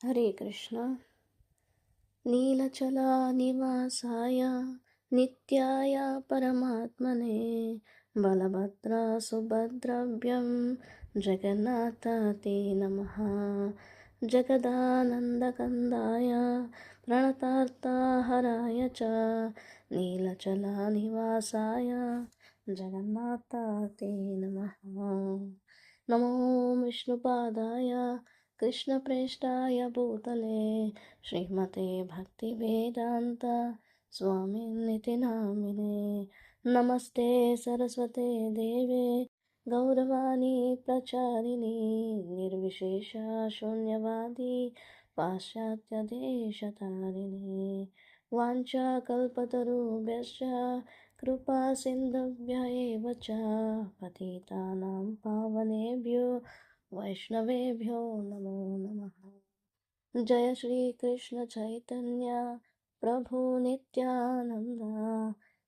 ಹರೇ ಕೃಷ್ಣ. ನೀಲಚಲಾನಿವಾಸಾಯ ನಿತ್ಯಾಯ ಪರಮಾತ್ಮನೆ ಬಲಭದ್ರ ಸುಭದ್ರಭ್ಯಂ ಜಗನ್ನಾಥ ತೇ ನಮಃ. ಜಗದಾನಂದಕಂದಾಯ ಪ್ರಣತಾರ್ಥಹರಾಯ ಚ ನೀಲಚಲಾನಿವಾಸಾಯ ಜಗನ್ನಾಥ ತೇ ನಮಃ. ನಮೋ ವಿಷ್ಣುಪಾದಾಯ कृष्णप्रेष्ठाय भूतले श्रीमते भक्तिवेदान्त स्वामिनिति नामिने. नमस्ते सरस्वते देवे गौरवाणी प्रचारिणी निर्विशेष शून्यवादी पाश्चात्यदेशतारिणी. वाञ्छाकल्पतरुभ्यश्च कृपा सिन्धुभ्य एव च पतितानां पावनेभ्यो वैष्णवेभ्यो नमो नमः. जय श्री कृष्ण चैतन्य प्रभु नित्यानंद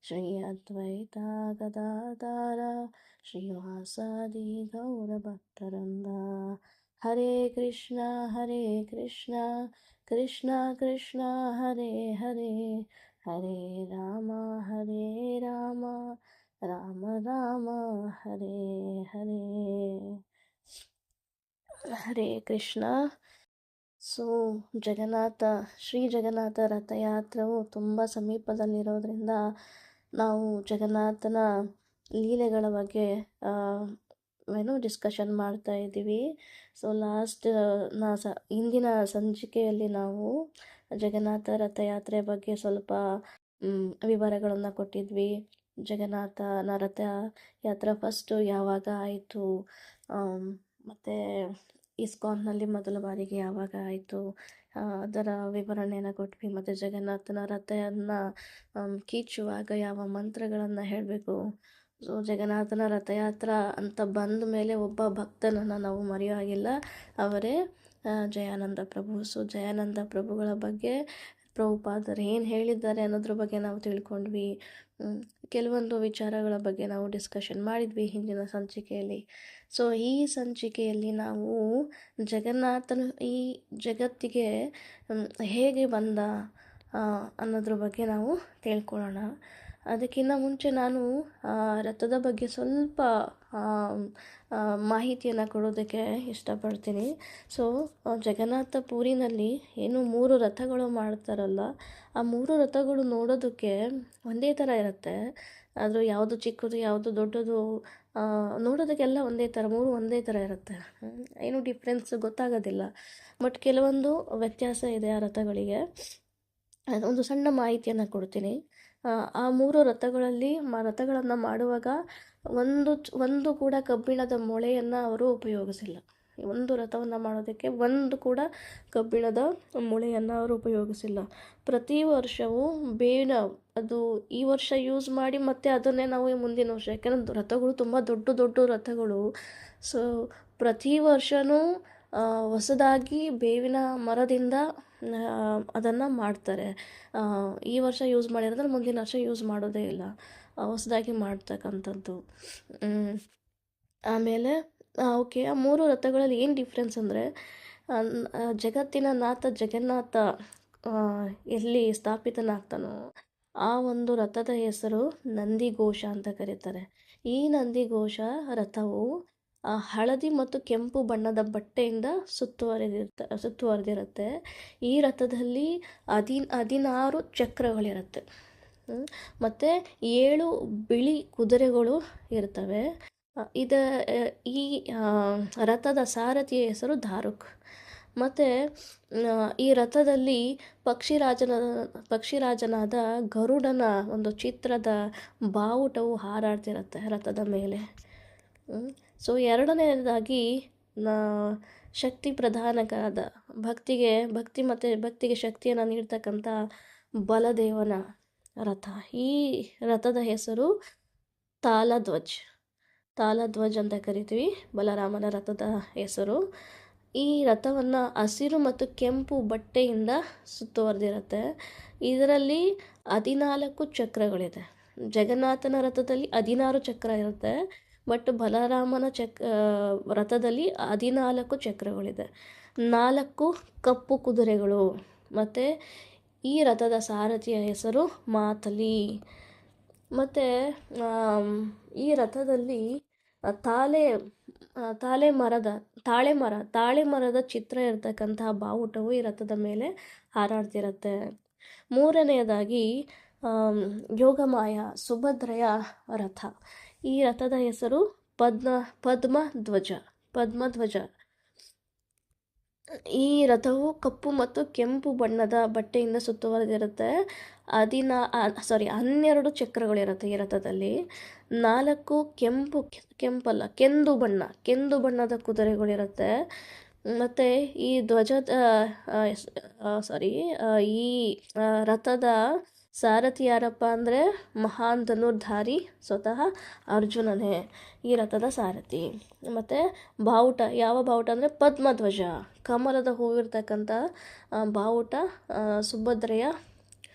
श्री अद्वैता गदाधर श्रीवासादि गौरभक्तवृंद. हरे कृष्णा कृष्णा कृष्णा हरे हरे, हरे राम राम राम हरे हरे. ಹರೇ ಕೃಷ್ಣ. ಶ್ರೀ ಜಗನ್ನಾಥ ರಥಯಾತ್ರೆಯು ತುಂಬ ಸಮೀಪದಲ್ಲಿರೋದ್ರಿಂದ ನಾವು ಜಗನ್ನಾಥನ ಲೀಲೆಗಳ ಬಗ್ಗೆ ಡಿಸ್ಕಷನ್ ಮಾಡ್ತಾ ಇದ್ದೀವಿ. ಇಂದಿನ ಸಂಚಿಕೆಯಲ್ಲಿ ನಾವು ಜಗನ್ನಾಥ ರಥಯಾತ್ರೆ ಬಗ್ಗೆ ಸ್ವಲ್ಪ ವಿವರಗಳನ್ನು ಕೊಟ್ಟಿದ್ವಿ. ಜಗನ್ನಾಥನ ರಥಯಾತ್ರೆ ಫಸ್ಟು ಯಾವಾಗ ಆಯಿತು, ಮತ್ತು ಇಸ್ಕಾನ್ನಲ್ಲಿ ಮೊದಲ ಬಾರಿಗೆ ಯಾವಾಗ ಆಯಿತು ಅದರ ವಿವರಣೆಯನ್ನು ಕೊಟ್ವಿ. ಮತ್ತು ಜಗನ್ನಾಥನ ರಥವನ್ನು ಕೀಚುವಾಗ ಯಾವ ಮಂತ್ರಗಳನ್ನು ಹೇಳಬೇಕು. ಜಗನ್ನಾಥನ ರಥಯಾತ್ರೆ ಅಂತ ಬಂದ ಮೇಲೆ ಒಬ್ಬ ಭಕ್ತನನ್ನು ನಾವು ಮರೆಯೋ ಹಾಗಿಲ್ಲ, ಅವರೇ ಜಯಾನಂದ ಪ್ರಭು. ಜಯಾನಂದ ಪ್ರಭುಗಳ ಬಗ್ಗೆ ಪ್ರಭುಪಾದರು ಏನು ಹೇಳಿದ್ದಾರೆ ಅನ್ನೋದ್ರ ಬಗ್ಗೆ ನಾವು ತಿಳ್ಕೊಂಡ್ವಿ. ಕೆಲವೊಂದು ವಿಚಾರಗಳ ಬಗ್ಗೆ ನಾವು ಡಿಸ್ಕಷನ್ ಮಾಡಿದ್ವಿ ಹಿಂದಿನ ಸಂಚಿಕೆಯಲ್ಲಿ. ಈ ಸಂಚಿಕೆಯಲ್ಲಿ ನಾವು ಜಗನ್ನಾಥನು ಈ ಜಗತ್ತಿಗೆ ಹೇಗೆ ಬಂದ ಅನ್ನೋದ್ರ ಬಗ್ಗೆ ನಾವು ತಿಳ್ಕೊಳ್ಳೋಣ. ಅದಕ್ಕಿಂತ ಮುಂಚೆ ನಾನು ರಥದ ಬಗ್ಗೆ ಸ್ವಲ್ಪ ಮಾಹಿತಿಯನ್ನು ಕೊಡೋದಕ್ಕೆ ಇಷ್ಟಪಡ್ತೀನಿ. ಜಗನ್ನಾಥ ಪುರಿನಲ್ಲಿ ಏನು 3 ರಥಗಳು ಮಾಡ್ತಾರಲ್ಲ, ಆ 3 ರಥಗಳು ನೋಡೋದಕ್ಕೆ ಒಂದೇ ಥರ ಇರುತ್ತೆ. ಆದರೂ ಯಾವುದು ಚಿಕ್ಕದು ಯಾವುದು ದೊಡ್ಡದು ನೋಡೋದಕ್ಕೆಲ್ಲ ಒಂದೇ ಥರ, 3 ಒಂದೇ ಥರ ಇರುತ್ತೆ. ಏನು ಡಿಫ್ರೆನ್ಸ್ ಗೊತ್ತಾಗೋದಿಲ್ಲ. ಬಟ್ ಕೆಲವೊಂದು ವ್ಯತ್ಯಾಸ ಇದೆ ಆ ರಥಗಳಿಗೆ. ಒಂದು ಸಣ್ಣ ಮಾಹಿತಿಯನ್ನು ಕೊಡ್ತೀನಿ. ಆ 3 ರಥಗಳಲ್ಲಿ ರಥಗಳನ್ನು ಮಾಡುವಾಗ ಒಂದು ಕೂಡ ಕಬ್ಬಿಣದ ಮೊಳೆಯನ್ನು ಅವರು ಉಪಯೋಗಿಸಿಲ್ಲ. ಒಂದು ರಥವನ್ನು ಮಾಡೋದಕ್ಕೆ ಒಂದು ಕೂಡ ಕಬ್ಬಿಣದ ಮೊಳೆಯನ್ನು ಅವರು ಉಪಯೋಗಿಸಿಲ್ಲ. ಪ್ರತಿ ವರ್ಷವೂ ಬೇವಿನ, ಅದು ಈ ವರ್ಷ ಯೂಸ್ ಮಾಡಿ ಮತ್ತು ಅದನ್ನೇ ನಾವು ಮುಂದಿನ ವರ್ಷ, ಯಾಕೆಂದರೆ ರಥಗಳು ತುಂಬ ದೊಡ್ಡ ರಥಗಳು. ಪ್ರತಿ ವರ್ಷವೂ ಹೊಸದಾಗಿ ಬೇವಿನ ಮರದಿಂದ ಅದನ್ನು ಮಾಡ್ತಾರೆ. ಈ ವರ್ಷ ಯೂಸ್ ಮಾಡಿರೋದ್ರೆ ಮುಂದಿನ ವರ್ಷ ಯೂಸ್ ಮಾಡೋದೇ ಇಲ್ಲ, ಹೊಸದಾಗಿ ಮಾಡ್ತಕ್ಕಂಥದ್ದು. ಆಮೇಲೆ ಓಕೆ, ಆ 3 ರಥಗಳಲ್ಲಿ ಏನು ಡಿಫ್ರೆನ್ಸ್ ಅಂದರೆ, ಜಗತ್ತಿನ ನಾಥ ಜಗನ್ನಾಥ ಎಲ್ಲಿ ಸ್ಥಾಪಿತನಾಗ್ತಾನೋ ಆ ಒಂದು ರಥದ ಹೆಸರು ನಂದಿಘೋಷ ಅಂತ ಕರೀತಾರೆ. ಈ ನಂದಿಘೋಷ ರಥವು ಹಳದಿ ಮತ್ತು ಕೆಂಪು ಬಣ್ಣದ ಬಟ್ಟೆಯಿಂದ ಸುತ್ತುವರೆದಿರುತ್ತೆ. ಈ ರಥದಲ್ಲಿ 16 ಚಕ್ರಗಳಿರುತ್ತೆ ಮತ್ತು 7 ಬಿಳಿ ಕುದುರೆಗಳು ಇರ್ತವೆ. ಈ ರಥದ ಸಾರಥಿಯ ಹೆಸರು ಧಾರುಕ್. ಮತ್ತು ಈ ರಥದಲ್ಲಿ ಪಕ್ಷಿರಾಜನಾದ ಗರುಡನ ಒಂದು ಚಿತ್ರದ ಬಾವುಟವು ಹಾರಾಡ್ತಿರುತ್ತೆ ರಥದ ಮೇಲೆ. ಎರಡನೇದಾಗಿ ಶಕ್ತಿ ಪ್ರಧಾನಕರಾದ ಭಕ್ತಿಗೆ ಶಕ್ತಿಯನ್ನು ನೀಡ್ತಕ್ಕಂಥ ಬಲದೇವನ ರಥ. ಈ ರಥದ ಹೆಸರು ತಾಲಧ್ವಜ್ ಅಂತ ಕರಿತೀವಿ, ಬಲರಾಮನ ರಥದ ಹೆಸರು. ಈ ರಥವನ್ನು ಹಸಿರು ಮತ್ತು ಕೆಂಪು ಬಟ್ಟೆಯಿಂದ ಸುತ್ತುವರೆದಿರುತ್ತೆ. ಇದರಲ್ಲಿ 14 ಚಕ್ರಗಳಿದೆ. ಜಗನ್ನಾಥನ ರಥದಲ್ಲಿ 16 ಚಕ್ರ ಇರುತ್ತೆ, ಬಟ್ ಬಲರಾಮನ ರಥದಲ್ಲಿ 14 ಚಕ್ರಗಳಿದೆ. 4 ಕಪ್ಪು ಕುದುರೆಗಳು. ಮತ್ತು ಈ ರಥದ ಸಾರಥಿಯ ಹೆಸರು ಮಾತಲಿ. ಮತ್ತು ಈ ರಥದಲ್ಲಿ ತಾಳೆ ಮರದ ಚಿತ್ರ ಇರತಕ್ಕಂತಹ ಬಾವುಟವು ಈ ರಥದ ಮೇಲೆ ಹಾರಾಡ್ತಿರತ್ತೆ. 3ನೇದಾಗಿ ಯೋಗಮಾಯ ಸುಭದ್ರೆಯ ರಥ. ಈ ರಥದ ಹೆಸರು ಪದ್ಮಧ್ವಜ. ಈ ರಥವು ಕಪ್ಪು ಮತ್ತು ಕೆಂಪು ಬಣ್ಣದ ಬಟ್ಟೆಯಿಂದ ಸುತ್ತುವರೆದಿರುತ್ತೆ. 12 ಚಕ್ರಗಳಿರುತ್ತೆ ಈ ರಥದಲ್ಲಿ. 4 ಕೆಂದು ಬಣ್ಣದ ಕುದುರೆಗಳಿರುತ್ತೆ. ಮತ್ತು ಈ ಈ ರಥದ ಸಾರಥಿ ಯಾರಪ್ಪ ಅಂದರೆ ಮಹಾನ್ ಧನುರ್ಧಾರಿ ಸ್ವತಃ ಅರ್ಜುನನೇ ಈ ರಥದ ಸಾರಥಿ. ಮತ್ತು ಯಾವ ಬಾವುಟ ಅಂದರೆ ಪದ್ಮಧ್ವಜ, ಕಮಲದ ಹೂವಿರ್ತಕ್ಕಂಥ ಬಾವುಟ ಸುಭದ್ರೆಯ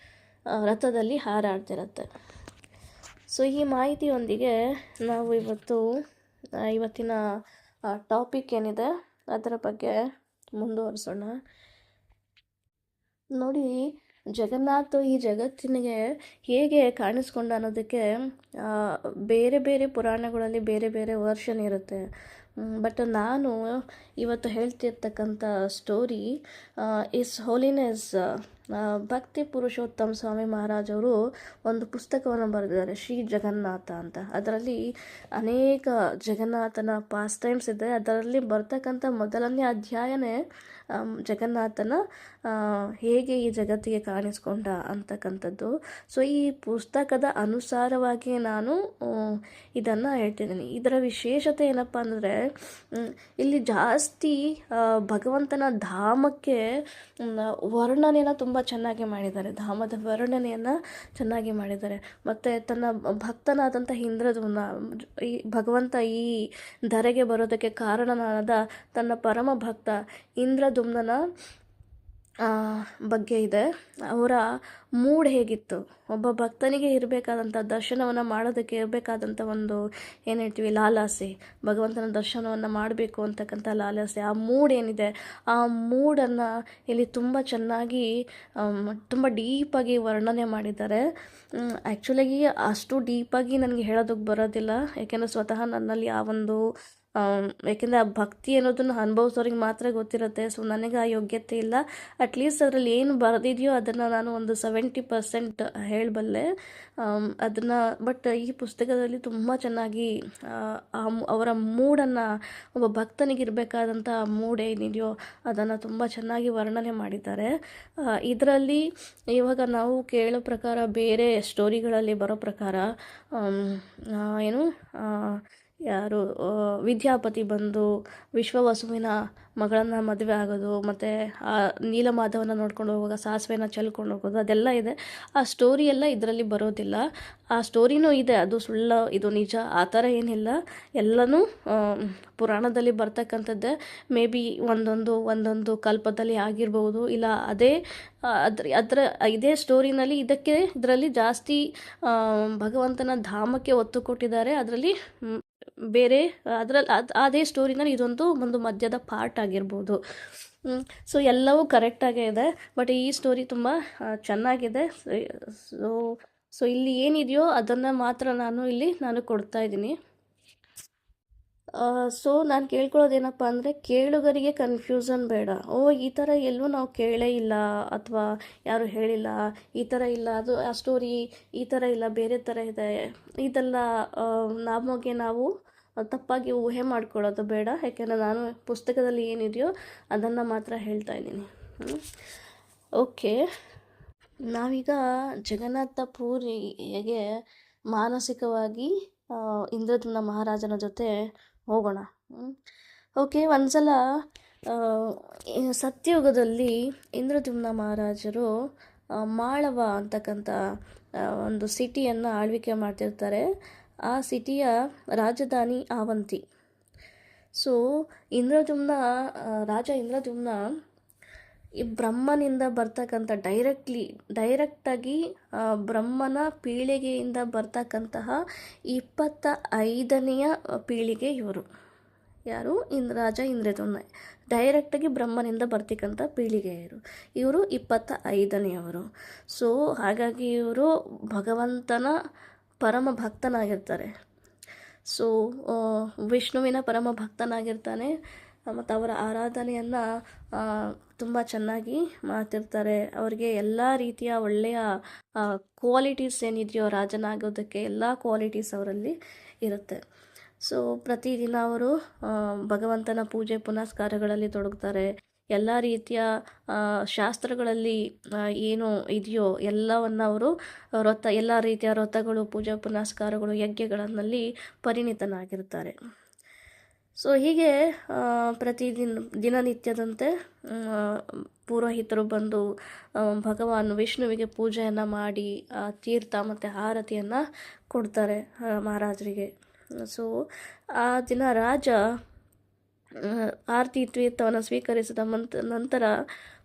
ರಥದಲ್ಲಿ ಹಾರಾಡ್ತಿರತ್ತೆ. ಸೊ ಈ ಮಾಹಿತಿಯೊಂದಿಗೆ ನಾವು ಇವತ್ತಿನ ಟಾಪಿಕ್ ಏನಿದೆ ಅದರ ಬಗ್ಗೆ ಮುಂದುವರಿಸೋಣ. ನೋಡಿ, ಜಗನ್ನಾಥ ಈ ಜಗತ್ತಿನಿಗೆ ಹೇಗೆ ಕಾಣಿಸ್ಕೊಂಡ ಅನ್ನೋದಕ್ಕೆ ಬೇರೆ ಬೇರೆ ಪುರಾಣಗಳಲ್ಲಿ ಬೇರೆ ಬೇರೆ ವರ್ಷನ್ ಇರುತ್ತೆ. ಬಟ್ ನಾನು ಇವತ್ತು ಹೇಳ್ತಿರ್ತಕ್ಕಂಥ ಸ್ಟೋರಿ ಇಸ್ ಹೋಲಿನೆಸ್ ಭಕ್ತಿ ಪುರುಷೋತ್ತಮ ಸ್ವಾಮಿ ಮಹಾರಾಜ್ ಅವರು ಒಂದು ಪುಸ್ತಕವನ್ನು ಬರೆದಿದ್ದಾರೆ, ಶ್ರೀ ಜಗನ್ನಾಥ ಅಂತ. ಅದರಲ್ಲಿ ಅನೇಕ ಜಗನ್ನಾಥನ ಪಾಸ್ಟ್ ಟೈಮ್ಸ್ ಇದೆ. ಅದರಲ್ಲಿ ಬರ್ತಕ್ಕಂಥ ಮೊದಲನೇ ಅಧ್ಯಾಯನೇ ಜಗನ್ನಾಥನ ಹೇಗೆ ಈ ಜಗತ್ತಿಗೆ ಕಾಣಿಸ್ಕೊಂಡ ಅಂತಕ್ಕಂಥದ್ದು. ಸೊ ಈ ಪುಸ್ತಕದ ಅನುಸಾರವಾಗಿ ನಾನು ಇದನ್ನು ಹೇಳ್ತಿದ್ದೀನಿ. ಇದರ ವಿಶೇಷತೆ ಏನಪ್ಪ ಅಂದರೆ, ಇಲ್ಲಿ ಜಾಸ್ತಿ ಭಗವಂತನ ಧಾಮಕ್ಕೆ ವರ್ಣನೆಯನ್ನು ತುಂಬ ಚೆನ್ನಾಗಿ ಮಾಡಿದ್ದಾರೆ. ಧಾಮದ ವರ್ಣನೆಯನ್ನು ಚೆನ್ನಾಗಿ ಮಾಡಿದ್ದಾರೆ. ಮತ್ತು ತನ್ನ ಭಕ್ತನಾದಂಥ ಇಂದ್ರದ್ಯುಮ್ನ, ಈ ಭಗವಂತ ಈ ಧರೆಗೆ ಬರೋದಕ್ಕೆ ಕಾರಣನಾದ ತನ್ನ ಪರಮ ಭಕ್ತ ಇಂದ್ರದ್ಯುಮ್ನನ ಬಗ್ಗೆ ಇದೆ. ಅವರ ಮೂಡ್ ಹೇಗಿತ್ತು, ಒಬ್ಬ ಭಕ್ತನಿಗೆ ಇರಬೇಕಾದಂಥ ದರ್ಶನವನ್ನು ಮಾಡೋದಕ್ಕೆ ಇರಬೇಕಾದಂಥ ಒಂದು ಏನು ಹೇಳ್ತೀವಿ ಲಾಲಾಸೆ, ಭಗವಂತನ ದರ್ಶನವನ್ನು ಮಾಡಬೇಕು ಅಂತಕ್ಕಂಥ ಲಾಲಾಸೆ, ಆ ಮೂಡ್ ಏನಿದೆ, ಆ ಮೂಡನ್ನು ಇಲ್ಲಿ ತುಂಬ ಚೆನ್ನಾಗಿ ತುಂಬ ಡೀಪಾಗಿ ವರ್ಣನೆ ಮಾಡಿದ್ದಾರೆ. ಆ್ಯಕ್ಚುಲಾಗಿ ಅಷ್ಟು ಡೀಪಾಗಿ ನನಗೆ ಹೇಳೋದಕ್ಕೆ ಬರೋದಿಲ್ಲ, ಯಾಕೆಂದರೆ ಸ್ವತಃ ನನ್ನಲ್ಲಿ ಆ ಒಂದು ಯಾಕೆಂದರೆ ಆ ಭಕ್ತಿ ಅನ್ನೋದನ್ನು ಅನುಭವಿಸೋರಿಗೆ ಮಾತ್ರ ಗೊತ್ತಿರುತ್ತೆ. ಸೊ ನನಗೆ ಆ ಯೋಗ್ಯತೆ ಇಲ್ಲ. ಅಟ್ಲೀಸ್ಟ್ ಅದರಲ್ಲಿ ಏನು ಬರೆದಿದೆಯೋ ಅದನ್ನು ನಾನು ಒಂದು 70% ಹೇಳಬಲ್ಲೆ ಅದನ್ನು. ಬಟ್ ಈ ಪುಸ್ತಕದಲ್ಲಿ ತುಂಬ ಚೆನ್ನಾಗಿ ಅವರ ಮೂಡನ್ನು, ಒಬ್ಬ ಭಕ್ತನಿಗೆ ಇರಬೇಕಾದಂಥ ಮೂಡ್ ಏನಿದೆಯೋ ಅದನ್ನು ತುಂಬ ಚೆನ್ನಾಗಿ ವರ್ಣನೆ ಮಾಡಿದ್ದಾರೆ. ಇದರಲ್ಲಿ ಇವಾಗ ನಾವು ಕೇಳೋ ಪ್ರಕಾರ, ಬೇರೆ ಸ್ಟೋರಿಗಳಲ್ಲಿ ಬರೋ ಪ್ರಕಾರ ಯಾರು ವಿದ್ಯಾಪತಿ ಬಂದು ವಿಶ್ವವಸುವಿನ ಮಗಳನ್ನು ಮದುವೆ ಆಗೋದು, ಮತ್ತು ಆ ನೀಲಮಾಧವನ ನೋಡ್ಕೊಂಡು ಹೋಗುವಾಗ ಸಾಸಿವೆನ ಚೆಲ್ಕೊಂಡು ಹೋಗೋದು, ಅದೆಲ್ಲ ಇದೆ. ಆ ಸ್ಟೋರಿ ಎಲ್ಲ ಇದರಲ್ಲಿ ಬರೋದಿಲ್ಲ. ಆ ಸ್ಟೋರಿನೂ ಇದೆ, ಅದು ಸುಳ್ಳು ಇದು ನಿಜ ಆ ಥರ ಏನಿಲ್ಲ. ಎಲ್ಲನೂ ಪುರಾಣದಲ್ಲಿ ಬರ್ತಕ್ಕಂಥದ್ದೇ. ಮೇ ಬಿ ಒಂದೊಂದು ಕಲ್ಪದಲ್ಲಿ ಆಗಿರ್ಬೋದು, ಇಲ್ಲ ಇದೇ ಸ್ಟೋರಿನಲ್ಲಿ ಇದರಲ್ಲಿ ಜಾಸ್ತಿ ಭಗವಂತನ ಧಾಮಕ್ಕೆ ಒತ್ತು ಕೊಟ್ಟಿದ್ದಾರೆ. ಅದರಲ್ಲಿ ಬೇರೆ ಅದೇ ಸ್ಟೋರಿನಲ್ಲಿ ಒಂದು ಮಧ್ಯದ ಪಾರ್ಟ್ ಆಗಿರ್ಬೋದು. ಸೊ ಎಲ್ಲವೂ ಕರೆಕ್ಟಾಗೇ ಇದೆ. ಬಟ್ ಈ ಸ್ಟೋರಿ ತುಂಬ ಚೆನ್ನಾಗಿದೆ. ಸೊ ಇಲ್ಲಿ ಏನಿದೆಯೋ ಅದನ್ನು ಮಾತ್ರ ನಾನು ಕೊಡ್ತಾ ಇದ್ದೀನಿ. ಸೊ ನಾನು ಕೇಳ್ಕೊಳ್ಳೋದೇನಪ್ಪ ಅಂದರೆ, ಕೇಳುಗರಿಗೆ ಕನ್ಫ್ಯೂಷನ್ ಬೇಡ. ಈ ಥರ ಎಲ್ಲೂ ನಾವು ಕೇಳೇ ಇಲ್ಲ, ಅಥವಾ ಯಾರು ಹೇಳಿಲ್ಲ, ಈ ಥರ ಇಲ್ಲ, ಅದು ಆ ಸ್ಟೋರಿ ಈ ಥರ ಇಲ್ಲ, ಬೇರೆ ಥರ ಇದೆ, ಇದೆಲ್ಲ ನಮಗೆ ನಾವು ತಪ್ಪಾಗಿ ಊಹೆ ಮಾಡ್ಕೊಳ್ಳೋದು ಬೇಡ. ಯಾಕೆಂದರೆ ನಾನು ಪುಸ್ತಕದಲ್ಲಿ ಏನಿದೆಯೋ ಅದನ್ನು ಮಾತ್ರ ಹೇಳ್ತಾ ಇದ್ದೀನಿ. ಓಕೆ, ನಾವೀಗ ಜಗನ್ನಾಥ ಪುರಿಗೆ ಮಾನಸಿಕವಾಗಿ ಇಂದ್ರದ್ಯುಮ್ನ ಮಹಾರಾಜನ ಜೊತೆ ಹೋಗೋಣ. ಓಕೆ, ಒಂದ್ಸಲ ಸತ್ಯಯುಗದಲ್ಲಿ ಇಂದ್ರದ್ಯುಮ್ನ ಮಹಾರಾಜರು ಮಾಳವ ಅಂತಕ್ಕಂಥ ಒಂದು ಸಿಟಿಯನ್ನು ಆಳ್ವಿಕೆ ಮಾಡ್ತಿರ್ತಾರೆ. ಆ ಸಿಟಿಯ ರಾಜಧಾನಿ ಆವಂತಿ. ಸೊ ರಾಜ ಇಂದ್ರದ್ಯುಮ್ನ ಈ ಬ್ರಹ್ಮನಿಂದ ಬರ್ತಕ್ಕಂಥ ಡೈರೆಕ್ಟಾಗಿ ಬ್ರಹ್ಮನ ಪೀಳಿಗೆಯಿಂದ ಬರ್ತಕ್ಕಂತಹ 25ನೇ ಪೀಳಿಗೆ ಇವರು. ಯಾರು? ರಾಜ ಇಂದ್ರದ್ಯುಮ್ನ. ಡೈರೆಕ್ಟಾಗಿ ಬ್ರಹ್ಮನಿಂದ ಬರ್ತಕ್ಕಂಥ ಪೀಳಿಗೆಯರು. ಇವರು 25ನೆಯವರು. ಸೊ ಹಾಗಾಗಿ ಇವರು ಭಗವಂತನ ಪರಮ ಭಕ್ತನಾಗಿರ್ತಾರೆ. ಸೊ ವಿಷ್ಣುವಿನ ಪರಮ ಭಕ್ತನಾಗಿರ್ತಾನೆ ಮತ್ತು ಅವರ ಆರಾಧನೆಯನ್ನು ತುಂಬ ಚೆನ್ನಾಗಿ ಮಾಡ್ತಿರ್ತಾರೆ. ಅವರಿಗೆ ಎಲ್ಲ ರೀತಿಯ ಒಳ್ಳೆಯ ಕ್ವಾಲಿಟೀಸ್ ಏನಿದೆಯೋ ರಾಜನಾಗೋದಕ್ಕೆ ಎಲ್ಲ ಕ್ವಾಲಿಟೀಸ್ ಅವರಲ್ಲಿ ಇರುತ್ತೆ. ಸೊ ಪ್ರತಿದಿನ ಅವರು ಭಗವಂತನ ಪೂಜೆ ಪುನಸ್ಕಾರಗಳಲ್ಲಿ ತೊಡಗ್ತಾರೆ. ಎಲ್ಲ ರೀತಿಯ ಶಾಸ್ತ್ರಗಳಲ್ಲಿ ಏನು ಇದೆಯೋ ಎಲ್ಲವನ್ನು ಅವರು ಎಲ್ಲ ರೀತಿಯ ವ್ರತಗಳು, ಪೂಜಾ ಪುನಸ್ಕಾರಗಳು, ಯಜ್ಞಗಳಲ್ಲಿ ಪರಿಣಿತನಾಗಿರ್ತಾರೆ. ಸೊ ಹೀಗೆ ದಿನನಿತ್ಯದಂತೆ ಪುರೋಹಿತರು ಬಂದು ಭಗವಾನ್ ವಿಷ್ಣುವಿಗೆ ಪೂಜೆಯನ್ನು ಮಾಡಿ ತೀರ್ಥ ಮತ್ತು ಆರತಿಯನ್ನು ಕೊಡ್ತಾರೆ ಮಹಾರಾಜರಿಗೆ. ಸೊ ಆ ದಿನ ರಾಜ ಆರತಿ ತೀರ್ಥವನ್ನು ಸ್ವೀಕರಿಸಿದ ನಂತರ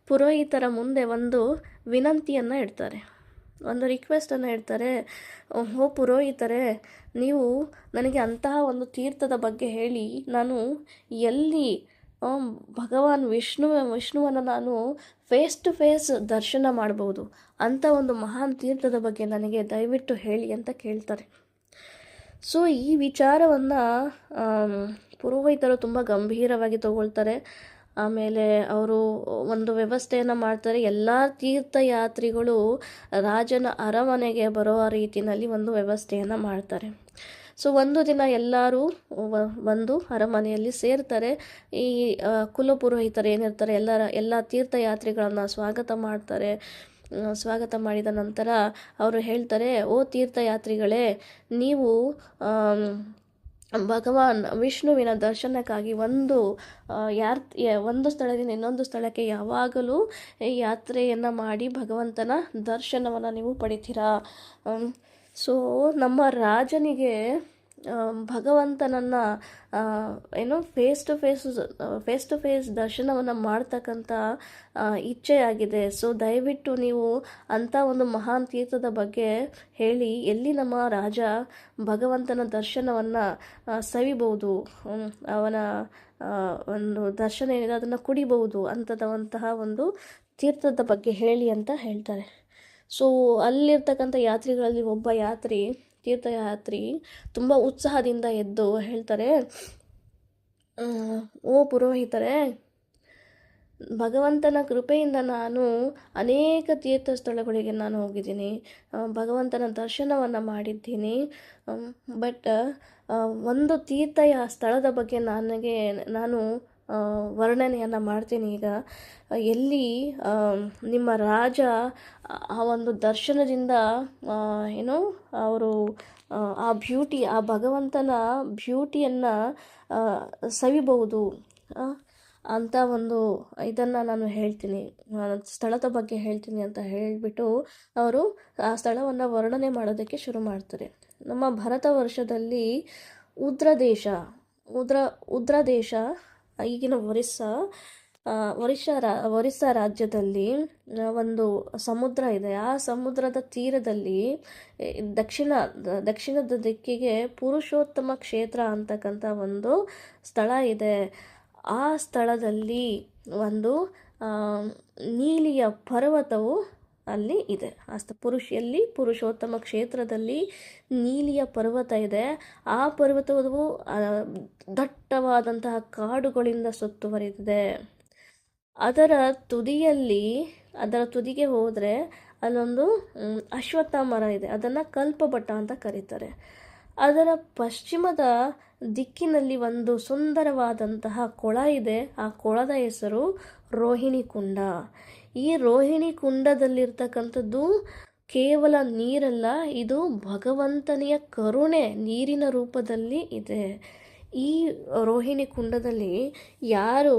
ಪುರೋಹಿತರ ಮುಂದೆ ಒಂದು ವಿನಂತಿಯನ್ನು ಇಡ್ತಾರೆ, ಒಂದು ರಿಕ್ವೆಸ್ಟನ್ನು ಇಡ್ತಾರೆ. ಓ ಪುರೋಹಿತರೇ, ನೀವು ನನಗೆ ಅಂತಹ ಒಂದು ತೀರ್ಥದ ಬಗ್ಗೆ ಹೇಳಿ, ನಾನು ಎಲ್ಲಿ ಭಗವಾನ್ ವಿಷ್ಣುವನ್ನು ನಾನು ಫೇಸ್ ಟು ಫೇಸ್ ದರ್ಶನ ಮಾಡ್ಬೋದು ಅಂಥ ಒಂದು ಮಹಾನ್ ತೀರ್ಥದ ಬಗ್ಗೆ ನನಗೆ ದಯವಿಟ್ಟು ಹೇಳಿ ಅಂತ ಕೇಳ್ತಾರೆ. ಸೊ ಈ ವಿಚಾರವನ್ನು ಪುರೋಹಿತರು ತುಂಬ ಗಂಭೀರವಾಗಿ ತಗೊಳ್ತಾರೆ. ಆಮೇಲೆ ಅವರು ಒಂದು ವ್ಯವಸ್ಥೆಯನ್ನು ಮಾಡ್ತಾರೆ. ಎಲ್ಲ ತೀರ್ಥಯಾತ್ರಿಗಳು ರಾಜನ ಅರಮನೆಗೆ ಬರೋ ರೀತಿಯಲ್ಲಿ ಒಂದು ವ್ಯವಸ್ಥೆಯನ್ನು ಮಾಡ್ತಾರೆ. ಸೊ ಒಂದು ದಿನ ಎಲ್ಲರೂ ಬಂದು ಅರಮನೆಯಲ್ಲಿ ಸೇರ್ತಾರೆ. ಈ ಕುಲಪುರೋಹಿತರು ಏನಿರ್ತಾರೆ ಎಲ್ಲ ತೀರ್ಥಯಾತ್ರಿಗಳನ್ನು ಸ್ವಾಗತ ಮಾಡ್ತಾರೆ. ಸ್ವಾಗತ ಮಾಡಿದ ನಂತರ ಅವರು ಹೇಳ್ತಾರೆ, ಓ ತೀರ್ಥಯಾತ್ರಿಗಳೇ, ನೀವು ಭಗವಾನ್ ವಿಷ್ಣುವಿನ ದರ್ಶನಕ್ಕಾಗಿ ಒಂದು ಸ್ಥಳದಿಂದ ಇನ್ನೊಂದು ಸ್ಥಳಕ್ಕೆ ಯಾವಾಗಲೂ ಯಾತ್ರೆಯನ್ನು ಮಾಡಿ ಭಗವಂತನ ದರ್ಶನವನ್ನು ನೀವು ಪಡಿತೀರಾ. ಸೊ ನಮ್ಮ ರಾಜನಿಗೆ ಭಗವಂತನನ್ನು ಫೇಸ್ ಟು ಫೇಸ್ ದರ್ಶನವನ್ನು ಮಾಡ್ತಕ್ಕಂಥ ಇಚ್ಛೆಯಾಗಿದೆ. ಸೊ ದಯವಿಟ್ಟು ನೀವು ಅಂಥ ಒಂದು ಮಹಾನ್ ತೀರ್ಥದ ಬಗ್ಗೆ ಹೇಳಿ, ಎಲ್ಲಿ ನಮ್ಮ ರಾಜ ಭಗವಂತನ ದರ್ಶನವನ್ನು ಸವಿಬಹುದು, ಅವನ ಒಂದು ದರ್ಶನ ಏನಿದೆ ಅದನ್ನು ಕುಡಿಬಹುದು ಅಂತಹ ಒಂದು ತೀರ್ಥದ ಬಗ್ಗೆ ಹೇಳಿ ಅಂತ ಹೇಳ್ತಾರೆ. ಸೊ ಅಲ್ಲಿರ್ತಕ್ಕಂಥ ಯಾತ್ರಿಗಳಲ್ಲಿ ಒಬ್ಬ ತೀರ್ಥಯಾತ್ರಿ ತುಂಬ ಉತ್ಸಾಹದಿಂದ ಎದ್ದು ಹೇಳ್ತಾರೆ, ಓ ಪುರೋಹಿತರೇ, ಭಗವಂತನ ಕೃಪೆಯಿಂದ ನಾನು ಅನೇಕ ತೀರ್ಥ ಸ್ಥಳಗಳಿಗೆ ನಾನು ಹೋಗಿದ್ದೀನಿ, ಭಗವಂತನ ದರ್ಶನವನ್ನು ಮಾಡಿದ್ದೀನಿ. ಬಟ್ ಒಂದು ಸ್ಥಳದ ಬಗ್ಗೆ ನಾನು ವರ್ಣನೆಯನ್ನು ಮಾಡ್ತೀನಿ ಈಗ. ಎಲ್ಲಿ ನಿಮ್ಮ ರಾಜ ಆ ಒಂದು ದರ್ಶನದಿಂದ ಅವರು ಆ ಭಗವಂತನ ಬ್ಯೂಟಿಯನ್ನು ಸವಿಬಹುದು ಅಂತ ಒಂದು ಇದನ್ನು ನಾನು ಹೇಳ್ತೀನಿ, ಸ್ಥಳದ ಬಗ್ಗೆ ಹೇಳ್ತೀನಿ ಅಂತ ಹೇಳಿಬಿಟ್ಟು ಅವರು ಆ ಸ್ಥಳವನ್ನು ವರ್ಣನೆ ಮಾಡೋದಕ್ಕೆ ಶುರು ಮಾಡ್ತಾರೆ. ನಮ್ಮ ಭಾರತ ವರ್ಷದಲ್ಲಿ ಉದ್ರ ದೇಶ ಈಗಿನ ಒರಿಸ್ಸಾ ರಾಜ್ಯದಲ್ಲಿ ಒಂದು ಸಮುದ್ರ ಇದೆ. ಆ ಸಮುದ್ರದ ತೀರದಲ್ಲಿ ದಕ್ಷಿಣದ ದಿಕ್ಕಿಗೆ ಪುರುಷೋತ್ತಮ ಕ್ಷೇತ್ರ ಅಂತಕ್ಕಂಥ ಒಂದು ಸ್ಥಳ ಇದೆ. ಆ ಸ್ಥಳದಲ್ಲಿ ಒಂದು ನೀಲಿಯ ಪರ್ವತವು ಅಲ್ಲಿ ಇದೆ. ಪುರುಷೋತ್ತಮ ಕ್ಷೇತ್ರದಲ್ಲಿ ನೀಲಿಯ ಪರ್ವತ ಇದೆ. ಆ ಪರ್ವತವು ದಟ್ಟವಾದಂತಹ ಕಾಡುಗಳಿಂದ ಸುತ್ತುವರಿದಿದೆ. ಅದರ ತುದಿಗೆ ಹೋದರೆ ಅಲ್ಲೊಂದು ಅಶ್ವತ್ಥ ಮರ ಇದೆ. ಅದನ್ನು ಕಲ್ಪಬಟ್ಟ ಅಂತ ಕರೀತಾರೆ. ಅದರ ಪಶ್ಚಿಮದ ದಿಕ್ಕಿನಲ್ಲಿ ಒಂದು ಸುಂದರವಾದಂತಹ ಕೊಳ ಇದೆ. ಆ ಕೊಳದ ಹೆಸರು ರೋಹಿಣಿ ಕುಂಡ. ಈ ರೋಹಿಣಿ ಕುಂಡದಲ್ಲಿರ್ತಕ್ಕಂಥದ್ದು ಕೇವಲ ನೀರಲ್ಲ, ಇದು ಭಗವಂತನಿಯ ಕರುಣೆ ನೀರಿನ ರೂಪದಲ್ಲಿ ಇದೆ. ಈ ರೋಹಿಣಿ ಕುಂಡದಲ್ಲಿ ಯಾರು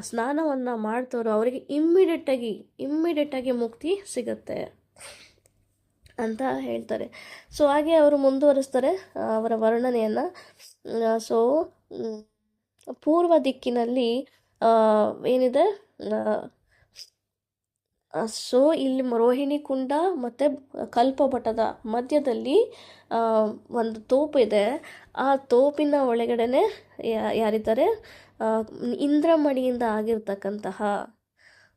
ಸ್ನಾನವನ್ನು ಮಾಡ್ತಾರೋ ಅವರಿಗೆ ಇಮ್ಮಿಡಿಯೇಟಾಗಿ ಮುಕ್ತಿ ಸಿಗುತ್ತೆ ಅಂತ ಹೇಳ್ತಾರೆ. ಸೊ ಹಾಗೆ ಅವರು ಮುಂದುವರಿಸ್ತಾರೆ ಅವರ ವರ್ಣನೆಯನ್ನು. ಸೊ ಪೂರ್ವ ದಿಕ್ಕಿನಲ್ಲಿ ಏನಿದೆ, ಸೊ ಇಲ್ಲಿ ರೋಹಿಣಿ ಕುಂಡ ಮತ್ತು ಕಲ್ಪಪಟದ ಮಧ್ಯದಲ್ಲಿ ಆ, ಒಂದು ತೋಪಿದೆ. ಆ ತೋಪಿನ ಒಳಗಡೆನೆ ಯಾರಿದ್ದಾರೆ, ಆ, ಇಂದ್ರಮಣಿಯಿಂದ ಆಗಿರ್ತಕ್ಕಂತಹ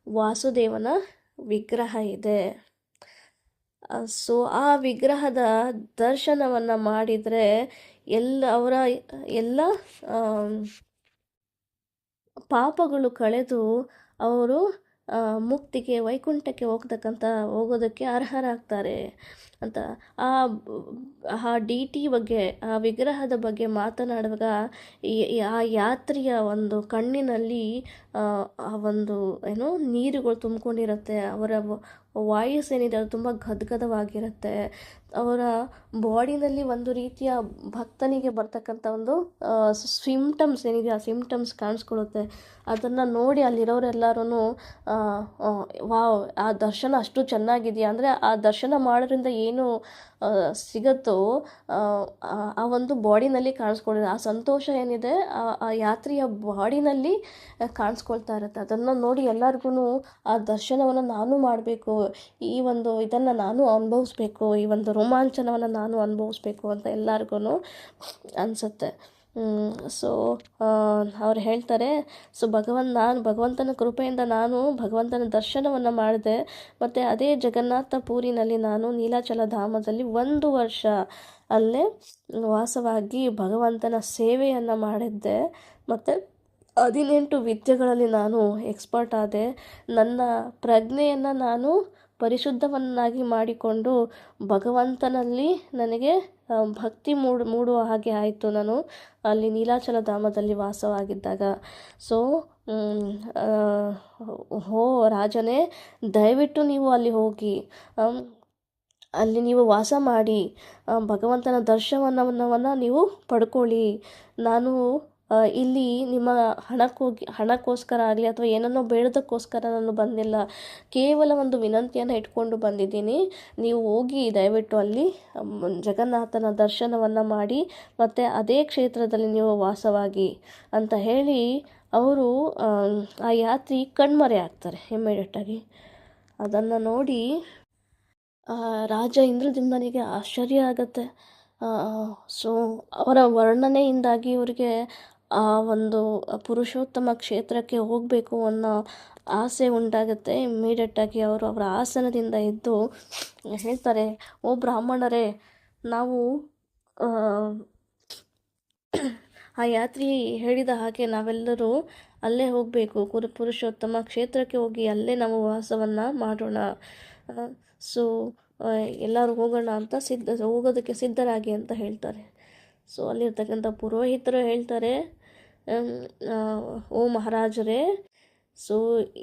ವಾಸುದೇವನ ವಿಗ್ರಹ ಇದೆ. ಸೊ ಆ ವಿಗ್ರಹದ ದರ್ಶನವನ್ನು ಮಾಡಿದರೆ ಅವರ ಎಲ್ಲ ಪಾಪಗಳು ಕಳೆದು ಅವರು ಮುಕ್ತಿಗೆ, ವೈಕುಂಠಕ್ಕೆ ಹೋಗೋದಕ್ಕೆ ಅರ್ಹರಾಗ್ತಾರೆ ಅಂತ ಆ ಆ ಡಿ ಟಿ ಬಗ್ಗೆ, ಆ ವಿಗ್ರಹದ ಬಗ್ಗೆ ಮಾತನಾಡುವಾಗ ಆ ಯಾತ್ರಿಯ ಒಂದು ಕಣ್ಣಿನಲ್ಲಿ ಆ ಒಂದು ಏನು ನೀರುಗಳು ತುಂಬಿಕೊಂಡಿರುತ್ತೆ. ಅವರ ವಾಯ್ಸ್ ಏನಿದೆ ಅದು ತುಂಬ ಗದ್ಗದವಾಗಿರುತ್ತೆ. ಅವರ ಬಾಡಿನಲ್ಲಿ ಒಂದು ರೀತಿಯ ಭಕ್ತನಿಗೆ ಬರ್ತಕ್ಕಂಥ ಒಂದು ಸಿಮ್ಟಮ್ಸ್ ಏನಿದೆ ಆ ಸಿಮ್ಟಮ್ಸ್ ಕಾಣಿಸ್ಕೊಳ್ಳುತ್ತೆ. ಅದನ್ನು ನೋಡಿ ಅಲ್ಲಿರೋರೆಲ್ಲರೂ ವಾವ್, ಆ ದರ್ಶನ ಅಷ್ಟು ಚೆನ್ನಾಗಿದೆಯಾ, ಅಂದರೆ ಆ ದರ್ಶನ ಮಾಡೋದ್ರಿಂದ ಏನು ಸಿಗುತ್ತೋ ಆ ಒಂದು ಬಾಡಿನಲ್ಲಿ ಕಾಣಿಸ್ಕೊಂಡಿದೆ. ಆ ಸಂತೋಷ ಏನಿದೆ ಆ ಯಾತ್ರಿಯ ಬಾಡಿನಲ್ಲಿ ಕಾಣಿಸ್ಕೊಳ್ತಾ ಇರುತ್ತೆ. ಅದನ್ನು ನೋಡಿ ಎಲ್ಲರಿಗೂ ಆ ದರ್ಶನವನ್ನು ನಾನು ಮಾಡಬೇಕು, ಈ ಒಂದು ಇದನ್ನು ನಾನು ಅನುಭವಿಸ್ಬೇಕು, ಈ ಒಂದು ರೋಮಾಂಚನವನ್ನು ನಾನು ಅನುಭವಿಸ್ಬೇಕು ಅಂತ ಎಲ್ಲರಿಗೂ ಅನಿಸುತ್ತೆ. ಸೊ ಅವ್ರು ಹೇಳ್ತಾರೆ, ಸೊ ಭಗವಂತನ ಕೃಪೆಯಿಂದ ನಾನು ಭಗವಂತನ ದರ್ಶನವನ್ನು ಮಾಡಿದೆ. ಮತ್ತು ಅದೇ ಜಗನ್ನಾಥಪುರಿನಲ್ಲಿ ನಾನು ನೀಲಾಚಲ ಧಾಮದಲ್ಲಿ 1 ವರ್ಷ ಅಲ್ಲೇ ವಾಸವಾಗಿ ಭಗವಂತನ ಸೇವೆಯನ್ನು ಮಾಡಿದ್ದೆ. ಮತ್ತು 18 ವಿದ್ಯೆಗಳಲ್ಲಿ ನಾನು ಎಕ್ಸ್ಪರ್ಟ್ ಆದೆ. ನನ್ನ ಪ್ರಜ್ಞೆಯನ್ನು ನಾನು ಪರಿಶುದ್ಧವನ್ನಾಗಿ ಮಾಡಿಕೊಂಡು ಭಗವಂತನಲ್ಲಿ ನನಗೆ ಭಕ್ತಿ ಮೂಡುವ ಹಾಗೆ ಆಯಿತು ನಾನು ಅಲ್ಲಿ ನೀಲಾಚಲ ಧಾಮದಲ್ಲಿ ವಾಸವಾಗಿದ್ದಾಗ. ಸೊ ರಾಜನೇ, ದಯವಿಟ್ಟು ನೀವು ಅಲ್ಲಿ ಹೋಗಿ ಅಲ್ಲಿ ನೀವು ವಾಸ ಮಾಡಿ ಭಗವಂತನ ದರ್ಶನವನ್ನು ನೀವು ಪಡ್ಕೊಳ್ಳಿ. ನಾನು ಇಲ್ಲಿ ನಿಮ್ಮ ಹಣಕ್ಕೋಸ್ಕರ ಆಗಲಿ ಅಥವಾ ಏನನ್ನೋ ಬೇಡೋದಕ್ಕೋಸ್ಕರ ನಾನು ಬಂದಿಲ್ಲ, ಕೇವಲ ಒಂದು ವಿನಂತಿಯನ್ನು ಇಟ್ಕೊಂಡು ಬಂದಿದ್ದೀನಿ. ನೀವು ಹೋಗಿ ದಯವಿಟ್ಟು ಅಲ್ಲಿ ಜಗನ್ನಾಥನ ದರ್ಶನವನ್ನು ಮಾಡಿ ಮತ್ತು ಅದೇ ಕ್ಷೇತ್ರದಲ್ಲಿ ನೀವು ವಾಸವಾಗಿ ಅಂತ ಹೇಳಿ ಅವರು ಆ ಯಾತ್ರಿ ಕಣ್ಮರೆ ಆಗ್ತಾರೆ ಇಮ್ಮಿಡಿಯೇಟಾಗಿ. ಅದನ್ನು ನೋಡಿ ರಾಜ ಇಂದ್ರಜಿಮ್ನನಿಗೆ ಆಶ್ಚರ್ಯ ಆಗುತ್ತೆ. ಸೊ ಅವರ ವರ್ಣನೆಯಿಂದಾಗಿ ಇವರಿಗೆ ಆ ಒಂದು ಪುರುಷೋತ್ತಮ ಕ್ಷೇತ್ರಕ್ಕೆ ಹೋಗಬೇಕು ಅನ್ನೋ ಆಸೆ ಉಂಟಾಗುತ್ತೆ. ಇಮ್ಮಿಡಿಯೇಟಾಗಿ ಅವರು ಅವರ ಆಸನದಿಂದ ಎದ್ದು ಹೇಳ್ತಾರೆ, ಓ ಬ್ರಾಹ್ಮಣರೇ, ನಾವು ಆ ಯಾತ್ರಿ ಹೇಳಿದ ಹಾಗೆ ನಾವೆಲ್ಲರೂ ಅಲ್ಲೇ ಹೋಗಬೇಕು, ಪುರುಷೋತ್ತಮ ಕ್ಷೇತ್ರಕ್ಕೆ ಹೋಗಿ ಅಲ್ಲೇ ನಾವು ವಾಸವನ್ನು ಮಾಡೋಣ. ಸೊ ಎಲ್ಲರೂ ಹೋಗೋಣ ಅಂತ ಹೋಗೋದಕ್ಕೆ ಸಿದ್ಧರಾಗಿ ಅಂತ ಹೇಳ್ತಾರೆ. ಸೊ ಅಲ್ಲಿರ್ತಕ್ಕಂಥ ಪುರೋಹಿತರು ಹೇಳ್ತಾರೆ, ಓ ಮಹಾರಾಜರೇ, ಸೊ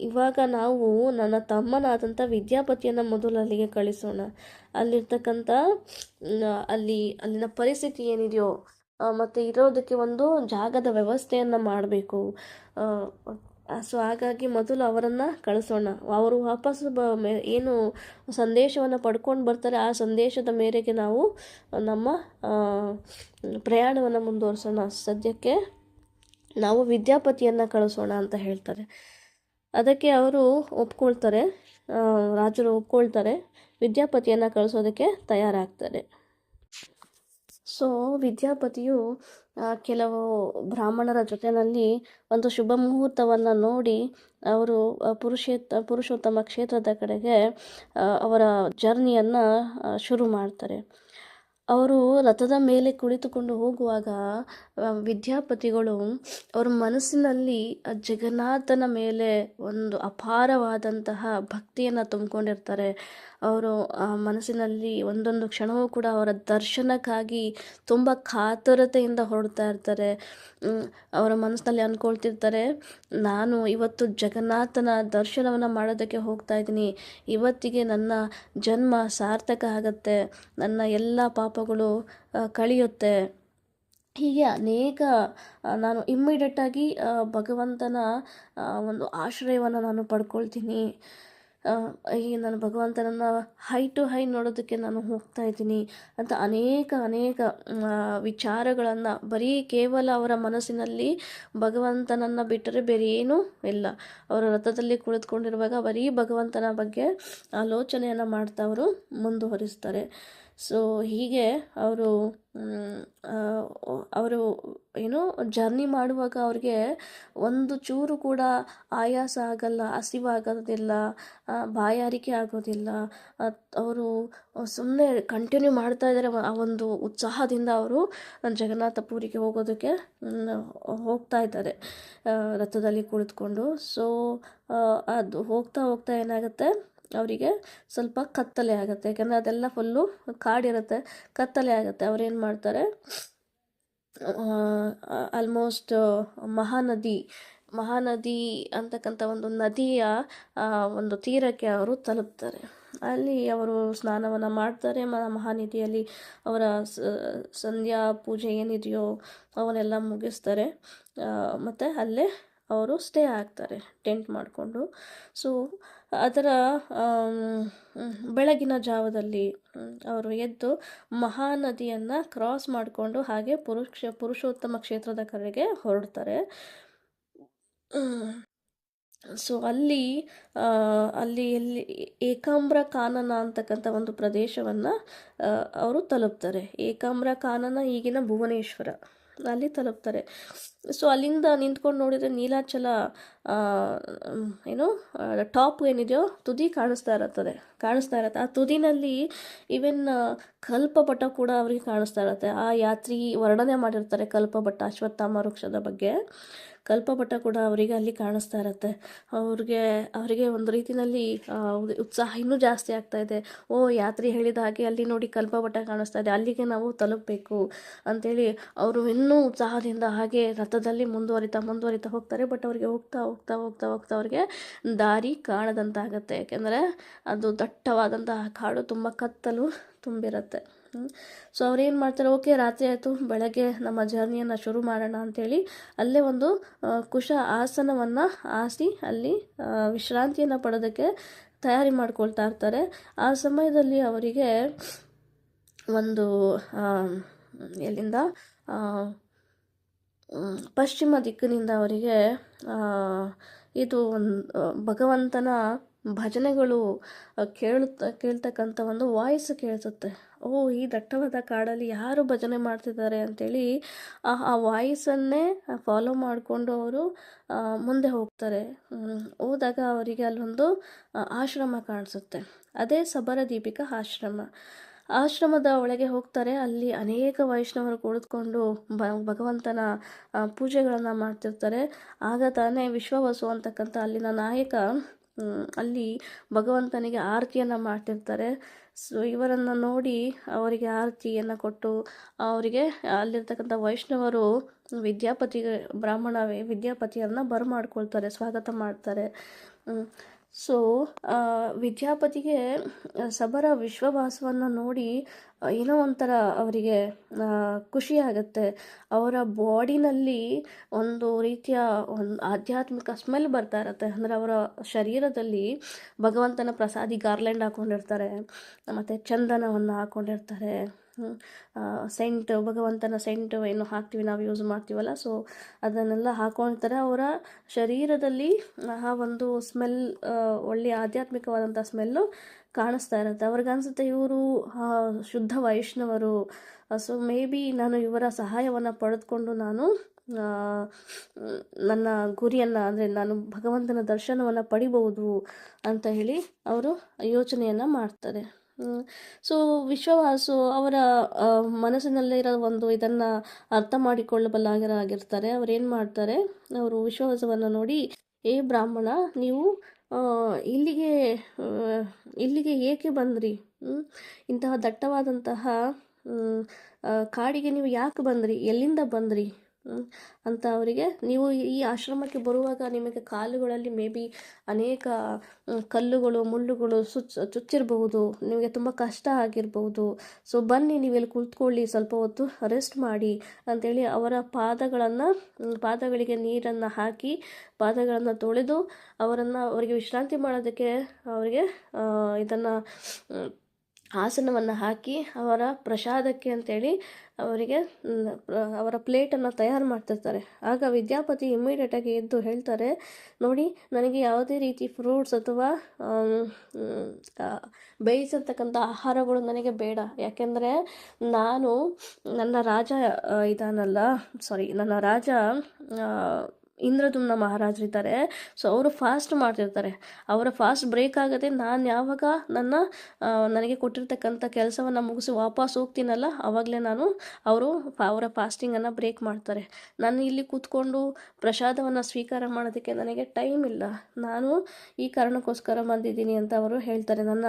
ಇವಾಗ ನಾವು ನನ್ನ ತಮ್ಮನಾದಂಥ ವಿದ್ಯಾಪತಿಯನ್ನು ಮೊದಲು ಅಲ್ಲಿಗೆ ಕಳಿಸೋಣ. ಅಲ್ಲಿರ್ತಕ್ಕಂಥ ಅಲ್ಲಿನ ಪರಿಸ್ಥಿತಿ ಏನಿದೆಯೋ ಮತ್ತು ಇರೋದಕ್ಕೆ ಒಂದು ಜಾಗದ ವ್ಯವಸ್ಥೆಯನ್ನು ಮಾಡಬೇಕು. ಸೊ ಹಾಗಾಗಿ ಮೊದಲು ಅವರನ್ನು ಕಳಿಸೋಣ. ಅವರು ವಾಪಸ್ಸು ಏನು ಸಂದೇಶವನ್ನು ಪಡ್ಕೊಂಡು ಬರ್ತಾರೆ, ಆ ಸಂದೇಶದ ಮೇರೆಗೆ ನಾವು ನಮ್ಮ ಪ್ರಯಾಣವನ್ನು ಮುಂದುವರಿಸೋಣ. ಸದ್ಯಕ್ಕೆ ನಾವು ವಿದ್ಯಾಪತಿಯನ್ನು ಕಳಿಸೋಣ ಅಂತ ಹೇಳ್ತಾರೆ. ಅದಕ್ಕೆ ಅವರು ಒಪ್ಕೊಳ್ತಾರೆ, ರಾಜರು ಒಪ್ಕೊಳ್ತಾರೆ, ವಿದ್ಯಾಪತಿಯನ್ನು ಕಳಿಸೋದಕ್ಕೆ ತಯಾರಾಗ್ತಾರೆ. ಸೊ ವಿದ್ಯಾಪತಿಯು ಕೆಲವು ಬ್ರಾಹ್ಮಣರ ಜೊತೆಯಲ್ಲಿ ಒಂದು ಶುಭ ಮುಹೂರ್ತವನ್ನು ನೋಡಿ ಅವರು ಪುರುಷೋತ್ತಮ ಕ್ಷೇತ್ರದ ಕಡೆಗೆ ಅವರ ಜರ್ನಿಯನ್ನು ಶುರು ಮಾಡ್ತಾರೆ. ಅವರು ರಥದ ಮೇಲೆ ಕುಳಿತುಕೊಂಡು ಹೋಗುವಾಗ ವಿದ್ಯಾಪತಿಗಳು ಅವರ ಮನಸ್ಸಿನಲ್ಲಿ ಜಗನ್ನಾಥನ ಮೇಲೆ ಒಂದು ಅಪಾರವಾದಂತಹ ಭಕ್ತಿಯನ್ನು ತುಂಬಿಕೊಂಡಿರ್ತಾರೆ. ಅವರು ಮನಸ್ಸಿನಲ್ಲಿ ಒಂದೊಂದು ಕ್ಷಣವೂ ಕೂಡ ಅವರ ದರ್ಶನಕ್ಕಾಗಿ ತುಂಬ ಕಾತುರತೆಯಿಂದ ಹೊರಡ್ತಾ ಇರ್ತಾರೆ. ಅವರ ಮನಸ್ಸಿನಲ್ಲಿ ಅಂದ್ಕೊಳ್ತಿರ್ತಾರೆ, ನಾನು ಇವತ್ತು ಜಗನ್ನಾಥನ ದರ್ಶನವನ್ನು ಮಾಡೋದಕ್ಕೆ ಹೋಗ್ತಾ ಇದ್ದೀನಿ, ಇವತ್ತಿಗೆ ನನ್ನ ಜನ್ಮ ಸಾರ್ಥಕ ಆಗುತ್ತೆ, ನನ್ನ ಎಲ್ಲ ಪಾಪಗಳು ಕಳೆಯುತ್ತೆ. ಹೀಗೆ ಅನೇಕ ನಾನು ಇಮ್ಮಿಡಿಯೇಟಾಗಿ ಭಗವಂತನ ಒಂದು ಆಶ್ರಯವನ್ನು ನಾನು ಪಡ್ಕೊಳ್ತೀನಿ. ಈ ನಾನು ಭಗವಂತನನ್ನು ಹೈ ಟು ಹೈ ನೋಡೋದಕ್ಕೆ ನಾನು ಹೋಗ್ತಾ ಇದ್ದೀನಿ ಅಂತ ಅನೇಕ ಅನೇಕ ವಿಚಾರಗಳನ್ನು ಬರೀ ಕೇವಲ ಅವರ ಮನಸ್ಸಿನಲ್ಲಿ ಭಗವಂತನನ್ನು ಬಿಟ್ಟರೆ ಬೇರೆ ಏನೂ ಇಲ್ಲ. ಅವರು ರಥದಲ್ಲಿ ಕುಳಿತುಕೊಂಡಿರುವಾಗ ಬರೀ ಭಗವಂತನ ಬಗ್ಗೆ ಆಲೋಚನೆಯನ್ನು ಮಾಡ್ತಾ ಅವರು ಮುಂದುವರಿಸ್ತಾರೆ. ಸೊ ಹೀಗೆ ಅವರು ಅವರು ಏನು ಜರ್ನಿ ಮಾಡುವಾಗ ಅವ್ರಿಗೆ ಒಂದು ಚೂರು ಕೂಡ ಆಯಾಸ ಆಗಲ್ಲ, ಹಸಿವಾಗೋದಿಲ್ಲ, ಬಾಯಾರಿಕೆ ಆಗೋದಿಲ್ಲ. ಅವರು ಸುಮ್ಮನೆ ಕಂಟಿನ್ಯೂ ಮಾಡ್ತಾ ಇದ್ದಾರೆ. ಆ ಒಂದು ಉತ್ಸಾಹದಿಂದ ಅವರು ಜಗನ್ನಾಥಪುರಿಗೆ ಹೋಗೋದಕ್ಕೆ ಹೋಗ್ತಾ ಇದ್ದಾರೆ ರಥದಲ್ಲಿ ಕುಳಿತುಕೊಂಡು. ಸೊ ಅದು ಹೋಗ್ತಾ ಹೋಗ್ತಾ ಏನಾಗುತ್ತೆ, ಅವರಿಗೆ ಸ್ವಲ್ಪ ಕತ್ತಲೆ ಆಗುತ್ತೆ. ಯಾಕಂದರೆ ಅದೆಲ್ಲ ಫುಲ್ಲು ಕಾಡಿರುತ್ತೆ, ಕತ್ತಲೆ ಆಗುತ್ತೆ. ಅವ್ರೇನು ಮಾಡ್ತಾರೆ, ಆಲ್ಮೋಸ್ಟ್ ಮಹಾನದಿ ಅಂತಕ್ಕಂಥ ಒಂದು ನದಿಯ ಒಂದು ತೀರಕ್ಕೆ ಅವರು ತಲುಪ್ತಾರೆ. ಅಲ್ಲಿ ಅವರು ಸ್ನಾನವನ್ನು ಮಾಡ್ತಾರೆ. ಮಹಾನದಿಯಲ್ಲಿ ಅವರ ಸಂಧ್ಯಾ ಪೂಜೆ ಏನಿದೆಯೋ ಅವನ್ನೆಲ್ಲ ಮುಗಿಸ್ತಾರೆ. ಮತ್ತು ಅಲ್ಲೇ ಅವರು ಸ್ಟೇ ಆಗ್ತಾರೆ ಟೆಂಟ್ ಮಾಡಿಕೊಂಡು. ಸೊ ಅದರ ಬೆಳಗಿನ ಜಾವದಲ್ಲಿ ಅವರು ಎದ್ದು ಮಹಾನದಿಯನ್ನು ಕ್ರಾಸ್ ಮಾಡಿಕೊಂಡು ಹಾಗೆ ಪುರುಷೋತ್ತಮ ಕ್ಷೇತ್ರದ ಕಡೆಗೆ ಹೊರಡ್ತಾರೆ. ಸೊ ಅಲ್ಲಿ ಎಲ್ಲಿ ಏಕಾಂಬ್ರ ಕಾನನ ಅಂತಕ್ಕಂಥ ಒಂದು ಪ್ರದೇಶವನ್ನು ಅವರು ತಲುಪ್ತಾರೆ. ಏಕಾಂಬ್ರ ಕಾನನ ಈಗಿನ ಭುವನೇಶ್ವರ, ಅಲ್ಲಿ ತಲುಪ್ತಾರೆ. ಸೊ ಅಲ್ಲಿಂದ ನಿಂತ್ಕೊಂಡು ನೋಡಿದರೆ ನೀಲಾಚಲ ಏನು ಟಾಪ್ ಏನಿದೆಯೋ ತುದಿ ಕಾಣಿಸ್ತಾ ಇರತ್ತೆ. ಆ ತುದಿನಲ್ಲಿ ಈವನ್ ಕಲ್ಪಪಟ ಕೂಡ ಅವರಿಗೆ ಕಾಣಿಸ್ತಾ ಇರುತ್ತೆ. ಆ ಯಾತ್ರಿ ವರ್ಣನೆ ಮಾಡಿರ್ತಾರೆ ಕಲ್ಪಪಟ, ಅಶ್ವತ್ಥಾಮ ವೃಕ್ಷದ ಬಗ್ಗೆ ಕಲ್ಪಪಟ ಕೂಡ ಅವರಿಗೆ ಅಲ್ಲಿ ಕಾಣಿಸ್ತಾ ಇರುತ್ತೆ. ಅವರಿಗೆ ಒಂದು ರೀತಿಯಲ್ಲಿ ಉತ್ಸಾಹ ಇನ್ನೂ ಜಾಸ್ತಿ ಆಗ್ತಾ ಇದೆ. ಯಾತ್ರಿ ಹೇಳಿದ ಹಾಗೆ ಅಲ್ಲಿ ನೋಡಿ ಕಲ್ಪಪಟ ಕಾಣಿಸ್ತಾ ಇದೆ, ಅಲ್ಲಿಗೆ ನಾವು ತಲುಪಬೇಕು ಅಂಥೇಳಿ ಅವರು ಇನ್ನೂ ಉತ್ಸಾಹದಿಂದ ಹಾಗೆ ರಥದಲ್ಲಿ ಮುಂದುವರಿತಾ ಹೋಗ್ತಾರೆ. ಬಟ್ ಅವರಿಗೆ ಹೋಗ್ತಾ ಅವ್ರಿಗೆ ದಾರಿ ಕಾಣದಂತಾಗತ್ತೆ. ಯಾಕೆಂದರೆ ಅದು ದಟ್ಟವಾದಂತಹ ಕಾಡು, ತುಂಬ ಕತ್ತಲು ತುಂಬಿರುತ್ತೆ. ಸೊ ಅವ್ರೇನು ಮಾಡ್ತಾರೆ, ಓಕೆ ರಾತ್ರಿ ಆಯಿತು, ಬೆಳಗ್ಗೆ ನಮ್ಮ ಜರ್ನಿಯನ್ನು ಶುರು ಮಾಡೋಣ ಅಂಥೇಳಿ ಅಲ್ಲೇ ಒಂದು ಕುಶ ಆಸನವನ್ನು ಹಾಸಿ ಅಲ್ಲಿ ವಿಶ್ರಾಂತಿಯನ್ನು ಪಡೋದಕ್ಕೆ ತಯಾರಿ ಮಾಡ್ಕೊಳ್ತಾ ಇರ್ತಾರೆ. ಆ ಸಮಯದಲ್ಲಿ ಅವರಿಗೆ ಒಂದು ಎಲ್ಲಿಂದ ಪಶ್ಚಿಮ ದಿಕ್ಕಿನಿಂದ ಅವರಿಗೆ ಇದು ಒಂದು ಭಗವಂತನ ಭಜನೆಗಳು ಕೇಳ್ತಕ್ಕಂಥ ಒಂದು ವಾಯ್ಸ್ ಕೇಳಿಸುತ್ತೆ. ಈ ದಟ್ಟವಾದ ಕಾಡಲ್ಲಿ ಯಾರು ಭಜನೆ ಮಾಡ್ತಿದ್ದಾರೆ ಅಂಥೇಳಿ ಆ ವಾಯ್ಸನ್ನೇ ಫಾಲೋ ಮಾಡಿಕೊಂಡು ಅವರು ಮುಂದೆ ಹೋಗ್ತಾರೆ. ಹೋದಾಗ ಅವರಿಗೆ ಅಲ್ಲೊಂದು ಆಶ್ರಮ ಕಾಣಿಸುತ್ತೆ. ಅದೇ ಸಬರ ದೀಪಿಕಾ ಆಶ್ರಮದ ಒಳಗೆ ಹೋಗ್ತಾರೆ. ಅಲ್ಲಿ ಅನೇಕ ವೈಷ್ಣವರು ಕುಳಿತುಕೊಂಡು ಭಗವಂತನ ಪೂಜೆಗಳನ್ನು ಮಾಡ್ತಿರ್ತಾರೆ. ಆಗ ತಾನೇ ವಿಶ್ವವಸು ಅಂತಕ್ಕಂಥ ಅಲ್ಲಿನ ನಾಯಕ ಅಲ್ಲಿ ಭಗವಂತನಿಗೆ ಆರತಿಯನ್ನು ಮಾಡ್ತಿರ್ತಾರೆ. ಸೊ ಇವರನ್ನು ನೋಡಿ ಅವರಿಗೆ ಆರತಿಯನ್ನು ಕೊಟ್ಟು ಅವರಿಗೆ ಅಲ್ಲಿರ್ತಕ್ಕಂಥ ವೈಷ್ಣವರು ವಿದ್ಯಾಪತಿಯನ್ನು ಬರಮಾಡ್ಕೊಳ್ತಾರೆ, ಸ್ವಾಗತ ಮಾಡ್ತಾರೆ. ಸೊ ವಿದ್ಯಾಪತಿಗೆ ಸಬರ ವಿಶ್ವವಾಸವನ್ನು ನೋಡಿ ಏನೋ ಒಂಥರ ಅವರಿಗೆ ಖುಷಿಯಾಗತ್ತೆ. ಅವರ ಬಾಡಿನಲ್ಲಿ ಒಂದು ರೀತಿಯ ಒಂದು ಆಧ್ಯಾತ್ಮಿಕ ಸ್ಮೆಲ್ ಬರ್ತಾ ಇರುತ್ತೆ. ಅಂದರೆ ಅವರ ಶರೀರದಲ್ಲಿ ಭಗವಂತನ ಪ್ರಸಾದಿ ಗಾರ್ಲ್ಯಾಂಡ್ ಹಾಕ್ಕೊಂಡಿರ್ತಾರೆ, ಮತ್ತು ಚಂದನವನ್ನು ಹಾಕ್ಕೊಂಡಿರ್ತಾರೆ, ಸೆಂಟ್, ಭಗವಂತನ ಸೆಂಟ್ ಏನು ಹಾಕ್ತೀವಿ ನಾವು, ಯೂಸ್ ಮಾಡ್ತೀವಲ್ಲ, ಸೊ ಅದನ್ನೆಲ್ಲ ಹಾಕ್ಕೊಳ್ತಾರೆ. ಅವರ ಶರೀರದಲ್ಲಿ ಆ ಒಂದು ಸ್ಮೆಲ್, ಒಳ್ಳೆಯ ಆಧ್ಯಾತ್ಮಿಕವಾದಂಥ ಸ್ಮೆಲ್ಲು ಕಾಣಿಸ್ತಾ ಇರುತ್ತೆ. ಅವ್ರಿಗನ್ಸುತ್ತೆ ಇವರು ಶುದ್ಧ ವೈಷ್ಣವರು. ಸೊ ಮೇ ಬಿ ನಾನು ಇವರ ಸಹಾಯವನ್ನು ಪಡೆದುಕೊಂಡು ನಾನು ನನ್ನ ಗುರಿಯನ್ನು, ಅಂದರೆ ನಾನು ಭಗವಂತನ ದರ್ಶನವನ್ನು ಪಡಿಬಹುದು ಅಂತ ಹೇಳಿ ಅವರು ಯೋಚನೆಯನ್ನು ಮಾಡ್ತಾರೆ. ಸೊ ವಿಶ್ವವಾಸು ಅವರ ಮನಸ್ಸಿನಲ್ಲೇ ಇರೋ ಒಂದು ಇದನ್ನು ಅರ್ಥ ಮಾಡಿಕೊಳ್ಳಬಲ್ಲಾಗಿರ್ತಾರೆ. ಅವರೇನು ಮಾಡ್ತಾರೆ, ಅವರು ವಿಶ್ವವಾಸವನ್ನು ನೋಡಿ, ಬ್ರಾಹ್ಮಣ, ನೀವು ಇಲ್ಲಿಗೆ ಏಕೆ ಬಂದ್ರಿ? ಇಂತಹ ದಟ್ಟವಾದಂತಹ ಕಾಡಿಗೆ ನೀವು ಯಾಕೆ ಬಂದ್ರಿ? ಎಲ್ಲಿಂದ ಬಂದ್ರಿ? ಅಂತ ಅವರಿಗೆ, ನೀವು ಈ ಆಶ್ರಮಕ್ಕೆ ಬರುವಾಗ ನಿಮಗೆ ಕಾಲುಗಳಲ್ಲಿ ಮೇ ಬಿ ಅನೇಕ ಕಲ್ಲುಗಳು ಮುಳ್ಳುಗಳು ಚುಚ್ಚಿರಬಹುದು, ನಿಮಗೆ ತುಂಬ ಕಷ್ಟ ಆಗಿರ್ಬೋದು. ಸೊ ಬನ್ನಿ, ನೀವೆಲ್ಲಿ ಕುಳಿತುಕೊಳ್ಳಿ, ಸ್ವಲ್ಪ ಹೊತ್ತು ರೆಸ್ಟ್ ಮಾಡಿ ಅಂಥೇಳಿ ಅವರ ಪಾದಗಳಿಗೆ ನೀರನ್ನು ಹಾಕಿ ಪಾದಗಳನ್ನು ತೊಳೆದು ಅವರಿಗೆ ವಿಶ್ರಾಂತಿ ಮಾಡೋದಕ್ಕೆ ಅವರಿಗೆ ಇದನ್ನು ಆಸನವನ್ನು ಹಾಕಿ ಅವರ ಪ್ರಸಾದಕ್ಕೆ ಅಂತೇಳಿ ಅವರಿಗೆ ಅವರ ಪ್ಲೇಟನ್ನು ತಯಾರು ಮಾಡ್ತಿರ್ತಾರೆ. ಆಗ ವಿದ್ಯಾಪತಿ ಇಮ್ಮಿಡಿಯೇಟಾಗಿ ಎದ್ದು ಹೇಳ್ತಾರೆ, ನೋಡಿ, ನನಗೆ ಯಾವುದೇ ರೀತಿ ಫ್ರೂಟ್ಸ್ ಅಥವಾ ಬೇಯಿಸಿರ್ತಕ್ಕಂಥ ಆಹಾರಗಳು ನನಗೆ ಬೇಡ. ಯಾಕೆಂದರೆ ನನ್ನ ರಾಜ ನನ್ನ ರಾಜ ಇಂದ್ರದುಮ್ನ ಮಹಾರಾಜರಿದ್ದಾರೆ. ಸೊ ಅವರು ಫಾಸ್ಟ್ ಮಾಡ್ತಿರ್ತಾರೆ. ಅವರ ಫಾಸ್ಟ್ ಬ್ರೇಕ್ ಆಗದೆ ನಾನು ಯಾವಾಗ ನನಗೆ ಕೊಟ್ಟಿರ್ತಕ್ಕಂಥ ಕೆಲಸವನ್ನು ಮುಗಿಸಿ ವಾಪಸ್ ಹೋಗ್ತೀನಲ್ಲ, ಆವಾಗಲೇ ಅವರ ಫಾಸ್ಟಿಂಗನ್ನು ಬ್ರೇಕ್ ಮಾಡ್ತಾರೆ. ನಾನು ಇಲ್ಲಿ ಕೂತ್ಕೊಂಡು ಪ್ರಸಾದವನ್ನು ಸ್ವೀಕಾರ ಮಾಡೋದಕ್ಕೆ ನನಗೆ ಟೈಮ್ ಇಲ್ಲ, ನಾನು ಈ ಕಾರಣಕ್ಕೋಸ್ಕರ ಬಂದಿದ್ದೀನಿ ಅಂತ ಅವರು ಹೇಳ್ತಾರೆ. ನನ್ನ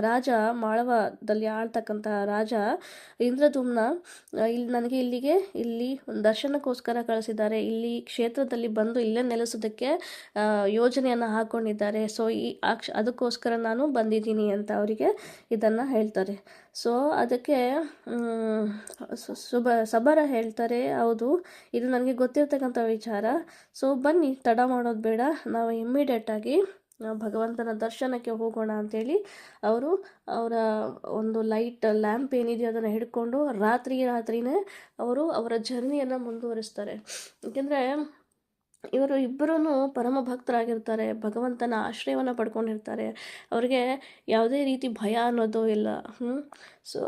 ರಾಜ, ಮಾಳವದಲ್ಲಿ ಆಳ್ತಕ್ಕಂಥ ರಾಜ ಇಂದ್ರದುಮ್ನ ನನಗೆ ಇಲ್ಲಿ ದರ್ಶನಕ್ಕೋಸ್ಕರ ಕಳಿಸಿದ್ದಾರೆ. ಇಲ್ಲಿ ಕ್ಷೇತ್ರದಲ್ಲಿ ಬಂದು ಇಲ್ಲೇ ನೆಲೆಸೋದಕ್ಕೆ ಯೋಜನೆಯನ್ನು ಹಾಕ್ಕೊಂಡಿದ್ದಾರೆ. ಸೊ ಅದಕ್ಕೋಸ್ಕರ ನಾನು ಬಂದಿದ್ದೀನಿ ಅಂತ ಅವರಿಗೆ ಇದನ್ನು ಹೇಳ್ತಾರೆ. ಸೊ ಅದಕ್ಕೆ ಸಬರ ಹೇಳ್ತಾರೆ, ಹೌದು, ಇದು ನನಗೆ ಗೊತ್ತಿರ್ತಕ್ಕಂಥ ವಿಚಾರ. ಸೊ ಬನ್ನಿ, ತಡ ಮಾಡೋದು ಬೇಡ, ನಾವು ಇಮ್ಮಿಡಿಯೇಟಾಗಿ ಭಗವಂತನ ದರ್ಶನಕ್ಕೆ ಹೋಗೋಣ ಅಂಥೇಳಿ ಅವರ ಒಂದು ಲ್ಯಾಂಪ್ ಏನಿದೆಯೋ ಅದನ್ನು ಹಿಡ್ಕೊಂಡು ರಾತ್ರಿನೇ ಅವರು ಅವರ ಜರ್ನಿಯನ್ನು ಮುಂದುವರಿಸ್ತಾರೆ. ಏಕೆಂದರೆ ಇವರು ಇಬ್ಬರೂ ಪರಮ ಭಕ್ತರಾಗಿರ್ತಾರೆ, ಭಗವಂತನ ಆಶ್ರಯವನ್ನು ಪಡ್ಕೊಂಡಿರ್ತಾರೆ, ಅವರಿಗೆ ಯಾವುದೇ ರೀತಿ ಭಯ ಅನ್ನೋದು ಇಲ್ಲ. ಸೊ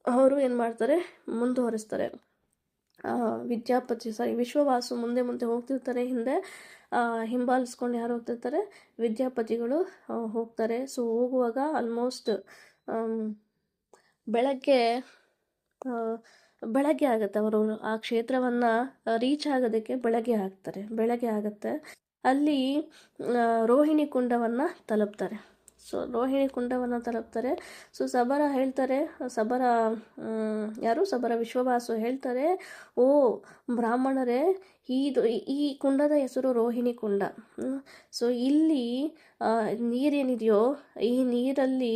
ಅವರು ಏನು ಮಾಡ್ತಾರೆ, ಮುಂದುವರಿಸ್ತಾರೆ. ವಿಶ್ವವಾಸು ಮುಂದೆ ಹೋಗ್ತಿರ್ತಾರೆ, ಹಿಂದೆ ಹಿಂಬಾಲಿಸ್ಕೊಂಡು ಯಾರು ಹೋಗ್ತಿರ್ತಾರೆ, ವಿದ್ಯಾಪತಿಗಳು ಹೋಗ್ತಾರೆ. ಸೊ ಹೋಗುವಾಗ ಆಲ್ಮೋಸ್ಟ್ ಬೆಳಗ್ಗೆ ಆಗುತ್ತೆ. ಅವರು ಆ ಕ್ಷೇತ್ರವನ್ನು ರೀಚ್ ಆಗೋದಕ್ಕೆ ಬೆಳಗ್ಗೆ ಆಗುತ್ತೆ. ಅಲ್ಲಿ ರೋಹಿಣಿ ಕುಂಡವನ್ನು ತಲುಪ್ತಾರೆ. ಸೊ ಸಬರ ಹೇಳ್ತಾರೆ, ಸಬರ ವಿಶ್ವವಾಸು ಹೇಳ್ತಾರೆ, ಓ ಬ್ರಾಹ್ಮಣರೇ, ಈ ಕುಂಡದ ಹೆಸರು ರೋಹಿಣಿ ಕುಂಡ. ಸೊ ಇಲ್ಲಿ ನೀರೇನಿದೆಯೋ ಈ ನೀರಲ್ಲಿ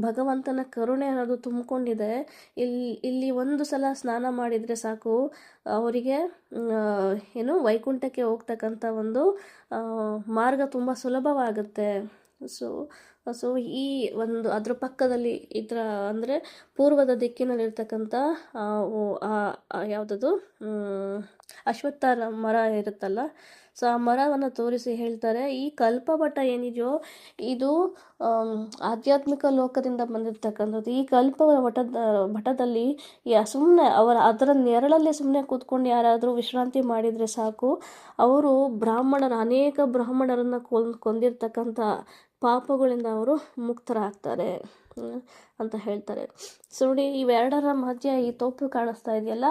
ಭಗವಂತನ ಕರುಣೆ ಅನ್ನೋದು ತುಂಬಿಕೊಂಡಿದೆ. ಇಲ್ಲಿ ಒಂದು ಸಲ ಸ್ನಾನ ಮಾಡಿದರೆ ಸಾಕು, ಅವರಿಗೆ ವೈಕುಂಠಕ್ಕೆ ಹೋಗ್ತಕ್ಕಂಥ ಒಂದು ಮಾರ್ಗ ತುಂಬ ಸುಲಭವಾಗುತ್ತೆ. ಸೊ ಈ ಒಂದು ಅದ್ರ ಪಕ್ಕದಲ್ಲಿ ಅಂದರೆ ಪೂರ್ವದ ದಿಕ್ಕಿನಲ್ಲಿರ್ತಕ್ಕಂಥ ಯಾವುದದು ಅಶ್ವತ್ಥ ಮರ ಇರುತ್ತಲ್ಲ, ಸೊ ಆ ಮರವನ್ನು ತೋರಿಸಿ ಹೇಳ್ತಾರೆ, ಈ ಕಲ್ಪವಟ ಏನಿದೆಯೋ ಇದು ಆಧ್ಯಾತ್ಮಿಕ ಲೋಕದಿಂದ ಬಂದಿರತಕ್ಕಂಥದ್ದು. ಈ ವಟದಲ್ಲಿ ಸುಮ್ಮನೆ ಅದರ ನೆರಳಲ್ಲಿ ಸುಮ್ಮನೆ ಕೂತ್ಕೊಂಡು ಯಾರಾದರೂ ವಿಶ್ರಾಂತಿ ಮಾಡಿದರೆ ಸಾಕು, ಅವರು ಅನೇಕ ಬ್ರಾಹ್ಮಣರನ್ನು ಕೊಂದಿರ್ತಕ್ಕಂಥ ಪಾಪಗಳಿಂದ ಅವರು ಮುಕ್ತರಾಗ್ತಾರೆ ಅಂತ ಹೇಳ್ತಾರೆ. ಸೊ ನೋಡಿ, ಇವೆರಡರ ಮಧ್ಯೆ ಈ ತೋಪು ಕಾಣಿಸ್ತಾ ಇದೆಯಲ್ಲ,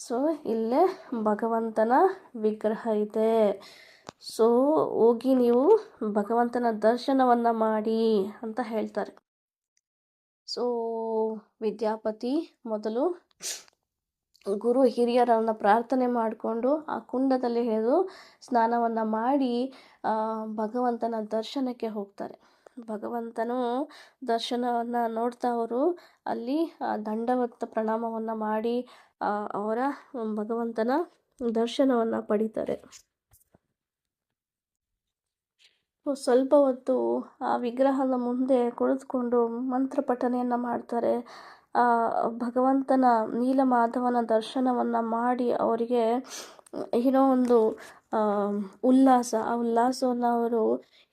ಸೊ ಇಲ್ಲೇ ಭಗವಂತನ ವಿಗ್ರಹ ಇದೆ. ಸೊ ಹೋಗಿ ನೀವು ಭಗವಂತನ ದರ್ಶನವನ್ನು ಮಾಡಿ ಅಂತ ಹೇಳ್ತಾರೆ. ಸೊ ವಿದ್ಯಾಪತಿ ಮೊದಲು ಗುರು ಹಿರಿಯರನ್ನು ಪ್ರಾರ್ಥನೆ ಮಾಡಿಕೊಂಡು ಆ ಕುಂಡದಲ್ಲಿ ಇಳಿದು ಸ್ನಾನವನ್ನು ಮಾಡಿ ಭಗವಂತನ ದರ್ಶನಕ್ಕೆ ಹೋಗ್ತಾರೆ. ಭಗವಂತನು ದರ್ಶನವನ್ನು ನೋಡ್ತಾ ಅವರು ಅಲ್ಲಿ ದಂಡವತ್ತ ಪ್ರಣಾಮವನ್ನು ಮಾಡಿ ಅವರ ಭಗವಂತನ ದರ್ಶನವನ್ನು ಪಡಿತಾರೆ. ಸ್ವಲ್ಪ ಹೊತ್ತು ಆ ವಿಗ್ರಹದ ಮುಂದೆ ಕುಳಿತುಕೊಂಡು ಮಂತ್ರ ಪಠನೆಯನ್ನು ಮಾಡ್ತಾರೆ. ಭಗವಂತನ ನೀಲಮಾಧವನ ದರ್ಶನವನ್ನು ಮಾಡಿ ಅವರಿಗೆ ಏನೋ ಒಂದು ಉಲ್ಲಾಸ, ಆ ಉಲ್ಲಾಸವನ್ನು ಅವರು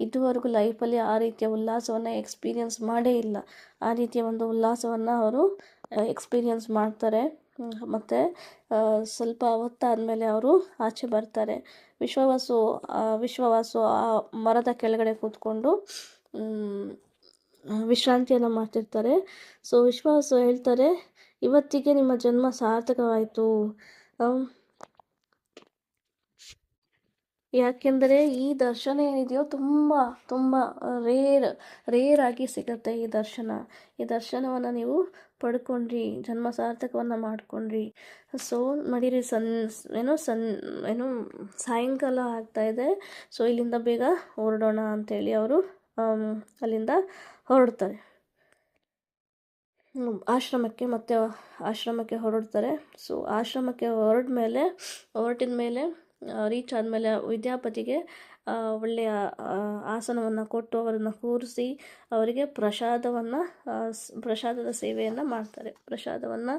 ಇದುವರೆಗೂ ಲೈಫಲ್ಲಿ ಆ ರೀತಿಯ ಉಲ್ಲಾಸವನ್ನು ಎಕ್ಸ್ಪೀರಿಯನ್ಸ್ ಮಾಡೇ ಇಲ್ಲ. ಆ ರೀತಿಯ ಒಂದು ಉಲ್ಲಾಸವನ್ನು ಅವರು ಎಕ್ಸ್ಪೀರಿಯನ್ಸ್ ಮಾಡ್ತಾರೆ. ಮತ್ತು ಸ್ವಲ್ಪ ಹೊತ್ತಾದಮೇಲೆ ಅವರು ಆಚೆ ಬರ್ತಾರೆ. ವಿಶ್ವವಾಸು ಆ ಮರದ ಕೆಳಗಡೆ ಕೂತ್ಕೊಂಡು ವಿಶ್ರಾಂತಿಯನ್ನು ಮಾಡ್ತಿರ್ತಾರೆ. ಸೊ ವಿಶ್ವವಾಸು ಹೇಳ್ತಾರೆ, ಇವತ್ತಿಗೆ ನಿಮ್ಮ ಜನ್ಮ ಸಾರ್ಥಕವಾಯಿತು. ಯಾಕೆಂದರೆ ಈ ದರ್ಶನ ಏನಿದೆಯೋ ತುಂಬ ತುಂಬ ರೇರ್ ಆಗಿ ಸಿಗುತ್ತೆ ಈ ದರ್ಶನ. ಈ ದರ್ಶನವನ್ನು ನೀವು ಪಡ್ಕೊಂಡ್ರಿ, ಜನ್ಮ ಸಾರ್ಥಕವನ್ನು ಮಾಡ್ಕೊಂಡ್ರಿ. ಸೊ ನಡೀರಿ, ಏನು ಸಾಯಂಕಾಲ ಆಗ್ತಾಯಿದೆ, ಸೊ ಇಲ್ಲಿಂದ ಬೇಗ ಹೊರಡೋಣ ಅಂಥೇಳಿ ಅವರು ಅಲ್ಲಿಂದ ಹೊರಡ್ತಾರೆ. ಆಶ್ರಮಕ್ಕೆ ಹೊರಡ್ತಾರೆ. ಸೊ ಆಶ್ರಮಕ್ಕೆ ಹೊರಟಿದ ಮೇಲೆ ರೀಚ್ ಆದಮೇಲೆ ವಿದ್ಯಾಪತಿಗೆ ಒಳ್ಳೆಯ ಆಸನವನ್ನು ಕೊಟ್ಟು ಅವರನ್ನು ಕೂರಿಸಿ ಅವರಿಗೆ ಪ್ರಸಾದದ ಸೇವೆಯನ್ನು ಮಾಡ್ತಾರೆ. ಪ್ರಸಾದವನ್ನು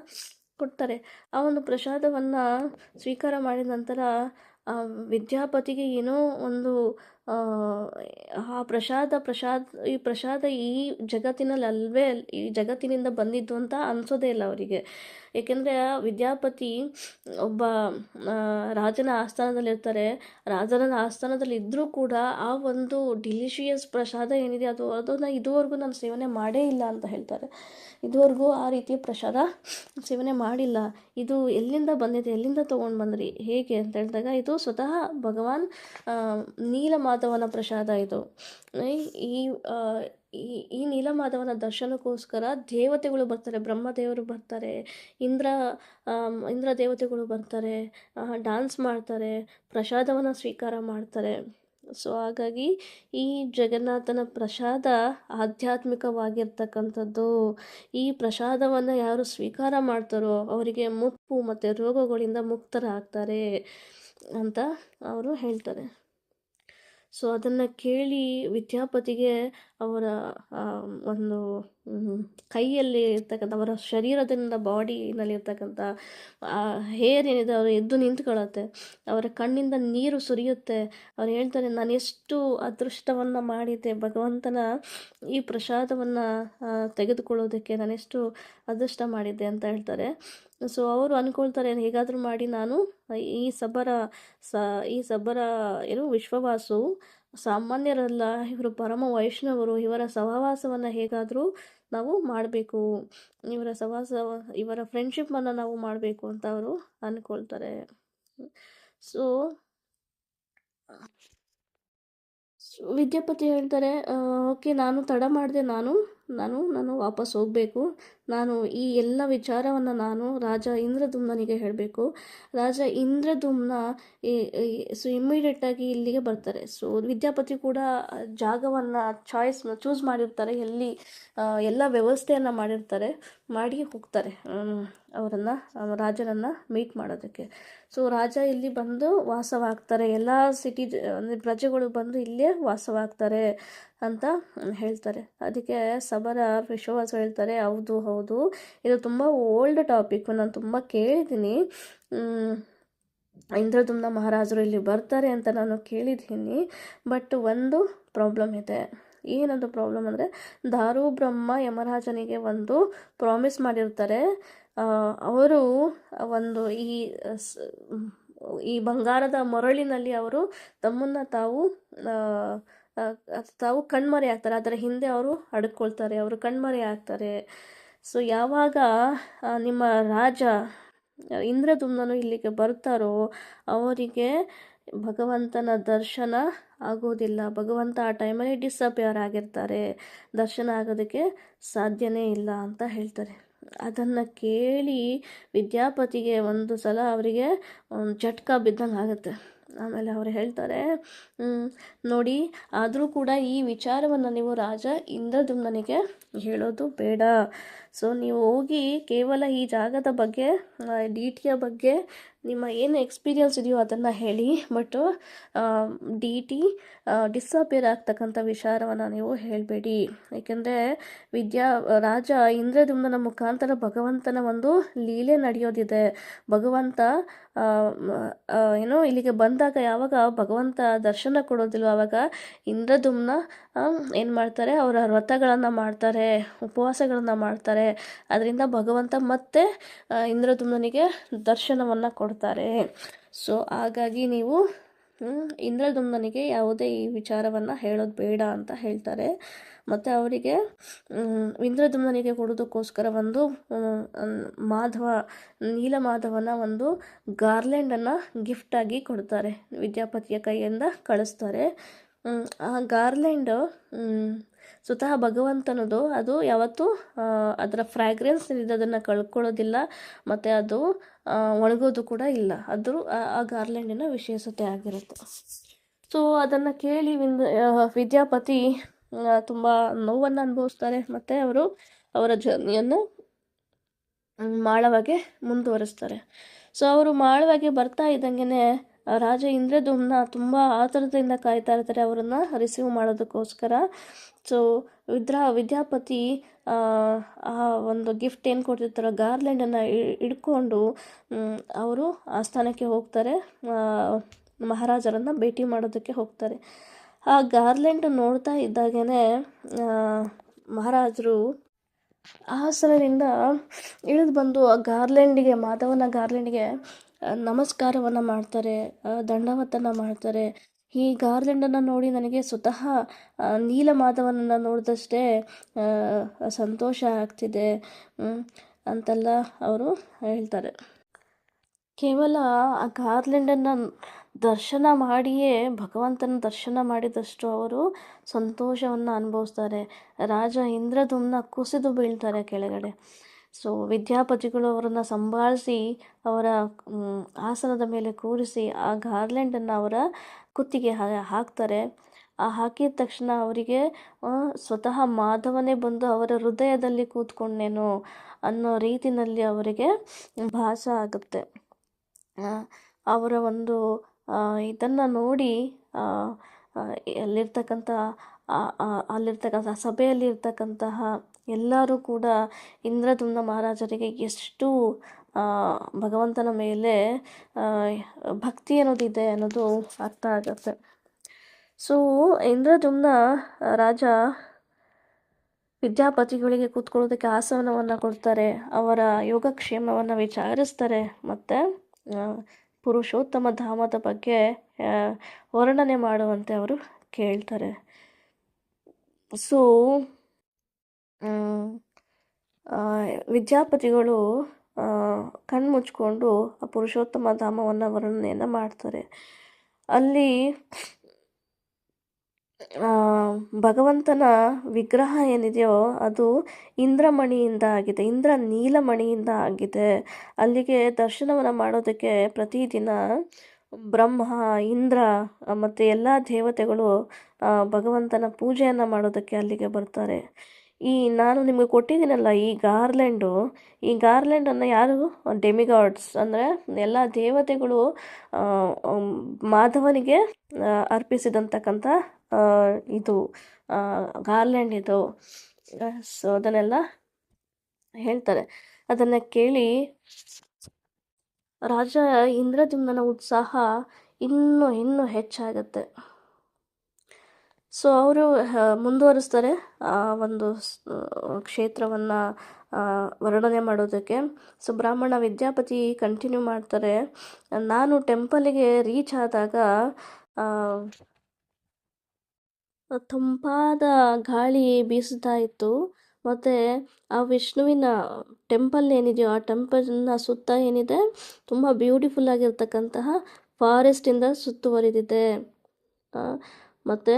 ಕೊಡ್ತಾರೆ. ಆ ಒಂದು ಪ್ರಸಾದವನ್ನು ಸ್ವೀಕಾರ ಮಾಡಿದ ನಂತರ ವಿದ್ಯಾಪತಿಗೆ ಏನೋ ಒಂದು ಈ ಪ್ರಸಾದ ಈ ಜಗತ್ತಿನಲ್ಲಿ ಈ ಜಗತ್ತಿನಿಂದ ಬಂದಿದ್ದು ಅಂತ ಅನಿಸೋದೇ ಇಲ್ಲ ಅವರಿಗೆ. ಏಕೆಂದರೆ ವಿದ್ಯಾಪತಿ ಒಬ್ಬ ರಾಜನ ಆಸ್ಥಾನದಲ್ಲಿರ್ತಾರೆ. ರಾಜನ ಆಸ್ಥಾನದಲ್ಲಿ ಇದ್ದರೂ ಕೂಡ ಆ ಒಂದು ಡಿಲಿಷಿಯಸ್ ಪ್ರಸಾದ ಏನಿದೆ ಅದನ್ನು ಇದುವರೆಗೂ ನಾನು ಸೇವನೆ ಮಾಡೇ ಇಲ್ಲ ಅಂತ ಹೇಳ್ತಾರೆ. ಇದುವರೆಗೂ ಆ ರೀತಿಯ ಪ್ರಸಾದ ಸೇವನೆ ಮಾಡಿಲ್ಲ. ಇದು ಎಲ್ಲಿಂದ ಬಂದಿದೆ, ಎಲ್ಲಿಂದ ತೊಗೊಂಡು ಬಂದ್ರಿ, ಹೇಗೆ ಅಂತ ಹೇಳಿದಾಗ ಇದು ಸ್ವತಃ ಭಗವಾನ್ ನೀಲಮಾಧವನ ಪ್ರಸಾದ ಇದು. ಈ ನೀಲಮಾಧವನ ದರ್ಶನಕ್ಕೋಸ್ಕರ ದೇವತೆಗಳು ಬರ್ತಾರೆ, ಬ್ರಹ್ಮದೇವರು ಬರ್ತಾರೆ, ಇಂದ್ರ ದೇವತೆಗಳು ಬರ್ತಾರೆ, ಡ್ಯಾನ್ಸ್ ಮಾಡ್ತಾರೆ, ಪ್ರಸಾದವನ್ನು ಸ್ವೀಕಾರ ಮಾಡ್ತಾರೆ. ಸೊ ಹಾಗಾಗಿ ಈ ಜಗನ್ನಾಥನ ಪ್ರಸಾದ ಆಧ್ಯಾತ್ಮಿಕವಾಗಿರ್ತಕ್ಕಂಥದ್ದು. ಈ ಪ್ರಸಾದವನ್ನು ಯಾರು ಸ್ವೀಕಾರ ಮಾಡ್ತಾರೋ ಅವರಿಗೆ ಮುಪ್ಪು ಮತ್ತು ರೋಗಗಳಿಂದ ಮುಕ್ತರಾಗ್ತಾರೆ ಅಂತ ಅವರು ಹೇಳ್ತಾರೆ. ಸೊ ಅದನ್ನು ಕೇಳಿ ವಿದ್ಯಾಪತಿಗೆ ಅವರ ಒಂದು ಕೈಯಲ್ಲಿ ಇರ್ತಕ್ಕಂಥ ಅವರ ಶರೀರದಿಂದ ಬಾಡಿನಲ್ಲಿರ್ತಕ್ಕಂಥ ಹೇರ್ ಏನಿದೆ ಅವರು ಎದ್ದು ನಿಂತ್ಕೊಳ್ಳುತ್ತೆ. ಅವರ ಕಣ್ಣಿಂದ ನೀರು ಸುರಿಯುತ್ತೆ. ಅವ್ರು ಹೇಳ್ತಾರೆ, ನಾನು ಎಷ್ಟು ಅದೃಷ್ಟವನ್ನು ಮಾಡಿದ್ದೆ, ಭಗವಂತನ ಈ ಪ್ರಸಾದವನ್ನು ತೆಗೆದುಕೊಳ್ಳೋದಕ್ಕೆ ನಾನೆಷ್ಟು ಅದೃಷ್ಟ ಮಾಡಿದ್ದೆ ಅಂತ ಹೇಳ್ತಾರೆ. ಸೊ ಅವರು ಅಂದ್ಕೊಳ್ತಾರೆ, ಹೇಗಾದರೂ ಮಾಡಿ ನಾನು ಈ ಸಬರ ಏನು ವಿಶ್ವವಾಸು ಸಾಮಾನ್ಯರಲ್ಲ, ಇವರು ಪರಮ ವೈಷ್ಣವರು, ಇವರ ಸಹವಾಸವನ್ನು ಹೇಗಾದರೂ ನಾವು ಮಾಡಬೇಕು, ಇವರ ಫ್ರೆಂಡ್ಶಿಪ್ಪನ್ನು ನಾವು ಮಾಡಬೇಕು ಅಂತ ಅವರು ಅಂದ್ಕೊಳ್ತಾರೆ. ಸೊ ವಿದ್ಯಾಪತಿ ಹೇಳ್ತಾರೆ, ಓಕೆ, ನಾನು ತಡ ಮಾಡಿದೆ, ನಾನು ವಾಪಸ್ ಹೋಗಬೇಕು. ನಾನು ಈ ಎಲ್ಲ ವಿಚಾರವನ್ನು ನಾನು ರಾಜ ಇಂದ್ರದುಮ್ನನಿಗೆ ಹೇಳಬೇಕು. ರಾಜ ಇಂದ್ರದುಮ್ನ ಸೊ ಇಮ್ಮಿಡಿಯೇಟಾಗಿ ಇಲ್ಲಿಗೆ ಬರ್ತಾರೆ. ಸೊ ವಿದ್ಯಾಪತಿ ಕೂಡ ಜಾಗವನ್ನು ಚೂಸ್ ಮಾಡಿರ್ತಾರೆ, ಎಲ್ಲ ವ್ಯವಸ್ಥೆಯನ್ನು ಮಾಡಿ ಹೋಗ್ತಾರೆ ರಾಜನನ್ನು ಮೀಟ್ ಮಾಡೋದಕ್ಕೆ. ಸೊ ರಾಜ ಇಲ್ಲಿ ಬಂದು ವಾಸವಾಗ್ತಾರೆ, ಎಲ್ಲ ಪ್ರಜೆಗಳು ಬಂದು ಇಲ್ಲೇ ವಾಸವಾಗ್ತಾರೆ ಅಂತ ಹೇಳ್ತಾರೆ. ಅದಕ್ಕೆ ಸಬರ ವಿಶ್ವವಾಸ ಹೇಳ್ತಾರೆ, ಹೌದು, ಇದು ತುಂಬ ಓಲ್ಡ್ ಟಾಪಿಕ್, ನಾನು ತುಂಬ ಕೇಳಿದ್ದೀನಿ. ಇಂದ್ರದುಮ್ನ ಮಹಾರಾಜರು ಇಲ್ಲಿ ಬರ್ತಾರೆ ಅಂತ ನಾನು ಕೇಳಿದ್ದೀನಿ. ಬಟ್ ಒಂದು ಪ್ರಾಬ್ಲಮ್ ಇದೆ. ಏನದು ಪ್ರಾಬ್ಲಮ್ ಅಂದರೆ, ದಾರು ಬ್ರಹ್ಮ ಯಮರಾಜನಿಗೆ ಒಂದು ಪ್ರಾಮಿಸ್ ಮಾಡಿರ್ತಾರೆ. ಅವರು ಒಂದು ಈ ಬಂಗಾರದ ಮರಳಿನಲ್ಲಿ ಅವರು ತಮ್ಮನ್ನು ತಾವು ಕಣ್ಮರೆ ಆಗ್ತಾರೆ. ಅದರ ಹಿಂದೆ ಅವರು ಅಡ್ಕೊಳ್ತಾರೆ, ಅವರು ಕಣ್ಮರೆ ಆಗ್ತಾರೆ. ಸೊ ಯಾವಾಗ ನಿಮ್ಮ ರಾಜ ಇಂದ್ರದುಮ್ನನು ಇಲ್ಲಿಗೆ ಬರ್ತಾರೋ ಅವರಿಗೆ ಭಗವಂತನ ದರ್ಶನ ಆಗೋದಿಲ್ಲ. ಭಗವಂತ ಆ ಟೈಮಲ್ಲಿ ಡಿಸಪಿಯರ್ ಆಗಿರ್ತಾರೆ, ದರ್ಶನ ಆಗೋದಕ್ಕೆ ಸಾಧ್ಯನೇ ಇಲ್ಲ ಅಂತ ಹೇಳ್ತಾರೆ. ಅದನ್ನು ಕೇಳಿ ವಿದ್ಯಾಪತಿಗೆ ಒಂದು ಸಲ ಅವರಿಗೆ ಝಟ್ಕ ಬಿದ್ದಂಗೆ ಆಗುತ್ತೆ. ಆಮೇಲೆ ಅವರು ಹೇಳ್ತಾರೆ, ನೋಡಿ, ಆದರೂ ಕೂಡ ಈ ವಿಚಾರವನ್ನು ನೀವು ರಾಜ ಇಂದ್ರದುಮ್ನನಿಗೆ ಹೇಳೋದು ಬೇಡ. ಸೊ ನೀವು ಹೋಗಿ ಕೇವಲ ಈ ಜಾಗದ ಬಗ್ಗೆ, ಡಿಟಿಯ ಬಗ್ಗೆ ನಿಮ್ಮ ಏನು ಎಕ್ಸ್ಪೀರಿಯನ್ಸ್ ಇದೆಯೋ ಅದನ್ನು ಹೇಳಿ. ಬಟ್ ಡಿಸಪಿಯರ್ ಆಗ್ತಕ್ಕಂಥ ವಿಚಾರವನ್ನು ನೀವು ಹೇಳಬೇಡಿ. ಏಕೆಂದರೆ ರಾಜ ಇಂದ್ರದುಮ್ನನ ಮುಖಾಂತರ ಭಗವಂತನ ಒಂದು ಲೀಲೆ ನಡೆಯೋದಿದೆ. ಭಗವಂತ ಇಲ್ಲಿಗೆ ಬಂದಾಗ ಯಾವಾಗ ಭಗವಂತ ದರ್ಶನ ಕೊಡೋದಿಲ್ವ, ಆವಾಗ ಇಂದ್ರದುಮ್ನ ಏನು ಮಾಡ್ತಾರೆ, ಅವರ ವ್ರತಗಳನ್ನು ಮಾಡ್ತಾರೆ, ಉಪವಾಸಗಳನ್ನು ಮಾಡ್ತಾರೆ. ಅದರಿಂದ ಭಗವಂತ ಮತ್ತೆ ಇಂದ್ರದುಮ್ನನಿಗೆ ದರ್ಶನವನ್ನು ಕೊಡ್ತಾರೆ. ಸೊ ಹಾಗಾಗಿ ನೀವು ಇಂದ್ರದ್ಯುಮ್ನನಿಗೆ ಯಾವುದೇ ಈ ವಿಚಾರವನ್ನು ಹೇಳೋದು ಬೇಡ ಅಂತ ಹೇಳ್ತಾರೆ. ಮತ್ತು ಅವರಿಗೆ ಇಂದ್ರದ್ಯುಮ್ನನಿಗೆ ಕೊಡೋದಕ್ಕೋಸ್ಕರ ಒಂದು ನೀಲಮಾಧವನ ಒಂದು ಗಾರ್ಲೆಂಡನ್ನು ಗಿಫ್ಟಾಗಿ ಕೊಡ್ತಾರೆ, ವಿದ್ಯಾಪತಿಯ ಕೈಯಿಂದ ಕಳಿಸ್ತಾರೆ. ಆ ಗಾರ್ಲೆಂಡು ಸ್ವತಃ ಭಗವಂತನದು. ಅದು ಯಾವತ್ತೂ ಅದರ ಫ್ರ್ಯಾಗ್ರೆನ್ಸ್ ಅದನ್ನು ಕಳ್ಕೊಳ್ಳೋದಿಲ್ಲ, ಮತ್ತು ಅದು ಒಣಗೋದು ಕೂಡ ಇಲ್ಲ. ಅದು ಆ ಗಾರ್ಲೆಂಡಿನ ವಿಶೇಷತೆ ಆಗಿರುತ್ತೆ. ಸೊ ಅದನ್ನು ಕೇಳಿ ವಿದ್ಯಾಪತಿ ತುಂಬ ನೋವನ್ನು ಅನುಭವಿಸ್ತಾರೆ, ಮತ್ತು ಅವರು ಅವರ ಜರ್ನಿಯನ್ನು ಮಾಳವಾಗೆ ಮುಂದುವರಿಸ್ತಾರೆ. ಸೊ ಅವರು ಮಾಳವಾಗೆ ಬರ್ತಾ ಇದ್ದಂಗೆ ರಾಜ ಇಂದ್ರದ್ಯುಮ್ನ ತುಂಬ ಆತುರತೆಯಿಂದ ಕಾಯ್ತಾ ಇರ್ತಾರೆ ಅವರನ್ನು ರಿಸೀವ್ ಮಾಡೋದಕ್ಕೋಸ್ಕರ. ಸೊ ವಿದ್ಯಾಪತಿ ಆ ಒಂದು ಗಿಫ್ಟ್ ಏನು ಕೊಡ್ತಿರ್ತಾರೋ ಗಾರ್ಲೆಂಡನ್ನು ಹಿಡ್ಕೊಂಡು ಅವರು ಆಸ್ಥಾನಕ್ಕೆ ಹೋಗ್ತಾರೆ, ಮಹಾರಾಜರನ್ನು ಭೇಟಿ ಮಾಡೋದಕ್ಕೆ ಹೋಗ್ತಾರೆ. ಆ ಗಾರ್ಲೆಂಡ್ ನೋಡ್ತಾ ಇದ್ದಾಗೇ ಮಹಾರಾಜರು ಆಸನದಿಂದ ಇಳಿದು ಬಂದು ಆ ಮಾಧವನ ಗಾರ್ಲೆಂಡಿಗೆ ನಮಸ್ಕಾರವನ್ನು ಮಾಡ್ತಾರೆ, ದಂಡವತನ್ನು ಮಾಡ್ತಾರೆ. ಈ ಗಾರ್ಲೆಂಡನ್ನು ನೋಡಿ ನನಗೆ ಸ್ವತಃ ನೀಲಮಾಧವನನ್ನು ನೋಡಿದಷ್ಟೇ ಸಂತೋಷ ಆಗ್ತಿದೆ ಅಂತೆಲ್ಲ ಅವರು ಹೇಳ್ತಾರೆ. ಕೇವಲ ಆ ಗಾರ್ಲೆಂಡನ್ನು ದರ್ಶನ ಮಾಡಿಯೇ ಭಗವಂತನ ದರ್ಶನ ಮಾಡಿದಷ್ಟು ಅವರು ಸಂತೋಷವನ್ನು ಅನುಭವಿಸ್ತಾರೆ. ರಾಜ ಇಂದ್ರದ್ಯುಮ್ನ ಕುಸಿದು ಬೀಳ್ತಾರೆ ಕೆಳಗಡೆ. ಸೊ ವಿದ್ಯಾಪತಿಗಳು ಅವರನ್ನು ಸಂಭಾಳಿಸಿ ಅವರ ಆಸನದ ಮೇಲೆ ಕೂರಿಸಿ ಆ ಗಾರ್ಲೆಂಡನ್ನು ಅವರ ಕುತ್ತಿಗೆ ಹಾಕ್ತಾರೆ. ಹಾಕಿದ ತಕ್ಷಣ ಅವರಿಗೆ ಸ್ವತಃ ಮಾಧವನೇ ಬಂದು ಅವರ ಹೃದಯದಲ್ಲಿ ಕೂತ್ಕೊಂಡೇನೋ ಅನ್ನೋ ರೀತಿಯಲ್ಲಿ ಅವರಿಗೆ ಭಾಸ ಆಗುತ್ತೆ. ಅವರ ಒಂದು ಇದನ್ನು ನೋಡಿ ಅಲ್ಲಿರ್ತಕ್ಕಂಥ ಸಭೆಯಲ್ಲಿರ್ತಕ್ಕಂತಹ ಎಲ್ಲರೂ ಕೂಡ ಇಂದ್ರದ್ಯುಮ್ನ ಮಹಾರಾಜರಿಗೆ ಎಷ್ಟು ಭಗವಂತನ ಮೇಲೆ ಭಕ್ತಿ ಅನ್ನೋದಿದೆ ಅನ್ನೋದು ಅರ್ಥ ಆಗುತ್ತೆ. ಸೊ ಇಂದ್ರದ್ಯುಮ್ನ ರಾಜ ವಿದ್ಯಾಪತಿಗಳಿಗೆ ಕೂತ್ಕೊಳ್ಳೋದಕ್ಕೆ ಆಸನವನ್ನು ಕೊಡ್ತಾರೆ, ಅವರ ಯೋಗಕ್ಷೇಮವನ್ನು ವಿಚಾರಿಸ್ತಾರೆ, ಮತ್ತು ಪುರುಷೋತ್ತಮ ಧಾಮದ ಬಗ್ಗೆ ವರ್ಣನೆ ಮಾಡುವಂತೆ ಅವರು ಕೇಳ್ತಾರೆ. ಸೊ ವಿದ್ಯಾಪತಿಗಳು ಕಣ್ಮುಚ್ಕೊಂಡು ಆ ಪುರುಷೋತ್ತಮ ಧಾಮವನ್ನು ವರ್ಣನೆಯನ್ನು ಮಾಡ್ತಾರೆ. ಅಲ್ಲಿ ಭಗವಂತನ ವಿಗ್ರಹ ಏನಿದೆಯೋ ಅದು ಇಂದ್ರಮಣಿಯಿಂದ ಆಗಿದೆ, ಇಂದ್ರ ನೀಲಮಣಿಯಿಂದ ಆಗಿದೆ. ಅಲ್ಲಿಗೆ ದರ್ಶನವನ್ನು ಮಾಡೋದಕ್ಕೆ ಪ್ರತಿದಿನ ಬ್ರಹ್ಮ, ಇಂದ್ರ ಮತ್ತು ಎಲ್ಲ ದೇವತೆಗಳು ಭಗವಂತನ ಪೂಜೆಯನ್ನು ಮಾಡೋದಕ್ಕೆ ಅಲ್ಲಿಗೆ ಬರ್ತಾರೆ. ನಾನು ನಿಮಗೆ ಕೊಟ್ಟಿದ್ದೀನಲ್ಲ ಈ ಗಾರ್ಲೆಂಡನ್ನು ಯಾರು ಡೆಮಿಗಾಡ್ಸ್ ಅಂದರೆ ಎಲ್ಲ ದೇವತೆಗಳು ಮಾಧವನಿಗೆ ಅರ್ಪಿಸಿದಂತಕ್ಕಂಥ ಇದು ಗಾರ್ಲೆಂಡ್ ಇದು. ಸೊ ಅದನ್ನೆಲ್ಲ ಹೇಳ್ತಾರೆ. ಅದನ್ನು ಕೇಳಿ ರಾಜ ಇಂದ್ರದ್ಯುಮ್ನನ ಉತ್ಸಾಹ ಇನ್ನೂ ಹೆಚ್ಚಾಗತ್ತೆ. ಸೊ ಅವರು ಮುಂದುವರಿಸ್ತಾರೆ ಆ ಒಂದು ಕ್ಷೇತ್ರವನ್ನು ವರ್ಣನೆ ಮಾಡೋದಕ್ಕೆ. ಸೊ ಬ್ರಾಹ್ಮಣ ವಿದ್ಯಾಪತಿ ಕಂಟಿನ್ಯೂ ಮಾಡ್ತಾರೆ. ನಾನು ಟೆಂಪಲಿಗೆ ರೀಚ್ ಆದಾಗ ತಂಪಾದ ಗಾಳಿ ಬೀಸ್ತಾ ಇತ್ತು, ಮತ್ತು ಆ ವಿಷ್ಣುವಿನ ಟೆಂಪಲ್ ಏನಿದೆಯೋ ಆ ಟೆಂಪಲ್ನ ಸುತ್ತ ಏನಿದೆ ತುಂಬ ಬ್ಯೂಟಿಫುಲ್ ಆಗಿರ್ತಕ್ಕಂತಹ ಫಾರೆಸ್ಟಿಂದ ಸುತ್ತುವರಿದಿದೆ. ಮತ್ತು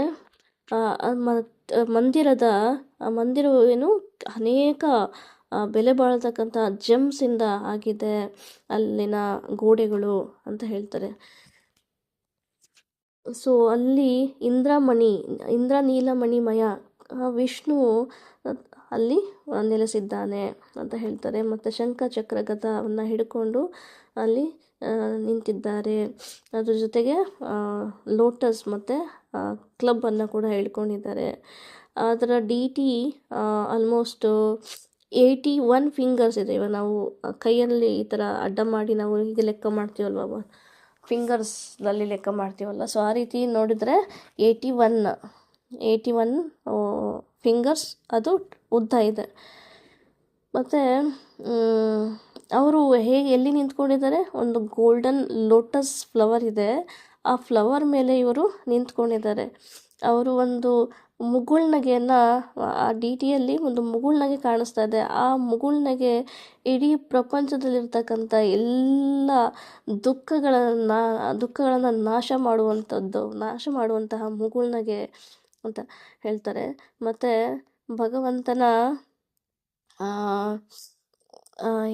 ಮಂದಿರವೇನು ಅನೇಕ ಬೆಲೆ ಬಾಳತಕ್ಕಂಥ ಜೆಮ್ಸಿಂದ ಆಗಿದೆ ಅಲ್ಲಿನ ಗೋಡೆಗಳು ಅಂತ ಹೇಳ್ತಾರೆ. ಸೊ ಅಲ್ಲಿ ಇಂದ್ರ ನೀಲಮಣಿಮಯ ವಿಷ್ಣು ಅಲ್ಲಿ ನೆಲೆಸಿದ್ದಾನೆ ಅಂತ ಹೇಳ್ತಾರೆ. ಮತ್ತು ಶಂಖ ಚಕ್ರ ಗದವನ್ನು ಹಿಡ್ಕೊಂಡು ಅಲ್ಲಿ ನಿಂತಿದ್ದಾರೆ. ಅದ್ರ ಜೊತೆಗೆ ಲೋಟಸ್ ಮತ್ತು ಕ್ಲಬ್ಬನ್ನು ಕೂಡ ಹಿಡ್ಕೊಂಡಿದ್ದಾರೆ. ಅದರ DT ಆಲ್ಮೋಸ್ಟ್ 81 ಫಿಂಗರ್ಸ್ ಇದೆ. ಇವಾಗ ನಾವು ಕೈಯಲ್ಲಿ ಈ ಥರ ಅಡ್ಡ ಮಾಡಿ ನಾವು ಹೀಗೆ ಲೆಕ್ಕ ಮಾಡ್ತೀವಲ್ವ, ಫಿಂಗರ್ಸ್ನಲ್ಲಿ ಲೆಕ್ಕ ಮಾಡ್ತೀವಲ್ಲ, ಸೊ ಆ ರೀತಿ ನೋಡಿದರೆ 81 ಫಿಂಗರ್ಸ್ ಅದು ಉದ್ದ ಇದೆ. ಮತ್ತು ಅವರು ಎಲ್ಲಿ ನಿಂತ್ಕೊಂಡಿದ್ದಾರೆ, ಒಂದು ಗೋಲ್ಡನ್ ಲೋಟಸ್ ಫ್ಲವರ್ ಇದೆ, ಆ ಫ್ಲವರ್ ಮೇಲೆ ಇವರು ನಿಂತ್ಕೊಂಡಿದ್ದಾರೆ. ಅವರು ಒಂದು ಮುಗುಳ್ನಗೆಯನ್ನು, ಆ ಡಿ ಟಿಯಲ್ಲಿ ಒಂದು ಮುಗುಳ್ನಗೆ ಕಾಣಿಸ್ತಾ ಇದೆ. ಆ ಮುಗುಳ್ನಗೆ ಇಡೀ ಪ್ರಪಂಚದಲ್ಲಿರ್ತಕ್ಕಂಥ ಎಲ್ಲ ದುಃಖಗಳನ್ನು ನಾಶ ಮಾಡುವಂತಹ ಮುಗುಳ್ನಗೆ ಅಂತ ಹೇಳ್ತಾರೆ. ಮತ್ತು ಭಗವಂತನ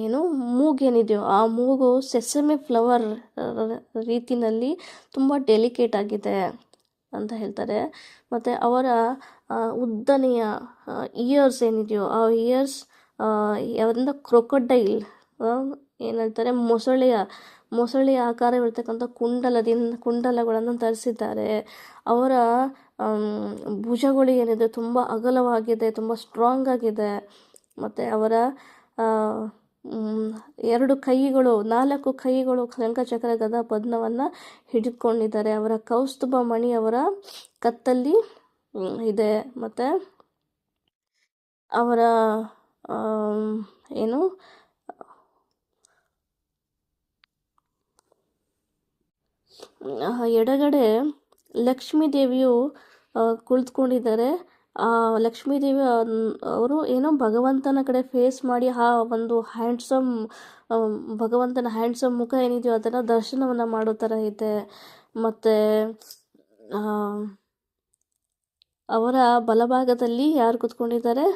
ಏನು ಮೂಗೇನಿದೆಯೋ ಆ ಮೂಗು ಸೆಸಮೆ ಫ್ಲವರ್ ರೀತಿಯಲ್ಲಿ ತುಂಬ ಡೆಲಿಕೇಟ್ ಆಗಿದೆ ಅಂತ ಹೇಳ್ತಾರೆ. ಮತ್ತು ಅವರ ಉದ್ದನೆಯ ಇಯರ್ಸ್ ಏನಿದೆಯೋ ಆ ಇಯರ್ಸ್ ಯಾವ್ದರಿಂದ ಕ್ರೊಕೊಡೈಲ್ ಏನು ಹೇಳ್ತಾರೆ, ಮೊಸಳೆಯ ಆಕಾರವಿರ್ತಕ್ಕಂಥ ಕುಂಡಲಗಳನ್ನು ಧರಿಸಿದ್ದಾರೆ. ಅವರ ಭುಜಗಳು ಏನಿದೆ ತುಂಬ ಅಗಲವಾಗಿದೆ, ತುಂಬ ಸ್ಟ್ರಾಂಗ್ ಆಗಿದೆ. ಮತ್ತು ಅವರ 4 ಕೈಗಳು ಶಂಖಚಕ್ರ ಗದಾ ಪದ್ಮವನ್ನು ಹಿಡಿದುಕೊಂಡಿದ್ದಾರೆ. ಅವರ ಕೌಸ್ತುಭ ಮಣಿ ಅವರ ಕತ್ತಲ್ಲಿ ಇದೆ. ಮತ್ತು ಅವರ ಏನು ಎಡಗಡೆ ಲಕ್ಷ್ಮೀ ದೇವಿಯು ಕುಳಿತುಕೊಂಡಿದ್ದಾರೆ. ಆ ಲಕ್ಷ್ಮೀದೇವಿ ಅವರು ಏನೋ ಭಗವಂತನ ಕಡೆ ಫೇಸ್ ಮಾಡಿ ಆ ಒಂದು ಭಗವಂತನ ಹ್ಯಾಂಡ್ಸಮ್ ಮುಖ ಏನಿದೆಯೋ ಅದನ್ನು ದರ್ಶನವನ್ನು ಮಾಡೋ ಥರ ಇದೆ. ಮತ್ತು ಅವರ ಬಲಭಾಗದಲ್ಲಿ ಯಾರು ಕೂತ್ಕೊಂಡಿದ್ದಾರೆ,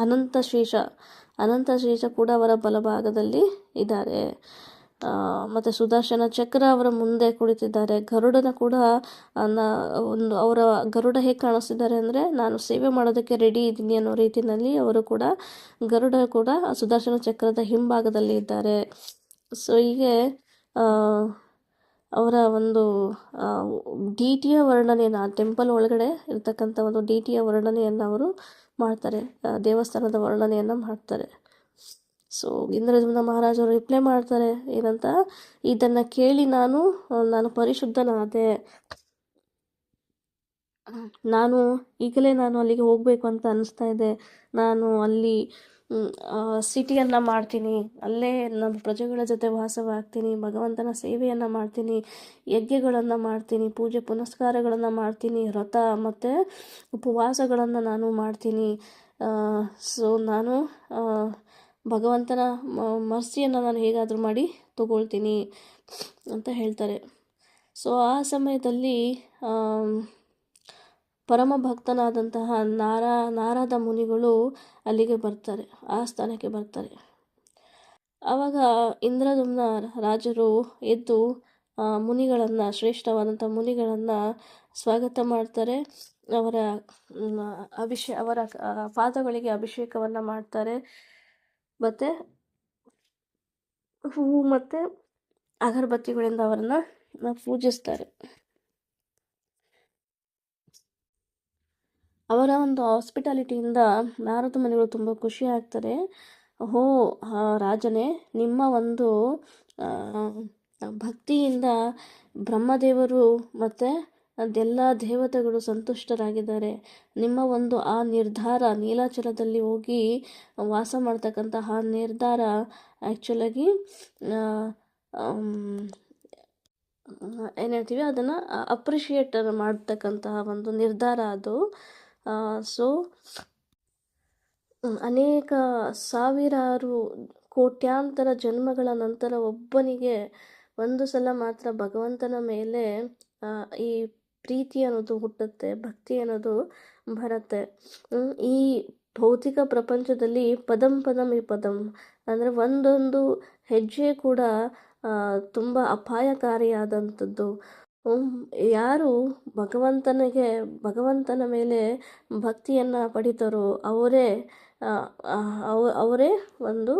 ಅನಂತ ಶೇಷ ಕೂಡ ಅವರ ಬಲಭಾಗದಲ್ಲಿ ಇದ್ದಾರೆ. ಮತ್ತು ಸುದರ್ಶನ ಚಕ್ರ ಅವರ ಮುಂದೆ ಕುಳಿತಿದ್ದಾರೆ. ಗರುಡನ ಕೂಡ ಅವರ ಗರುಡ ಹೇಗೆ ಕಾಣಿಸ್ತಿದ್ದಾರೆ ಅಂದರೆ, ನಾನು ಸೇವೆ ಮಾಡೋದಕ್ಕೆ ರೆಡಿ ಇದ್ದೀನಿ ಅನ್ನೋ ರೀತಿಯಲ್ಲಿ ಗರುಡ ಕೂಡ ಸುದರ್ಶನ ಚಕ್ರದ ಹಿಂಭಾಗದಲ್ಲಿ ಇದ್ದಾರೆ. ಸೊ ಹೀಗೆ ಅವರ ಒಂದು ಡಿಟಿಯ ವರ್ಣನೆಯನ್ನು, ಆ ಟೆಂಪಲ್ ಒಳಗಡೆ ಇರ್ತಕ್ಕಂಥ ಒಂದು ಡಿಟಿಯ ವರ್ಣನೆಯನ್ನು ಅವರು ಮಾಡ್ತಾರೆ, ದೇವಸ್ಥಾನದ ವರ್ಣನೆಯನ್ನು ಮಾಡ್ತಾರೆ. ಸೊ ಇಂದ್ರದ್ಯುಮ್ನ ಮಹಾರಾಜರು ರಿಪ್ಲೈ ಮಾಡ್ತಾರೆ ಏನಂತ, ಇದನ್ನು ಕೇಳಿ ನಾನು ಪರಿಶುದ್ಧನಾದೆ, ಈಗಲೇ ನಾನು ಅಲ್ಲಿಗೆ ಹೋಗಬೇಕು ಅಂತ ಅನಿಸ್ತಾ ಇದೆ. ನಾನು ಅಲ್ಲಿ ಸಿಟಿಯನ್ನು ಮಾಡ್ತೀನಿ, ಅಲ್ಲೇ ನಮ್ಮ ಪ್ರಜೆಗಳ ಜೊತೆ ವಾಸವಾಗ್ತೀನಿ, ಭಗವಂತನ ಸೇವೆಯನ್ನು ಮಾಡ್ತೀನಿ, ಯಜ್ಞಗಳನ್ನು ಮಾಡ್ತೀನಿ, ಪೂಜೆ ಪುನಸ್ಕಾರಗಳನ್ನು ಮಾಡ್ತೀನಿ, ವ್ರತ ಮತ್ತು ಉಪವಾಸಗಳನ್ನು ನಾನು ಮಾಡ್ತೀನಿ. ಸೊ ನಾನು ಭಗವಂತನ ಮರ್ಸಿಯನ್ನು ನಾನು ಹೇಗಾದರೂ ಮಾಡಿ ತಗೊಳ್ತೀನಿ ಅಂತ ಹೇಳ್ತಾರೆ. ಸೊ ಆ ಸಮಯದಲ್ಲಿ ಪರಮ ಭಕ್ತನಾದಂತಹ ನಾರದ ಮುನಿಗಳು ಅಲ್ಲಿಗೆ ಬರ್ತಾರೆ, ಆ ಸ್ಥಾನಕ್ಕೆ ಬರ್ತಾರೆ. ಆವಾಗ ಇಂದ್ರದ್ಯುಮ್ನ ರಾಜರು ಎದ್ದು ಮುನಿಗಳನ್ನು, ಶ್ರೇಷ್ಠವಾದಂಥ ಮುನಿಗಳನ್ನು ಸ್ವಾಗತ ಮಾಡ್ತಾರೆ. ಅವರ ಪಾದಗಳಿಗೆ ಅಭಿಷೇಕವನ್ನು ಮಾಡ್ತಾರೆ. ಮತ್ತು ಹೂವು ಮತ್ತು ಅಗರಬತ್ತಿಗಳಿಂದ ಅವರನ್ನು ಪೂಜಿಸ್ತಾರೆ. ಅವರ ಒಂದು ಹಾಸ್ಪಿಟಾಲಿಟಿಯಿಂದ ನಾರದ ಮುನಿಗಳು ತುಂಬ ಖುಷಿ ಆಗ್ತಾರೆ. ರಾಜನೇ, ನಿಮ್ಮ ಒಂದು ಭಕ್ತಿಯಿಂದ ಬ್ರಹ್ಮದೇವರು ಮತ್ತು ಅದೆಲ್ಲ ದೇವತೆಗಳು ಸಂತುಷ್ಟರಾಗಿದ್ದಾರೆ. ನಿಮ್ಮ ಒಂದು ಆ ನಿರ್ಧಾರ, ನೀಲಾಚಲದಲ್ಲಿ ಹೋಗಿ ವಾಸ ಮಾಡ್ತಕ್ಕಂತಹ ನಿರ್ಧಾರ ಆ್ಯಕ್ಚುಲಾಗಿ ಏನು ಹೇಳ್ತೀವಿ, ಅದನ್ನು ಅಪ್ರಿಷಿಯೇಟ್ ಮಾಡ್ತಕ್ಕಂತಹ ಒಂದು ನಿರ್ಧಾರ ಅದು. ಸೊ ಅನೇಕ ಸಾವಿರಾರು ಕೋಟ್ಯಾಂತರ ಜನ್ಮಗಳ ನಂತರ ಒಬ್ಬನಿಗೆ ಒಂದು ಸಲ ಮಾತ್ರ ಭಗವಂತನ ಮೇಲೆ ಈ ಪ್ರೀತಿ ಅನ್ನೋದು ಹುಟ್ಟುತ್ತೆ, ಭಕ್ತಿ ಅನ್ನೋದು ಬರುತ್ತೆ. ಈ ಭೌತಿಕ ಪ್ರಪಂಚದಲ್ಲಿ ಪದಂ ಈ ಪದಂ ಅಂದರೆ ಒಂದೊಂದು ಹೆಜ್ಜೆ ಕೂಡ ತುಂಬ ಅಪಾಯಕಾರಿಯಾದಂಥದ್ದು. ಯಾರು ಭಗವಂತನ ಮೇಲೆ ಭಕ್ತಿಯನ್ನು ಪಡಿತಾರೋ ಅವರೇ ಒಂದು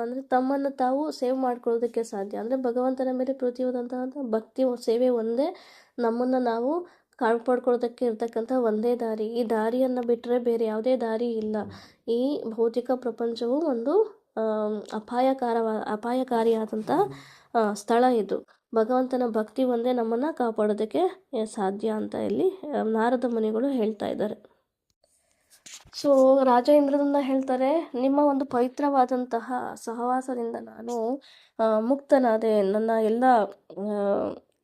ಅಂದರೆ ತಮ್ಮನ್ನು ತಾವು ಸೇವ್ ಮಾಡ್ಕೊಳ್ಳೋದಕ್ಕೆ ಸಾಧ್ಯ. ಅಂದರೆ ಭಗವಂತನ ಮೇಲೆ ಪ್ರೀತಿಯಾದಂತಹ ಭಕ್ತಿ ಸೇವೆ ಒಂದೇ ನಮ್ಮನ್ನು ನಾವು ಕಾಪಾಡ್ಕೊಳ್ಳೋದಕ್ಕೆ ಇರ್ತಕ್ಕಂಥ ಒಂದೇ ದಾರಿ. ಈ ದಾರಿಯನ್ನು ಬಿಟ್ಟರೆ ಬೇರೆ ಯಾವುದೇ ದಾರಿ ಇಲ್ಲ. ಈ ಭೌತಿಕ ಪ್ರಪಂಚವು ಒಂದು ಅಪಾಯಕಾರಿಯಾದಂಥ ಸ್ಥಳ ಇದು. ಭಗವಂತನ ಭಕ್ತಿ ಒಂದೇ ನಮ್ಮನ್ನು ಕಾಪಾಡೋದಕ್ಕೆ ಸಾಧ್ಯ ಅಂತ ಇಲ್ಲಿ ನಾರದ ಮುನಿಗಳು ಹೇಳ್ತಾ ಇದ್ದಾರೆ. ಸೊ ರಾಜ ಇಂದ್ರದಿಂದ ಹೇಳ್ತಾರೆ, ನಿಮ್ಮ ಒಂದು ಪವಿತ್ರವಾದಂತಹ ಸಹವಾಸದಿಂದ ನಾನು ಮುಕ್ತನಾದೆ, ನನ್ನ ಎಲ್ಲ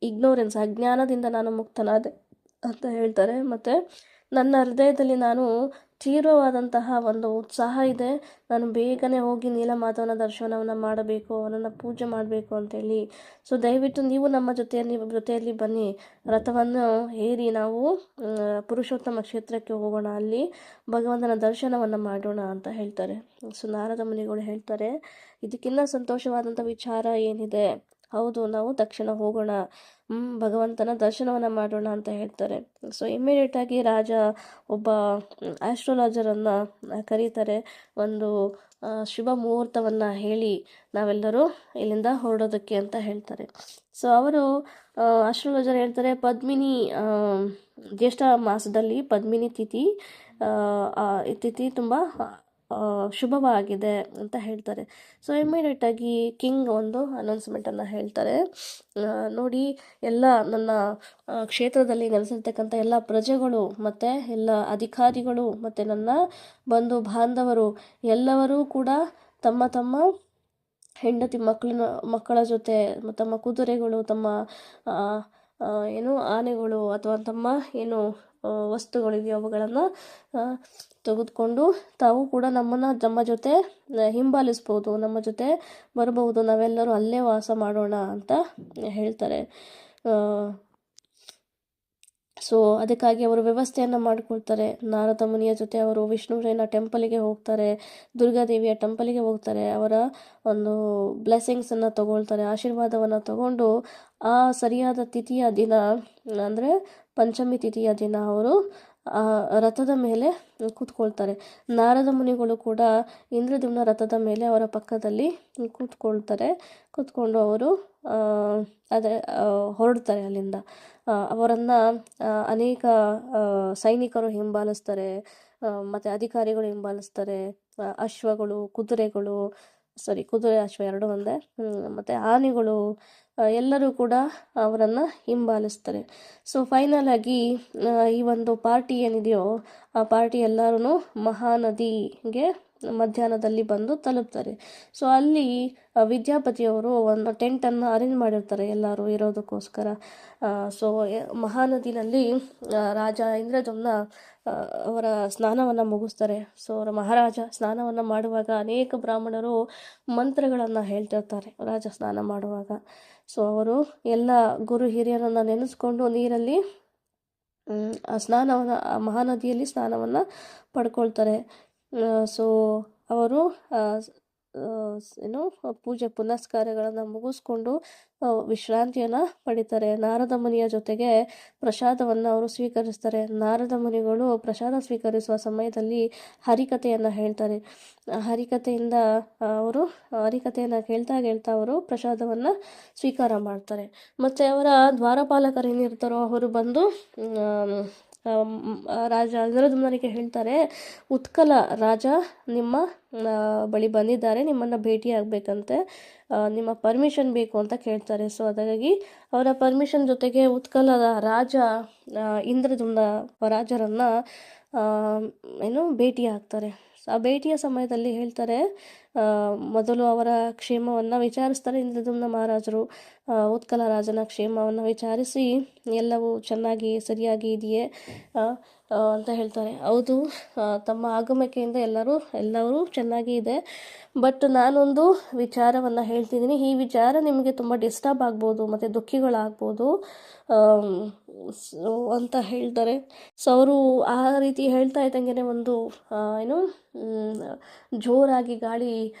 ಇಗ್ನೋರೆನ್ಸ್ ಅಜ್ಞಾನದಿಂದ ನಾನು ಮುಕ್ತನಾದೆ ಅಂತ ಹೇಳ್ತಾರೆ. ಮತ್ತು ನನ್ನ ಹೃದಯದಲ್ಲಿ ನಾನು ತೀವ್ರವಾದಂತಹ ಒಂದು ಉತ್ಸಾಹ ಇದೆ, ನಾನು ಬೇಗನೆ ಹೋಗಿ ನೀಲಮಾಧವನ ದರ್ಶನವನ್ನು ಮಾಡಬೇಕು, ಅವನನ್ನು ಪೂಜೆ ಮಾಡಬೇಕು ಅಂತೇಳಿ. ಸೊ ದಯವಿಟ್ಟು ನೀವು ನಮ್ಮ ಜೊತೆಯಲ್ಲಿ ಬನ್ನಿ, ರಥವನ್ನು ಏರಿ ನಾವು ಪುರುಷೋತ್ತಮ ಕ್ಷೇತ್ರಕ್ಕೆ ಹೋಗೋಣ, ಅಲ್ಲಿ ಭಗವಂತನ ದರ್ಶನವನ್ನು ಮಾಡೋಣ ಅಂತ ಹೇಳ್ತಾರೆ. ಸೊ ನಾರದ ಮುನಿಗಳು ಹೇಳ್ತಾರೆ, ಇದಕ್ಕಿಂತ ಸಂತೋಷವಾದಂಥ ವಿಚಾರ ಏನಿದೆ, ಹೌದು ನಾವು ತಕ್ಷಣ ಹೋಗೋಣ, ಭಗವಂತನ ದರ್ಶನವನ್ನು ಮಾಡೋಣ ಅಂತ ಹೇಳ್ತಾರೆ. ಸೊ ಇಮ್ಮಿಡಿಯೇಟಾಗಿ ರಾಜ ಒಬ್ಬ ಆಸ್ಟ್ರಾಲಜರನ್ನು ಕರೀತಾರೆ. ಒಂದು ಶುಭ ಮುಹೂರ್ತವನ್ನು ಹೇಳಿ ನಾವೆಲ್ಲರೂ ಇಲ್ಲಿಂದ ಹೊರಡೋದಕ್ಕೆ ಅಂತ ಹೇಳ್ತಾರೆ. ಸೊ ಅವರು ಆಸ್ಟ್ರಾಲಜರ್ ಹೇಳ್ತಾರೆ, ಪದ್ಮಿನಿ ಜ್ಯೇಷ್ಠ ಮಾಸದಲ್ಲಿ ಪದ್ಮಿನಿ ತಿಥಿ ತುಂಬ ಶುಭವಾಗಿದೆ ಅಂತ ಹೇಳ್ತಾರೆ. ಸೊ ಇಮ್ಮಿಡಿಯೇಟಾಗಿ ಕಿಂಗ್ ಒಂದು ಅನೌನ್ಸ್ಮೆಂಟನ್ನು ಹೇಳ್ತಾರೆ, ನೋಡಿ ಎಲ್ಲ ನನ್ನ ಕ್ಷೇತ್ರದಲ್ಲಿ ನೆಲೆಸಿರ್ತಕ್ಕಂಥ ಎಲ್ಲ ಪ್ರಜೆಗಳು ಮತ್ತು ಎಲ್ಲ ಅಧಿಕಾರಿಗಳು ಮತ್ತು ನನ್ನ ಬಂಧು ಬಾಂಧವರು ಎಲ್ಲರೂ ಕೂಡ ತಮ್ಮ ತಮ್ಮ ಹೆಂಡತಿ ಮಕ್ಕಳ ಜೊತೆ ತಮ್ಮ ಕುದುರೆಗಳು, ತಮ್ಮ ಆನೆಗಳು ಅಥವಾ ತಮ್ಮ ವಸ್ತುಗಳಿವೆ ಅವುಗಳನ್ನು ತೆಗೆದುಕೊಂಡು ತಾವು ಕೂಡ ನಮ್ಮ ಜೊತೆ ಹಿಂಬಾಲಿಸ್ಬೋದು, ನಮ್ಮ ಜೊತೆ ಬರಬಹುದು, ನಾವೆಲ್ಲರೂ ಅಲ್ಲೇ ವಾಸ ಮಾಡೋಣ ಅಂತ ಹೇಳ್ತಾರೆ. ಸೊ ಅದಕ್ಕಾಗಿ ಅವರು ವ್ಯವಸ್ಥೆಯನ್ನು ಮಾಡಿಕೊಳ್ತಾರೆ. ನಾರದ ಮುನಿಯ ಜೊತೆ ಅವರು ವಿಷ್ಣುವಿನ ಟೆಂಪಲಿಗೆ ಹೋಗ್ತಾರೆ, ದುರ್ಗಾದೇವಿಯ ಟೆಂಪಲಿಗೆ ಹೋಗ್ತಾರೆ, ಅವರ ಒಂದು ಬ್ಲೆಸ್ಸಿಂಗ್ಸನ್ನು ತಗೊಳ್ತಾರೆ, ಆಶೀರ್ವಾದವನ್ನು ತಗೊಂಡು ಆ ಸರಿಯಾದ ತಿಥಿಯ ದಿನ ಅಂದರೆ ಪಂಚಮಿ ತಿಥಿಯ ದಿನ ಅವರು ರಥದ ಮೇಲೆ ಕೂತ್ಕೊಳ್ತಾರೆ. ನಾರದ ಮುನಿಗಳು ಕೂಡ ಇಂದ್ರದ್ಯುಮ್ನ ರಥದ ಮೇಲೆ ಅವರ ಪಕ್ಕದಲ್ಲಿ ಕೂತ್ಕೊಂಡು ಅವರು ಹೊರಡ್ತಾರೆ ಅಲ್ಲಿಂದ. ಅವರನ್ನು ಅನೇಕ ಸೈನಿಕರು ಹಿಂಬಾಲಿಸ್ತಾರೆ, ಮತ್ತು ಅಧಿಕಾರಿಗಳು ಹಿಂಬಾಲಿಸ್ತಾರೆ, ಕುದುರೆ ಅಶ್ವ ಎರಡು ಒಂದೇ, ಮತ್ತು ಆನೆಗಳು ಎಲ್ಲರೂ ಕೂಡ ಅವರನ್ನು ಹಿಂಬಾಲಿಸ್ತಾರೆ. ಸೊ ಫೈನಲ್ ಆಗಿ ಈ ಒಂದು ಪಾರ್ಟಿ ಏನಿದೆಯೋ ಆ ಪಾರ್ಟಿ ಎಲ್ಲರೂ ಮಹಾನದಿಗೆ ಮಧ್ಯಾಹ್ನದಲ್ಲಿ ಬಂದು ತಲುಪ್ತಾರೆ. ಸೊ ಅಲ್ಲಿ ವಿದ್ಯಾಪತಿಯವರು ಒಂದು ಟೆಂಟನ್ನು ಅರೇಂಜ್ ಮಾಡಿರ್ತಾರೆ ಎಲ್ಲರೂ ಇರೋದಕ್ಕೋಸ್ಕರ. ಸೊ ಮಹಾನದಿನಲ್ಲಿ ರಾಜ ಇಂದ್ರದ್ಯುಮ್ನ ಅವರ ಸ್ನಾನವನ್ನು ಮುಗಿಸ್ತಾರೆ. ಸೊ ಅವರ ಮಹಾರಾಜ ಸ್ನಾನವನ್ನು ಮಾಡುವಾಗ ಅನೇಕ ಬ್ರಾಹ್ಮಣರು ಮಂತ್ರಗಳನ್ನು ಹೇಳ್ತಿರ್ತಾರೆ ರಾಜ ಸ್ನಾನ ಮಾಡುವಾಗ. ಸೊ ಅವರು ಎಲ್ಲ ಗುರು ಹಿರಿಯರನ್ನು ನೆನೆಸ್ಕೊಂಡು ನೀರಲ್ಲಿ ಮಹಾನದಿಯಲ್ಲಿ ಸ್ನಾನವನ್ನು ಪಡ್ಕೊಳ್ತಾರೆ. ಸೊ ಅವರು ಪೂಜೆ ಪುನಸ್ಕಾರಗಳನ್ನು ಮುಗಿಸ್ಕೊಂಡು ವಿಶ್ರಾಂತಿಯನ್ನು ಪಡಿತಾರೆ. ನಾರದ ಮುನಿಯ ಜೊತೆಗೆ ಪ್ರಸಾದವನ್ನು ಅವರು ಸ್ವೀಕರಿಸ್ತಾರೆ. ನಾರದ ಮುನಿಗಳು ಪ್ರಸಾದ ಸ್ವೀಕರಿಸುವ ಸಮಯದಲ್ಲಿ ಹರಿಕಥೆಯನ್ನು ಹೇಳ್ತಾರೆ. ಹರಿಕಥೆಯನ್ನು ಕೇಳ್ತಾ ಅವರು ಪ್ರಸಾದವನ್ನು ಸ್ವೀಕಾರ ಮಾಡ್ತಾರೆ. ಮತ್ತು ಅವರ ದ್ವಾರಪಾಲಕರು ಏನಿರ್ತಾರೋ ಅವರು ಬಂದು ರಾಜ ಇಂದ್ರದ್ಯುಮ್ನನಿಗೆ ಹೇಳ್ತಾರೆ, ಉತ್ಕಲ ರಾಜ ನಿಮ್ಮ ಬಳಿ ಬಂದಿದ್ದಾರೆ, ನಿಮ್ಮನ್ನು ಭೇಟಿಯಾಗಬೇಕಂತೆ, ನಿಮ್ಮ ಪರ್ಮಿಷನ್ ಬೇಕು ಅಂತ ಕೇಳ್ತಾರೆ. ಸೊ ಹಾಗಾಗಿ ಅವರ ಪರ್ಮಿಷನ್ ಜೊತೆಗೆ ಉತ್ಕಲದ ರಾಜ ಇಂದ್ರದ್ಯುಮ್ನ ರಾಜರನ್ನು ಭೇಟಿ ಆಗ್ತಾರೆ. ಆ ಭೇಟಿಯ ಸಮಯದಲ್ಲಿ ಹೇಳ್ತಾರೆ, ಮೊದಲು ಅವರ ಕ್ಷೇಮವನ್ನು ವಿಚಾರಿಸ್ತಾರೆ ಇಂದ್ರದ್ಯುಮ್ನ ಮಹಾರಾಜರು. ಉತ್ಕಲ ರಾಜನ ಕ್ಷೇಮವನ್ನು ವಿಚಾರಿಸಿ ಎಲ್ಲವೂ ಚೆನ್ನಾಗಿ ಸರಿಯಾಗಿ ಇದೆಯೇ ಅಂತ ಹೇಳ್ತಾರೆ. ಹೌದು, ತಮ್ಮ ಆಗಮಕೆಯಿಂದ ಎಲ್ಲರೂ ಚೆನ್ನಾಗಿ ಇದೆ, ಬಟ್ ನಾನೊಂದು ವಿಚಾರವನ್ನು ಹೇಳ್ತಿದ್ದೀನಿ, ಈ ವಿಚಾರ ನಿಮಗೆ ತುಂಬ ಡಿಸ್ಟರ್ಬ್ ಆಗ್ಬೋದು ಮತ್ತು ದುಃಖಿಗಳಾಗ್ಬೋದು ಅಂತ ಹೇಳ್ತಾರೆ. ಸೊ ಅವರು ಆ ರೀತಿ ಹೇಳ್ತಾ ಇದ್ದಂಗೆ ಒಂದು ಜೋರಾಗಿ ಗಾಳಿ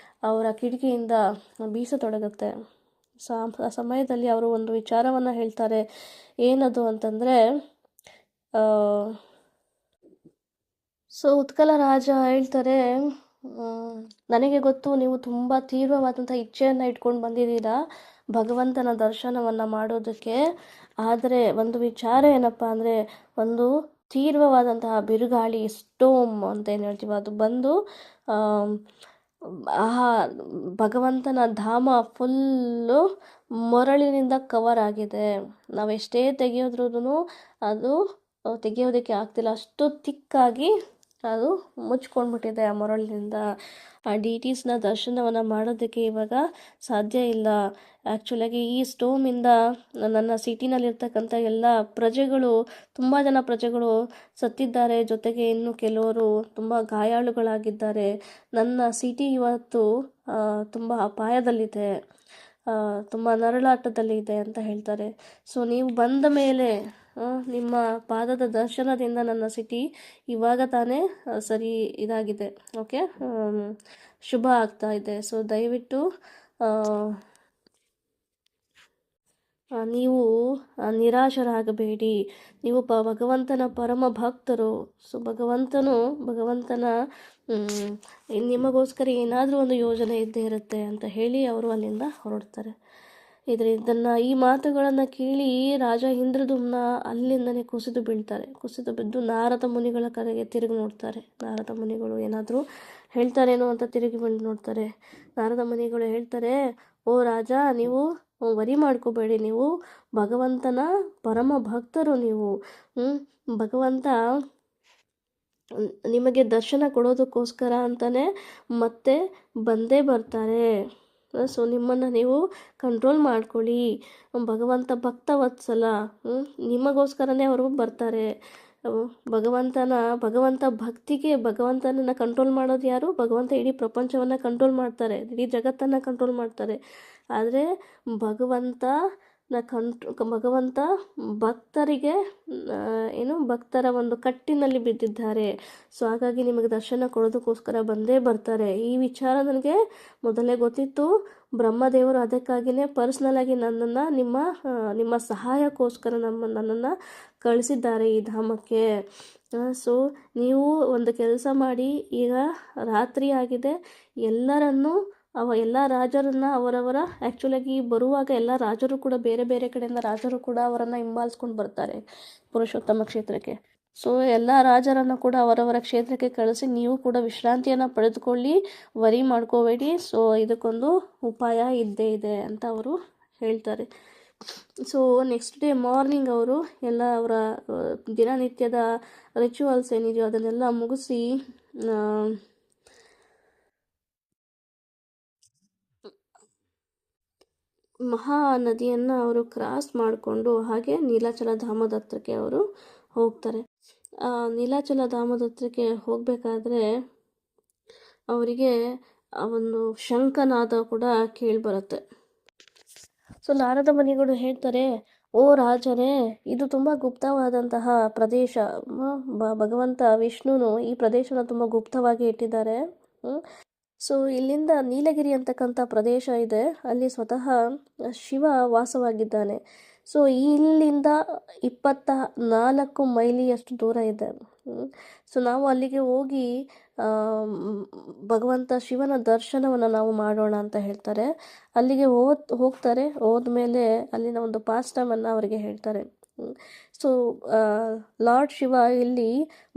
ಅವರ ಕಿಟಕಿಯಿಂದ ಬೀಸತೊಡಗುತ್ತೆ. ಸೊ ಆ ಸಮಯದಲ್ಲಿ ಅವರು ಒಂದು ವಿಚಾರವನ್ನು ಹೇಳ್ತಾರೆ. ಏನದು ಅಂತಂದರೆ, ಸೊ ಉತ್ಕಲ ರಾಜ ಹೇಳ್ತಾರೆ, ನನಗೆ ಗೊತ್ತು ನೀವು ತುಂಬ ತೀವ್ರವಾದಂಥ ಇಚ್ಛೆಯನ್ನು ಇಟ್ಕೊಂಡು ಬಂದಿದ್ದೀರಾ ಭಗವಂತನ ದರ್ಶನವನ್ನು ಮಾಡೋದಕ್ಕೆ. ಆದರೆ ಒಂದು ವಿಚಾರ ಏನಪ್ಪ ಅಂದರೆ, ಒಂದು ತೀವ್ರವಾದಂತಹ ಬಿರುಗಾಳಿ, ಸ್ಟೋಮ್ ಅಂತ ಏನು ಹೇಳ್ತೀವಿ, ಅದು ಬಂದು ಭಗವಂತನ ಧಾಮ ಫುಲ್ಲು ಮರಳಿನಿಂದ ಕವರ್ ಆಗಿದೆ. ನಾವೆಷ್ಟೇ ತೆಗೆಯೋದ್ರೂ ಅದು ತೆಗೆಯೋದಕ್ಕೆ ಆಗ್ತಿಲ್ಲ, ಅಷ್ಟು ತಿಕ್ಕಾಗಿ ಅದು ಮುಚ್ಕೊಂಡ್ಬಿಟ್ಟಿದೆ ಆ ಮರಳಿನಿಂದ. ಆ ಡಿಟೀಸ್ನ ದರ್ಶನವನ್ನು ಮಾಡೋದಕ್ಕೆ ಇವಾಗ ಸಾಧ್ಯ ಇಲ್ಲ. ಆ್ಯಕ್ಚುಲಾಗಿ ಈ ಸ್ಟೋಮಿಂದ ನನ್ನ ಸಿಟಿನಲ್ಲಿರ್ತಕ್ಕಂಥ ಎಲ್ಲ ಪ್ರಜೆಗಳು, ತುಂಬ ಜನ ಪ್ರಜೆಗಳು ಸತ್ತಿದ್ದಾರೆ. ಜೊತೆಗೆ ಇನ್ನು ಕೆಲವರು ತುಂಬ ಗಾಯಾಳುಗಳಾಗಿದ್ದಾರೆ. ನನ್ನ ಸಿಟಿ ಇವತ್ತು ತುಂಬ ಅಪಾಯದಲ್ಲಿದೆ, ತುಂಬ ನರಳಾಟದಲ್ಲಿದೆ ಅಂತ ಹೇಳ್ತಾರೆ. ಸೊ ನೀವು ಬಂದ ಮೇಲೆ ನಿಮ್ಮ ಪಾದದ ದರ್ಶನದಿಂದ ನನ್ನ ಸಿಟಿ ಇವಾಗ ತಾನೇ ಸರಿ ಇದಾಗಿದೆ. ಓಕೆ, ಶುಭ ಆಗ್ತಾ ಇದೆ. ಸೊ ದಯವಿಟ್ಟು ನೀವು ನಿರಾಶರಾಗಬೇಡಿ. ನೀವು ಭಗವಂತನ ಪರಮ ಭಕ್ತರು. ಸೊ ಭಗವಂತನ ನಿಮಗೋಸ್ಕರ ಏನಾದರೂ ಒಂದು ಯೋಜನೆ ಇದ್ದೇ ಇರುತ್ತೆ ಅಂತ ಹೇಳಿ ಅವರು ಅಲ್ಲಿಂದ ಹೊರಡ್ತಾರೆ. ಈ ಮಾತುಗಳನ್ನು ಕೇಳಿ ರಾಜ ಇಂದ್ರದುಮ್ನ ಅಲ್ಲಿಂದನೇ ಕುಸಿದು ಬೀಳ್ತಾರೆ. ಕುಸಿದು ಬಿದ್ದು ನಾರದ ಮುನಿಗಳ ಕಡೆಗೆ ತಿರುಗಿ ನೋಡ್ತಾರೆ. ನಾರದ ಮುನಿಗಳು ಏನಾದರೂ ಹೇಳ್ತಾರೇನೋ ಅಂತ ತಿರುಗಿ ಬಂದು ನೋಡ್ತಾರೆ. ನಾರದ ಮುನಿಗಳು ಹೇಳ್ತಾರೆ, ಓ ರಾಜ, ನೀವು ವರಿ ಮಾಡ್ಕೋಬೇಡಿ, ನೀವು ಭಗವಂತನ ಪರಮ ಭಕ್ತರು. ನೀವು ಭಗವಂತ ನಿಮಗೆ ದರ್ಶನ ಕೊಡೋದಕ್ಕೋಸ್ಕರ ಅಂತಲೇ ಮತ್ತೆ ಬಂದೇ ಬರ್ತಾರೆ. ಸೊ ನಿಮ್ಮನ್ನು ನೀವು ಕಂಟ್ರೋಲ್ ಮಾಡ್ಕೊಳ್ಳಿ. ಭಗವಂತ ಭಕ್ತ ವತ್ಸಲ, ನಿಮಗೋಸ್ಕರನೇ ಅವರು ಬರ್ತಾರೆ. ಭಗವಂತ ಭಕ್ತಿಗೆ ಭಗವಂತನನ್ನು ಕಂಟ್ರೋಲ್ ಮಾಡೋದು ಯಾರು? ಭಗವಂತ ಇಡೀ ಪ್ರಪಂಚವನ್ನು ಕಂಟ್ರೋಲ್ ಮಾಡ್ತಾರೆ, ಇಡೀ ಜಗತ್ತನ್ನು ಕಂಟ್ರೋಲ್ ಮಾಡ್ತಾರೆ. ಆದರೆ ಭಗವಂತ ಭಕ್ತರಿಗೆ ಭಕ್ತರ ಒಂದು ಕಟ್ಟಿನಲ್ಲಿ ಬಿದ್ದಿದ್ದಾರೆ. ಸೊ ಹಾಗಾಗಿ ನಿಮಗೆ ದರ್ಶನ ಕೊಡೋದಕ್ಕೋಸ್ಕರ ಬಂದೇ ಬರ್ತಾರೆ. ಈ ವಿಚಾರ ನನಗೆ ಮೊದಲೇ ಗೊತ್ತಿತ್ತು. ಬ್ರಹ್ಮದೇವರು ಅದಕ್ಕಾಗಿಯೇ ಪರ್ಸ್ನಲಾಗಿ ನನ್ನನ್ನು ನಿಮ್ಮ ಸಹಾಯಕ್ಕೋಸ್ಕರ ನನ್ನನ್ನು ಕಳಿಸಿದ್ದಾರೆ ಈ ಧಾಮಕ್ಕೆ. ಸೊ ನೀವು ಒಂದು ಕೆಲಸ ಮಾಡಿ, ಈಗ ರಾತ್ರಿ ಆಗಿದೆ, ಎಲ್ಲ ರಾಜರನ್ನು ಅವರವರ ಆ್ಯಕ್ಚುಲಾಗಿ ಬರುವಾಗ ಎಲ್ಲ ರಾಜರು ಕೂಡ ಬೇರೆ ಬೇರೆ ಕಡೆಯಿಂದ ರಾಜರು ಕೂಡ ಅವರನ್ನು ಹಿಂಬಾಲಿಸ್ಕೊಂಡು ಬರ್ತಾರೆ ಪುರುಷೋತ್ತಮ ಕ್ಷೇತ್ರಕ್ಕೆ. ಸೊ ಎಲ್ಲ ರಾಜರನ್ನು ಕೂಡ ಅವರವರ ಕ್ಷೇತ್ರಕ್ಕೆ ಕಳಿಸಿ ನೀವು ಕೂಡ ವಿಶ್ರಾಂತಿಯನ್ನು ಪಡೆದುಕೊಳ್ಳಿ, ವರಿ ಮಾಡ್ಕೋಬೇಡಿ. ಸೊ ಇದಕ್ಕೊಂದು ಉಪಾಯ ಇದ್ದೇ ಇದೆ ಅಂತ ಅವರು ಹೇಳ್ತಾರೆ. ಸೊ ನೆಕ್ಸ್ಟ್ ಡೇ ಮಾರ್ನಿಂಗ್ ಅವರು ಎಲ್ಲ ಅವರ ದಿನನಿತ್ಯದ ರಿಚುವಲ್ಸ್ ಏನಿದೆಯೋ ಅದನ್ನೆಲ್ಲ ಮುಗಿಸಿ ಮಹಾ ನದಿಯನ್ನು ಅವರು ಕ್ರಾಸ್ ಮಾಡಿಕೊಂಡು ಹಾಗೆ ನೀಲಾಚಲ ಧಾಮದ ಹತ್ರಕ್ಕೆ ಅವರು ಹೋಗ್ತಾರೆ. ನೀಲಾಚಲ ಧಾಮದ ಹತ್ರಕ್ಕೆ ಹೋಗಬೇಕಾದ್ರೆ ಅವರಿಗೆ ಒಂದು ಶಂಖನಾದ ಕೂಡ ಕೇಳಿಬರುತ್ತೆ. ಸೊ ನಾರದ ಮುನಿಗಳು ಹೇಳ್ತಾರೆ, ಓ ರಾಜರೇ, ಇದು ತುಂಬ ಗುಪ್ತವಾದಂತಹ ಪ್ರದೇಶ. ಭಗವಂತ ವಿಷ್ಣುನು ಈ ಪ್ರದೇಶನ ತುಂಬ ಗುಪ್ತವಾಗಿ ಇಟ್ಟಿದ್ದಾರೆ. ಸೊ ಇಲ್ಲಿಂದ ನೀಲಗಿರಿ ಅಂತಕ್ಕಂಥ ಪ್ರದೇಶ ಇದೆ, ಅಲ್ಲಿ ಸ್ವತಃ ಶಿವ ವಾಸವಾಗಿದ್ದಾನೆ. ಸೊ ಇಲ್ಲಿಂದ 24 ಮೈಲಿಯಷ್ಟು ದೂರ ಇದೆ. ಸೊ ನಾವು ಅಲ್ಲಿಗೆ ಹೋಗಿ ಭಗವಂತ ಶಿವನ ದರ್ಶನವನ್ನು ನಾವು ಮಾಡೋಣ ಅಂತ ಹೇಳ್ತಾರೆ. ಅಲ್ಲಿಗೆ ಹೋಗ್ತಾರೆ. ಹೋದ್ಮೇಲೆ ಅಲ್ಲಿನ ಒಂದು ಪಾಸ್ಟಮನ್ನು ಅವರಿಗೆ ಹೇಳ್ತಾರೆ. ಸೊ ಲಾರ್ಡ್ ಶಿವ ಇಲ್ಲಿ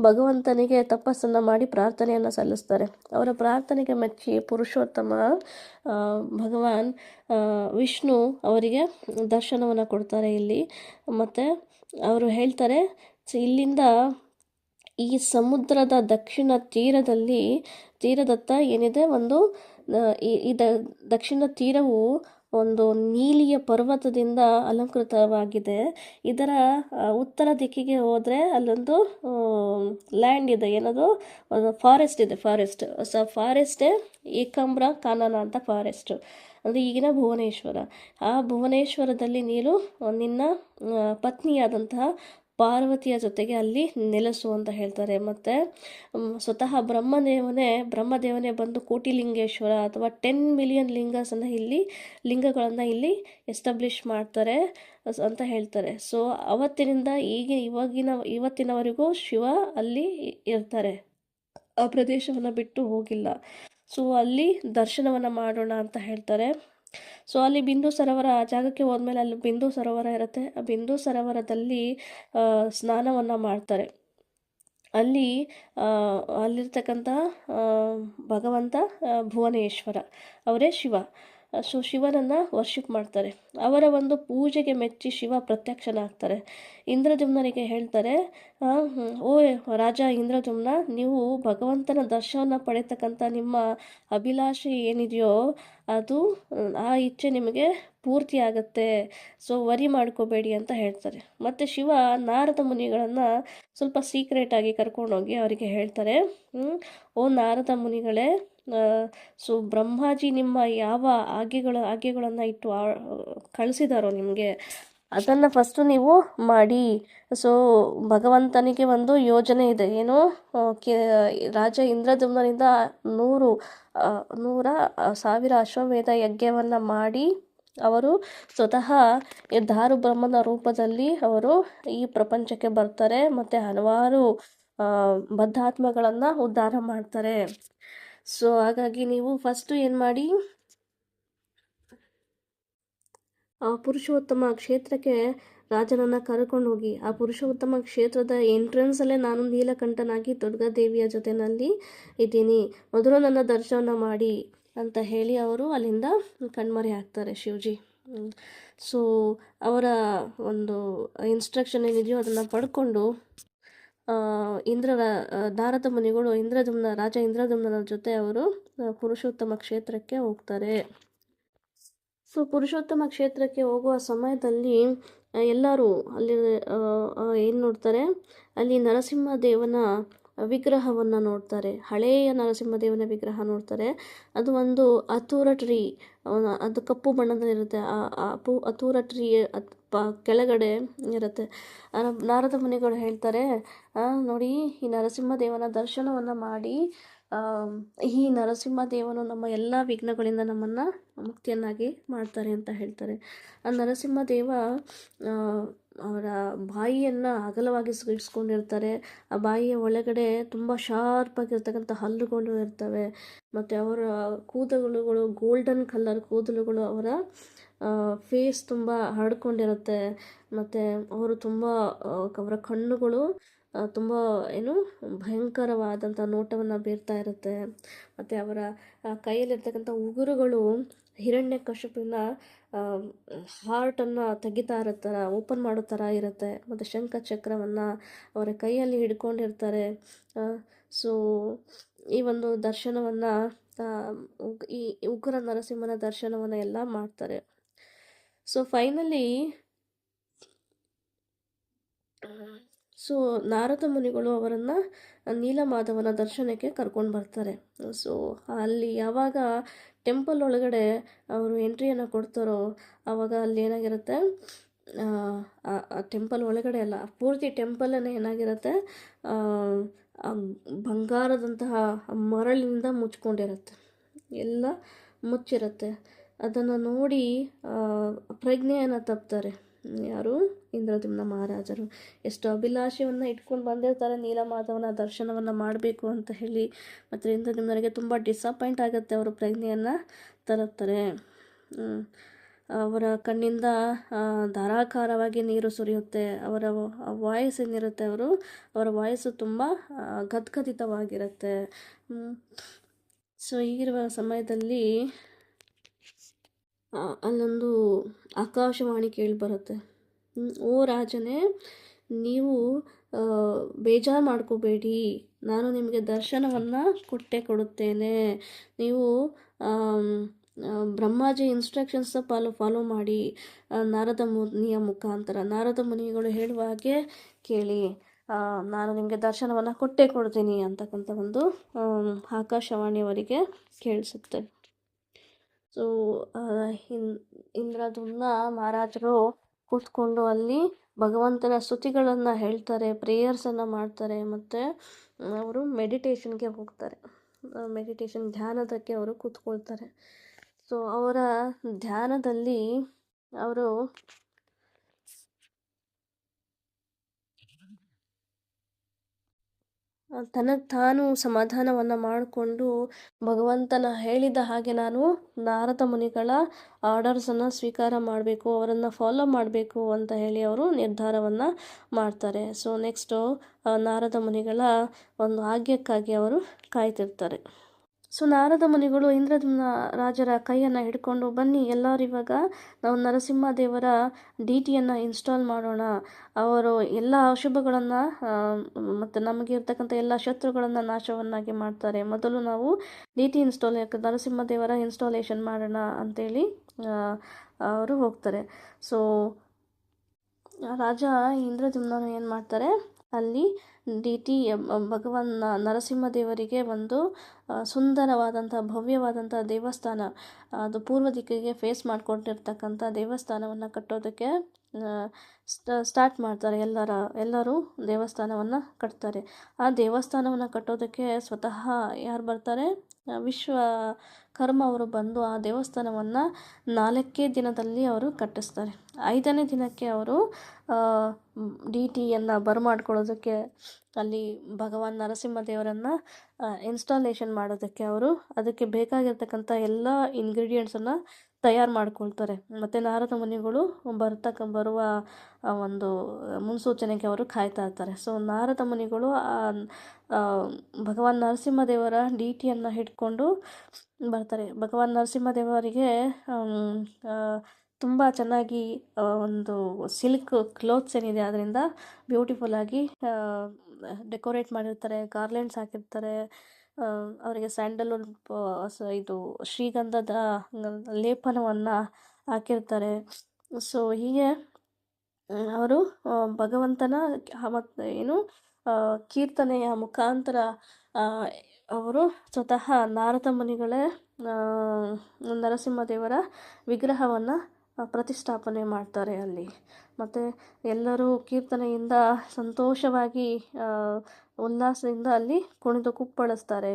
ಭಗವಂತನಿಗೆ ತಪಸ್ಸನ್ನು ಮಾಡಿ ಪ್ರಾರ್ಥನೆಯನ್ನು ಸಲ್ಲಿಸ್ತಾರೆ. ಅವರ ಪ್ರಾರ್ಥನೆಗೆ ಮೆಚ್ಚಿ ಪುರುಷೋತ್ತಮ ಭಗವಾನ್ ವಿಷ್ಣು ಅವರಿಗೆ ದರ್ಶನವನ್ನು ಕೊಡ್ತಾರೆ ಇಲ್ಲಿ. ಮತ್ತು ಅವರು ಹೇಳ್ತಾರೆ, ಇಲ್ಲಿಂದ ಈ ಸಮುದ್ರದ ದಕ್ಷಿಣ ತೀರದತ್ತ ಏನಿದೆ ಒಂದು ಈ ದಕ್ಷಿಣ ತೀರವು ಒಂದು ನೀಲಿಯ ಪರ್ವತದಿಂದ ಅಲಂಕೃತವಾಗಿದೆ. ಇದರ ಉತ್ತರ ದಿಕ್ಕಿಗೆ ಹೋದರೆ ಅಲ್ಲೊಂದು ಲ್ಯಾಂಡ್ ಇದೆ, ಏನದು ಫಾರೆಸ್ಟ್ ಇದೆ. ಫಾರೆಸ್ಟೇ ಏಕಾಂಬ್ರ ಕಾನನ ಅಂತ ಫಾರೆಸ್ಟ್, ಅಂದರೆ ಈಗಿನ ಭುವನೇಶ್ವರ. ಆ ಭುವನೇಶ್ವರದಲ್ಲಿ ನೀನು ನಿನ್ನ ಪತ್ನಿಯಾದಂತಹ ಪಾರ್ವತಿಯ ಜೊತೆಗೆ ಅಲ್ಲಿ ನೆಲೆಸು ಅಂತ ಹೇಳ್ತಾರೆ. ಮತ್ತು ಸ್ವತಃ ಬ್ರಹ್ಮದೇವನೇ ಬಂದು ಕೋಟಿಲಿಂಗೇಶ್ವರ ಅಥವಾ 10 ಮಿಲಿಯನ್ ಲಿಂಗಗಳನ್ನು ಇಲ್ಲಿ ಎಸ್ಟಾಬ್ಲಿಷ್ ಮಾಡ್ತಾರೆ ಅಂತ ಹೇಳ್ತಾರೆ. ಸೊ ಅವತ್ತಿನಿಂದ ಇವತ್ತಿನವರೆಗೂ ಶಿವ ಅಲ್ಲಿ ಇರ್ತಾರೆ, ಆ ಪ್ರದೇಶವನ್ನು ಬಿಟ್ಟು ಹೋಗಿಲ್ಲ. ಸೊ ಅಲ್ಲಿ ದರ್ಶನವನ್ನು ಮಾಡೋಣ ಅಂತ ಹೇಳ್ತಾರೆ. ಸೊ ಅಲ್ಲಿ ಬಿಂದು ಸರೋವರ, ಆ ಜಾಗಕ್ಕೆ ಹೋದ್ಮೇಲೆ ಅಲ್ಲಿ ಬಿಂದು ಸರೋವರ ಇರುತ್ತೆ. ಆ ಬಿಂದು ಸರೋವರದಲ್ಲಿ ಸ್ನಾನವನ್ನು ಮಾಡ್ತಾರೆ. ಅಲ್ಲಿರ್ತಕ್ಕಂಥ ಭಗವಂತ ಭುವನೇಶ್ವರ ಅವರೇ ಶಿವ. ಸೊ ಶಿವನನ್ನು ವರ್ಷಿಪ್ ಮಾಡ್ತಾರೆ. ಅವರ ಒಂದು ಪೂಜೆಗೆ ಮೆಚ್ಚಿ ಶಿವ ಪ್ರತ್ಯಕ್ಷನಾಗ್ತಾರೆ. ಇಂದ್ರದ್ಯುಮ್ನನಿಗೆ ಹೇಳ್ತಾರೆ, ಓ ರಾಜ ಇಂದ್ರದ್ಯುಮ್ನ, ನೀವು ಭಗವಂತನ ದರ್ಶನ ಪಡೆತಕ್ಕಂಥ ನಿಮ್ಮ ಅಭಿಲಾಷೆ ಏನಿದೆಯೋ ಅದು ಆ ಇಚ್ಛೆ ನಿಮಗೆ ಪೂರ್ತಿ ಆಗುತ್ತೆ, ಸೊ ವರಿ ಮಾಡ್ಕೋಬೇಡಿ ಅಂತ ಹೇಳ್ತಾರೆ. ಮತ್ತು ಶಿವ ನಾರದ ಮುನಿಗಳನ್ನು ಸ್ವಲ್ಪ ಸೀಕ್ರೆಟಾಗಿ ಕರ್ಕೊಂಡೋಗಿ ಅವರಿಗೆ ಹೇಳ್ತಾರೆ, ಓ ನಾರದ ಮುನಿಗಳೇ, ಸೊ ಬ್ರಹ್ಮಾಜಿ ನಿಮ್ಮ ಯಾವ ಆಜ್ಞೆಗಳನ್ನು ಇಟ್ಟು ಕಳಿಸಿದಾರೋ ನಿಮಗೆ, ಅದನ್ನು ಫಸ್ಟು ನೀವು ಮಾಡಿ. ಸೊ ಭಗವಂತನಿಗೆ ಒಂದು ಯೋಜನೆ ಇದೆ, ಏನು ರಾಜ ಇಂದ್ರದ್ಯುಮ್ನನಿಂದ 100,000 ಅಶ್ವಮೇಧ ಯಜ್ಞವನ್ನು ಮಾಡಿ ಅವರು ಸ್ವತಃ ದಾರು ಬ್ರಹ್ಮನ ರೂಪದಲ್ಲಿ ಅವರು ಈ ಪ್ರಪಂಚಕ್ಕೆ ಬರ್ತಾರೆ ಮತ್ತು ಹಲವಾರು ಬದ್ಧಾತ್ಮಗಳನ್ನು ಉದ್ಧಾರ ಮಾಡ್ತಾರೆ. ಸೊ ಹಾಗಾಗಿ ನೀವು ಫಸ್ಟು ಏನು ಮಾಡಿ, ಪುರುಷೋತ್ತಮ ಕ್ಷೇತ್ರಕ್ಕೆ ರಾಜನನ್ನು ಕರ್ಕೊಂಡು ಹೋಗಿ, ಆ ಪುರುಷೋತ್ತಮ ಕ್ಷೇತ್ರದ ಎಂಟ್ರೆನ್ಸಲ್ಲೇ ನಾನು ನೀಲಕಂಠನಾಗಿ ದುರ್ಗಾದೇವಿಯ ಜೊತೆಯಲ್ಲಿ ಇದ್ದೀನಿ, ಮೊದಲು ನನ್ನ ದರ್ಶನ ಮಾಡಿ ಅಂತ ಹೇಳಿ ಅವರು ಅಲ್ಲಿಂದ ಕಣ್ಮರೆ ಆಗ್ತಾರೆ ಶಿವಜಿ. ಸೊ ಅವರ ಒಂದು ಇನ್ಸ್ಟ್ರಕ್ಷನ್ ಏನಿದೆಯೋ ಅದನ್ನು ಪಡ್ಕೊಂಡು ನಾರದ ಮುನಿಗಳು ರಾಜ ಇಂದ್ರದ್ಯುಮ್ನ ಜೊತೆ ಅವರು ಪುರುಷೋತ್ತಮ ಕ್ಷೇತ್ರಕ್ಕೆ ಹೋಗ್ತಾರೆ. ಸೊ ಪುರುಷೋತ್ತಮ ಕ್ಷೇತ್ರಕ್ಕೆ ಹೋಗುವ ಸಮಯದಲ್ಲಿ ಎಲ್ಲರೂ ಅಲ್ಲಿ ಏನು ನೋಡ್ತಾರೆ, ಅಲ್ಲಿ ನರಸಿಂಹದೇವನ ವಿಗ್ರಹವನ್ನು ನೋಡ್ತಾರೆ. ಹಳೆಯ ನರಸಿಂಹದೇವನ ವಿಗ್ರಹ ನೋಡ್ತಾರೆ. ಅದು ಒಂದು ಅಥೂರ ಟ್ರೀ, ಅದು ಕಪ್ಪು ಬಣ್ಣದಲ್ಲಿರುತ್ತೆ. ಅಥೂರ ಟ್ರೀ ಕೆಳಗಡೆ ಇರುತ್ತೆ. ನಾರದ ಮುನಿಗಳು ಹೇಳ್ತಾರೆ, ನೋಡಿ, ಈ ನರಸಿಂಹದೇವನ ದರ್ಶನವನ್ನು ಮಾಡಿ, ಈ ನರಸಿಂಹದೇವನು ನಮ್ಮ ಎಲ್ಲ ವಿಘ್ನಗಳಿಂದ ನಮ್ಮನ್ನು ಮುಕ್ತಿಯನ್ನಾಗಿ ಮಾಡ್ತಾರೆ ಅಂತ ಹೇಳ್ತಾರೆ. ಆ ನರಸಿಂಹದೇವ ಅವರ ಬಾಯಿಯನ್ನು ಅಗಲವಾಗಿ ಇಟ್ಸ್ಕೊಂಡಿರ್ತಾರೆ. ಆ ಬಾಯಿಯ ಒಳಗಡೆ ತುಂಬ ಶಾರ್ಪಾಗಿರ್ತಕ್ಕಂಥ ಹಲ್ಲುಗಳು ಇರ್ತವೆ. ಮತ್ತು ಅವರ ಕೂದಲುಗಳು ಗೋಲ್ಡನ್ ಕಲರ್ ಕೂದಲುಗಳು, ಅವರ ಫೇಸ್ ತುಂಬ ಹರಡ್ಕೊಂಡಿರುತ್ತೆ. ಮತ್ತು ಅವರು ತುಂಬ ಅವರ ಕಣ್ಣುಗಳು ತುಂಬ ಭಯಂಕರವಾದಂಥ ನೋಟವನ್ನು ಬೀರ್ತಾ ಇರುತ್ತೆ. ಮತ್ತು ಅವರ ಕೈಯಲ್ಲಿರ್ತಕ್ಕಂಥ ಉಗುರುಗಳು ಹಿರಣ್ಯಕಶಿಪುವಿನ ಹಾರ್ಟನ್ನು ತೆಗಿತಾ ಇರೋ ಓಪನ್ ಮಾಡೋ ಥರ ಇರುತ್ತೆ. ಮತ್ತು ಶಂಖ ಚಕ್ರವನ್ನು ಅವರ ಕೈಯಲ್ಲಿ ಹಿಡ್ಕೊಂಡಿರ್ತಾರೆ. ಸೊ ಈ ಒಂದು ದರ್ಶನವನ್ನು, ಈ ಉಗ್ರ ನರಸಿಂಹನ ದರ್ಶನವನ್ನು ಎಲ್ಲ ಮಾಡ್ತಾರೆ. ಸೊ ಫೈನಲಿ ನಾರದ ಮುನಿಗಳು ಅವರನ್ನು ನೀಲಮಾಧವನ ದರ್ಶನಕ್ಕೆ ಕರ್ಕೊಂಡು ಬರ್ತಾರೆ. ಸೊ ಅಲ್ಲಿ ಯಾವಾಗ ಟೆಂಪಲ್ ಒಳಗಡೆ ಅವರು ಎಂಟ್ರಿಯನ್ನು ಕೊಡ್ತಾರೋ ಆವಾಗ ಅಲ್ಲಿ ಏನಾಗಿರುತ್ತೆ, ಟೆಂಪಲ್ ಒಳಗಡೆ ಅಲ್ಲ, ಪೂರ್ತಿ ಟೆಂಪಲನ್ನು ಏನಾಗಿರುತ್ತೆ, ಬಂಗಾರದಂತಹ ಮರಳಿನಿಂದ ಮುಚ್ಕೊಂಡಿರುತ್ತೆ, ಎಲ್ಲ ಮುಚ್ಚಿರುತ್ತೆ. ಅದನ್ನು ನೋಡಿ ಪ್ರಜ್ಞೆಯನ್ನು ತಪ್ತಾರೆ ಯಾರು, ಇಂದ್ರದ್ಯುಮ್ನ ಮಹಾರಾಜರು. ಎಷ್ಟು ಅಭಿಲಾಷೆಯನ್ನು ಇಟ್ಕೊಂಡು ಬಂದಿರ್ತಾರೆ ನೀಲಮಾಧವನ ದರ್ಶನವನ್ನು ಮಾಡಬೇಕು ಅಂತ ಹೇಳಿ. ಮತ್ತು ಇಂದ್ರದ್ಯುಮ್ನನಿಗೆ ತುಂಬ ಡಿಸಪಾಯಿಂಟ್ ಆಗುತ್ತೆ, ಅವರು ಪ್ರಜ್ಞೆಯನ್ನು ತರುತ್ತಾರೆ. ಅವರ ಕಣ್ಣಿಂದ ಧಾರಾಕಾರವಾಗಿ ನೀರು ಸುರಿಯುತ್ತೆ. ಅವರ ವಾಯ್ಸ್ ಏನಿರುತ್ತೆ, ಅವರ ವಾಯ್ಸು ತುಂಬ ಗದ್ಗದಿತವಾಗಿರುತ್ತೆ. ಸೊ ಹೀಗಿರುವ ಸಮಯದಲ್ಲಿ ಅಲ್ಲೊಂದು ಆಕಾಶವಾಣಿ ಕೇಳಿಬರುತ್ತೆ, ಓ ರಾಜನೇ, ನೀವು ಬೇಜಾರು ಮಾಡ್ಕೋಬೇಡಿ, ನಾನು ನಿಮಗೆ ದರ್ಶನವನ್ನು ಕೊಡುತ್ತೇನೆ. ನೀವು ಬ್ರಹ್ಮಾಜಿ ಇನ್ಸ್ಟ್ರಕ್ಷನ್ಸ್ ಫಾಲೋ ಮಾಡಿ, ನಾರದ ಮುನಿಯ ಮುಖಾಂತರ, ನಾರದ ಮುನಿಗಳು ಹೇಳುವ ಹಾಗೆ ಕೇಳಿ, ನಾನು ನಿಮಗೆ ದರ್ಶನವನ್ನು ಕೊಡ್ತೀನಿ ಅಂತಕ್ಕಂಥ ಒಂದು ಆಕಾಶವಾಣಿಯವರಿಗೆ ಕೇಳಿಸುತ್ತೆ. ಸೊ ಇಂದ್ರದ್ಯುಮ್ನ ಮಹಾರಾಜರು ಕೂತ್ಕೊಂಡು ಅಲ್ಲಿ ಭಗವಂತನ ಸ್ತುತಿಗಳನ್ನು ಹೇಳ್ತಾರೆ, ಪ್ರೇಯರ್ಸನ್ನು ಮಾಡ್ತಾರೆ. ಮತ್ತು ಅವರು ಮೆಡಿಟೇಷನ್ಗೆ ಹೋಗ್ತಾರೆ, ಧ್ಯಾನದಕ್ಕೆ ಅವರು ಕೂತ್ಕೊಳ್ತಾರೆ. ಸೊ ಅವರ ಧ್ಯಾನದಲ್ಲಿ ಅವರು ತನಗೆ ತಾನು ಸಮಾಧಾನವನ್ನು ಮಾಡಿಕೊಂಡು ಭಗವಂತನ ಹೇಳಿದ ಹಾಗೆ ನಾನು ನಾರದ ಮುನಿಗಳ ಆರ್ಡರ್ಸನ್ನು ಸ್ವೀಕಾರ ಮಾಡಬೇಕು, ಅವರನ್ನು ಫಾಲೋ ಮಾಡಬೇಕು ಅಂತ ಹೇಳಿ ಅವರು ನಿರ್ಧಾರವನ್ನು ಮಾಡ್ತಾರೆ. ಸೊ ನೆಕ್ಸ್ಟು ನಾರದ ಮುನಿಗಳ ಒಂದು ಆಜ್ಞೆಕ್ಕಾಗಿ ಅವರು ಕಾಯ್ತಿರ್ತಾರೆ. ಸೊ ನಾರದ ಮುನಿಗಳು ಇಂದ್ರದ್ಯುಮ್ನ ರಾಜರ ಕೈಯನ್ನು ಹಿಡ್ಕೊಂಡು, ಬನ್ನಿ ಎಲ್ಲರೂ ಇವಾಗ ನಾವು ನರಸಿಂಹದೇವರ ಡಿ ಟಿಯನ್ನು ಇನ್ಸ್ಟಾಲ್ ಮಾಡೋಣ. ಅವರು ಎಲ್ಲ ಅಶುಭಗಳನ್ನು ಮತ್ತು ನಮಗೆ ಇರ್ತಕ್ಕಂಥ ಎಲ್ಲ ಶತ್ರುಗಳನ್ನು ನಾಶವನ್ನಾಗಿ ಮಾಡ್ತಾರೆ. ಮೊದಲು ನಾವು ಡಿ ಟಿ ನರಸಿಂಹದೇವರ ಇನ್ಸ್ಟಾಲೇಷನ್ ಮಾಡೋಣ ಅಂತೇಳಿ ಅವರು ಹೋಗ್ತಾರೆ. ಸೊ ರಾಜ ಇಂದ್ರದ್ಯುಮ್ನನು ಏನು ಮಾಡ್ತಾರೆ, ಅಲ್ಲಿ ಡಿ ಟಿ ಭಗವಾನ್ ನರಸಿಂಹದೇವರಿಗೆ ಒಂದು ಸುಂದರವಾದಂಥ ಭವ್ಯವಾದಂಥ ದೇವಸ್ಥಾನ, ಅದು ಪೂರ್ವ ದಿಕ್ಕಿಗೆ ಫೇಸ್ ಮಾಡಿಕೊಂಡಿರ್ತಕ್ಕಂಥ ದೇವಸ್ಥಾನವನ್ನು ಕಟ್ಟೋದಕ್ಕೆ ಸ್ಟಾರ್ಟ್ ಮಾಡ್ತಾರೆ. ಎಲ್ಲರೂ ದೇವಸ್ಥಾನವನ್ನು ಕಟ್ತಾರೆ. ಆ ದೇವಸ್ಥಾನವನ್ನು ಕಟ್ಟೋದಕ್ಕೆ ಸ್ವತಃ ಯಾರು ಬರ್ತಾರೆ, ವಿಶ್ವಕರ್ಮ ಅವರು ಬಂದು ಆ ದೇವಸ್ಥಾನವನ್ನು 4 ದಿನದಲ್ಲಿ ಅವರು ಕಟ್ಟಿಸ್ತಾರೆ. 5ನೇ ದಿನಕ್ಕೆ ಅವರು ಡಿ ಟಿಯನ್ನು ಬರಮಾಡ್ಕೊಳ್ಳೋದಕ್ಕೆ, ಅಲ್ಲಿ ಭಗವಾನ್ ನರಸಿಂಹದೇವರನ್ನು ಇನ್ಸ್ಟಾಲೇಷನ್ ಮಾಡೋದಕ್ಕೆ ಅವರು ಅದಕ್ಕೆ ಬೇಕಾಗಿರ್ತಕ್ಕಂಥ ಎಲ್ಲ ಇಂಗ್ರೀಡಿಯೆಂಟ್ಸನ್ನು ತಯಾರು ಮಾಡ್ಕೊಳ್ತಾರೆ. ಮತ್ತು ನಾರದ ಮುನಿಗಳು ಬರುವ ಒಂದು ಮುನ್ಸೂಚನೆಗೆ ಅವರು ಕಾಯ್ತಾ ಇರ್ತಾರೆ. ಸೊ ನಾರದ ಮುನಿಗಳು ಭಗವಾನ್ ನರಸಿಂಹದೇವರ ಡಿ ಟಿಯನ್ನು ಹಿಡ್ಕೊಂಡು ಬರ್ತಾರೆ. ಭಗವಾನ್ ನರಸಿಂಹದೇವರಿಗೆ ತುಂಬ ಚೆನ್ನಾಗಿ ಒಂದು ಸಿಲ್ಕ್ ಕ್ಲೋತ್ಸ್ ಏನಿದೆ ಅದರಿಂದ ಬ್ಯೂಟಿಫುಲ್ಲಾಗಿ ಡೆಕೋರೇಟ್ ಮಾಡಿರ್ತಾರೆ, ಗಾರ್ಲೆಂಡ್ಸ್ ಹಾಕಿರ್ತಾರೆ. ಅವರಿಗೆ ಸ್ಯಾಂಡಲ್ವುಡ್ ಇದು ಶ್ರೀಗಂಧದ ಲೇಪನವನ್ನು ಹಾಕಿರ್ತಾರೆ. ಸೊ ಹೀಗೆ ಅವರು ಭಗವಂತನ ಮತ್ತು ಕೀರ್ತನೆಯ ಮುಖಾಂತರ ಅವರು ಸ್ವತಃ ನಾರದ ಮುನಿಗಳೇ ನರಸಿಂಹದೇವರ ವಿಗ್ರಹವನ್ನು ಪ್ರತಿಷ್ಠಾಪನೆ ಮಾಡ್ತಾರೆ ಅಲ್ಲಿ. ಮತ್ತು ಎಲ್ಲರೂ ಕೀರ್ತನೆಯಿಂದ ಸಂತೋಷವಾಗಿ ಉಲ್ಲಾಸದಿಂದ ಅಲ್ಲಿ ಕುಣಿದು ಕುಪ್ಪಳಿಸ್ತಾರೆ.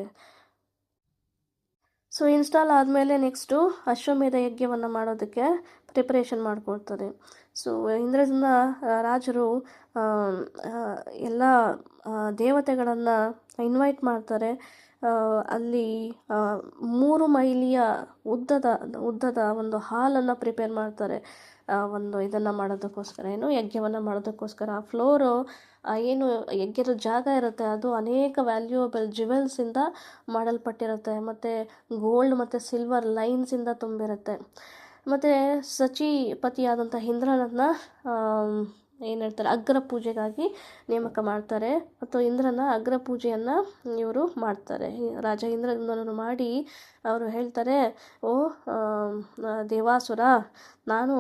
ಸೊ ಇನ್ಸ್ಟಾಲ್ ಆದಮೇಲೆ ನೆಕ್ಸ್ಟು ಅಶ್ವಮೇಧ ಯಜ್ಞವನ್ನು ಮಾಡೋದಕ್ಕೆ ಪ್ರಿಪರೇಷನ್ ಮಾಡ್ಕೊಳ್ತಾರೆ. ಸೊ ಇಂದ್ರದ್ಯುಮ್ನ ರಾಜರು ಎಲ್ಲ ದೇವತೆಗಳನ್ನು ಇನ್ವೈಟ್ ಮಾಡ್ತಾರೆ. ಅಲ್ಲಿ 3 ಮೈಲಿಯ ಉದ್ದದ ಒಂದು ಹಾಲನ್ನು ಪ್ರಿಪೇರ್ ಮಾಡ್ತಾರೆ. ಒಂದು ಇದನ್ನು ಮಾಡೋದಕ್ಕೋಸ್ಕರ, ಯಜ್ಞವನ್ನು ಮಾಡೋದಕ್ಕೋಸ್ಕರ. ಆ ಫ್ಲೋರು ಏನು ಯಜ್ಞದ ಜಾಗ ಇರುತ್ತೆ ಅದು ಅನೇಕ ವ್ಯಾಲ್ಯೂಯಬಲ್ ಜ್ಯುವೆಲ್ಸಿಂದ ಮಾಡಲ್ಪಟ್ಟಿರುತ್ತೆ. ಮತ್ತು ಗೋಲ್ಡ್ ಮತ್ತು ಸಿಲ್ವರ್ ಲೈನ್ಸಿಂದ ತುಂಬಿರುತ್ತೆ. ಮತ್ತು ಸಚಿಪತಿಯಾದಂಥ ಇಂದ್ರನನ್ನು ಏನು ಹೇಳ್ತಾರೆ, ಅಗ್ರ ಪೂಜೆಗಾಗಿ ನೇಮಕ ಮಾಡ್ತಾರೆ. ಮತ್ತು ಇಂದ್ರನ ಅಗ್ರ ಪೂಜೆಯನ್ನು ಇವರು ಮಾಡ್ತಾರೆ. ರಾಜ ಇಂದ್ರನನ್ನು ಮಾಡಿ ಅವರು ಹೇಳ್ತಾರೆ, ಓ ದೇವಾಸುರ, ನಾನು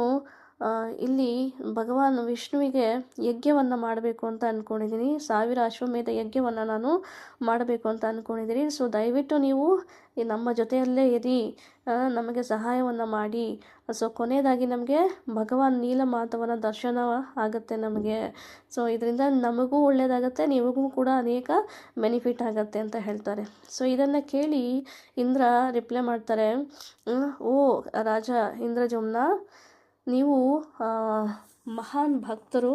ಇಲ್ಲಿ ಭಗವಾನ್ ವಿಷ್ಣುವಿಗೆ ಯಜ್ಞವನ್ನು ಮಾಡಬೇಕು ಅಂತ ಅಂದ್ಕೊಂಡಿದ್ದೀನಿ. 1000 ಅಶ್ವಮೇಧ ಯಜ್ಞವನ್ನು ನಾನು ಮಾಡಬೇಕು ಅಂತ ಅಂದ್ಕೊಂಡಿದ್ದೀನಿ. ಸೊ ದಯವಿಟ್ಟು ನೀವು ನಮ್ಮ ಜೊತೆಯಲ್ಲೇ ಇರಿ, ನಮಗೆ ಸಹಾಯವನ್ನು ಮಾಡಿ. ಸೊ ಕೊನೆಯದಾಗಿ ನಮಗೆ ಭಗವಾನ್ ನೀಲಮಾಧವನ ದರ್ಶನ ಆಗುತ್ತೆ ನಮಗೆ. ಸೊ ಇದರಿಂದ ನಮಗೂ ಒಳ್ಳೆಯದಾಗತ್ತೆ, ನಿಮಗೂ ಕೂಡ ಅನೇಕ ಬೆನಿಫಿಟ್ ಆಗುತ್ತೆ ಅಂತ ಹೇಳ್ತಾರೆ. ಸೊ ಇದನ್ನು ಕೇಳಿ ಇಂದ್ರ ರಿಪ್ಲೈ ಮಾಡ್ತಾರೆ, ಓ ರಾಜ ಇಂದ್ರದ್ಯುಮ್ನ, ನೀವು ಮಹಾನ್ ಭಕ್ತರು.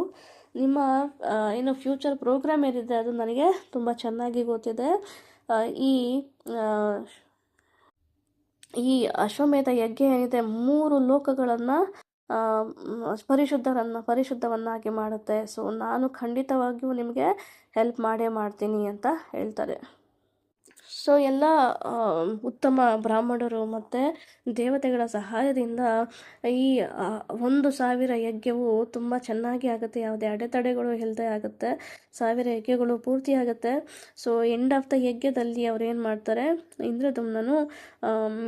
ನಿಮ್ಮ ಫ್ಯೂಚರ್ ಪ್ರೋಗ್ರಾಮ್ ಏನಿದೆ ಅದು ನನಗೆ ತುಂಬ ಚೆನ್ನಾಗಿ ಗೊತ್ತಿದೆ. ಈ ಅಶ್ವಮೇಧ ಯಜ್ಞ ಏನಿದೆ 3 ಲೋಕಗಳನ್ನು ಪರಿಶುದ್ಧವನ್ನಾಗಿ ಮಾಡುತ್ತೆ. ಸೊ ನಾನು ಖಂಡಿತವಾಗಿಯೂ ನಿಮಗೆ ಹೆಲ್ಪ್ ಮಾಡ್ತೀನಿ ಅಂತ ಹೇಳ್ತಾರೆ. ಸೊ ಎಲ್ಲ ಉತ್ತಮ ಬ್ರಾಹ್ಮಣರು ಮತ್ತು ದೇವತೆಗಳ ಸಹಾಯದಿಂದ ಈ 1000 ಯಜ್ಞವು ತುಂಬ ಚೆನ್ನಾಗಿ ಆಗುತ್ತೆ. ಯಾವುದೇ ಅಡೆತಡೆಗಳು ಇಲ್ಲದೆ ಆಗುತ್ತೆ. 1000 ಯಜ್ಞಗಳು ಪೂರ್ತಿ ಆಗುತ್ತೆ. ಸೊ ಎಂಡ್ ಆಫ್ ದ ಯಜ್ಞದಲ್ಲಿ ಅವ್ರು ಏನು ಮಾಡ್ತಾರೆ, ಇಂದ್ರದ್ಯುಮ್ನನು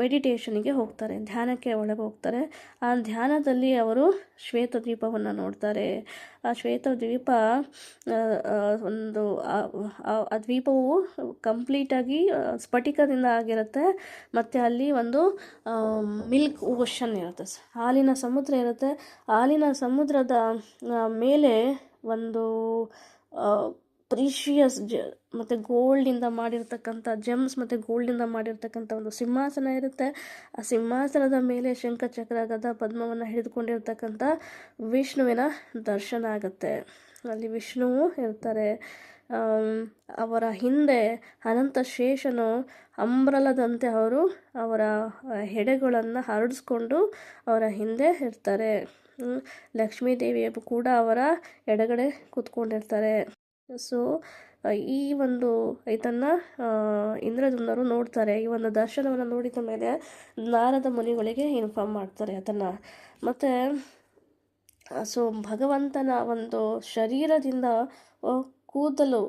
ಮೆಡಿಟೇಷನಿಗೆ ಹೋಗ್ತಾರೆ, ಧ್ಯಾನಕ್ಕೆ ಒಳಗೆ ಹೋಗ್ತಾರೆ. ಆ ಧ್ಯಾನದಲ್ಲಿ ಅವರು ಶ್ವೇತದ್ವೀಪವನ್ನು ನೋಡ್ತಾರೆ. ಆ ಶ್ವೇತದ್ವೀಪ ಒಂದು ಆ ದ್ವೀಪವು ಕಂಪ್ಲೀಟಾಗಿ ಸ್ಫಟಿಕದಿಂದ ಆಗಿರುತ್ತೆ. ಮತ್ತು ಅಲ್ಲಿ ಒಂದು ಮಿಲ್ಕ್ ಓಷನ್ ಇರುತ್ತೆ, ಹಾಲಿನ ಸಮುದ್ರ ಇರುತ್ತೆ. ಹಾಲಿನ ಸಮುದ್ರದ ಮೇಲೆ ಒಂದು ಪ್ರೀಶಿಯಸ್ ಮತ್ತು ಗೋಲ್ಡಿಂದ ಮಾಡಿರ್ತಕ್ಕಂಥ ಜೆಮ್ಸ್ ಮತ್ತು ಗೋಲ್ಡಿಂದ ಮಾಡಿರ್ತಕ್ಕಂಥ ಒಂದು ಸಿಂಹಾಸನ ಇರುತ್ತೆ. ಆ ಸಿಂಹಾಸನದ ಮೇಲೆ ಶಂಖ ಚಕ್ರ ಗದಾ ಪದ್ಮವನ್ನು ಹಿಡಿದುಕೊಂಡಿರ್ತಕ್ಕಂಥ ವಿಷ್ಣುವಿನ ದರ್ಶನ ಆಗುತ್ತೆ. ಅಲ್ಲಿ ವಿಷ್ಣುವು ಇರ್ತಾರೆ. ಅವರ ಹಿಂದೆ ಅನಂತ ಶೇಷನು ಅಂಬ್ರಲದಂತೆ ಅವರ ಹೆಡೆಗಳನ್ನು ಹರಡಿಸ್ಕೊಂಡು ಅವರ ಹಿಂದೆ ಇರ್ತಾರೆ. ಲಕ್ಷ್ಮೀದೇವಿಯು ಕೂಡ ಅವರ ಎಡಗಡೆ ಕೂತ್ಕೊಂಡಿರ್ತಾರೆ. ಸೊ ಈ ಒಂದು ಇದನ್ನು ಇಂದ್ರದ್ಯುಮ್ನರು ನೋಡ್ತಾರೆ. ಈ ಒಂದು ದರ್ಶನವನ್ನು ನೋಡಿದ ಮೇಲೆ ನಾರದ ಮುನಿಗಳಿಗೆ ಇನ್ಫಾರ್ಮ್ ಮಾಡ್ತಾರೆ ಅದನ್ನು. ಮತ್ತು ಸೊ ಭಗವಂತನ ಒಂದು ಶರೀರದಿಂದ ಕೂದಲು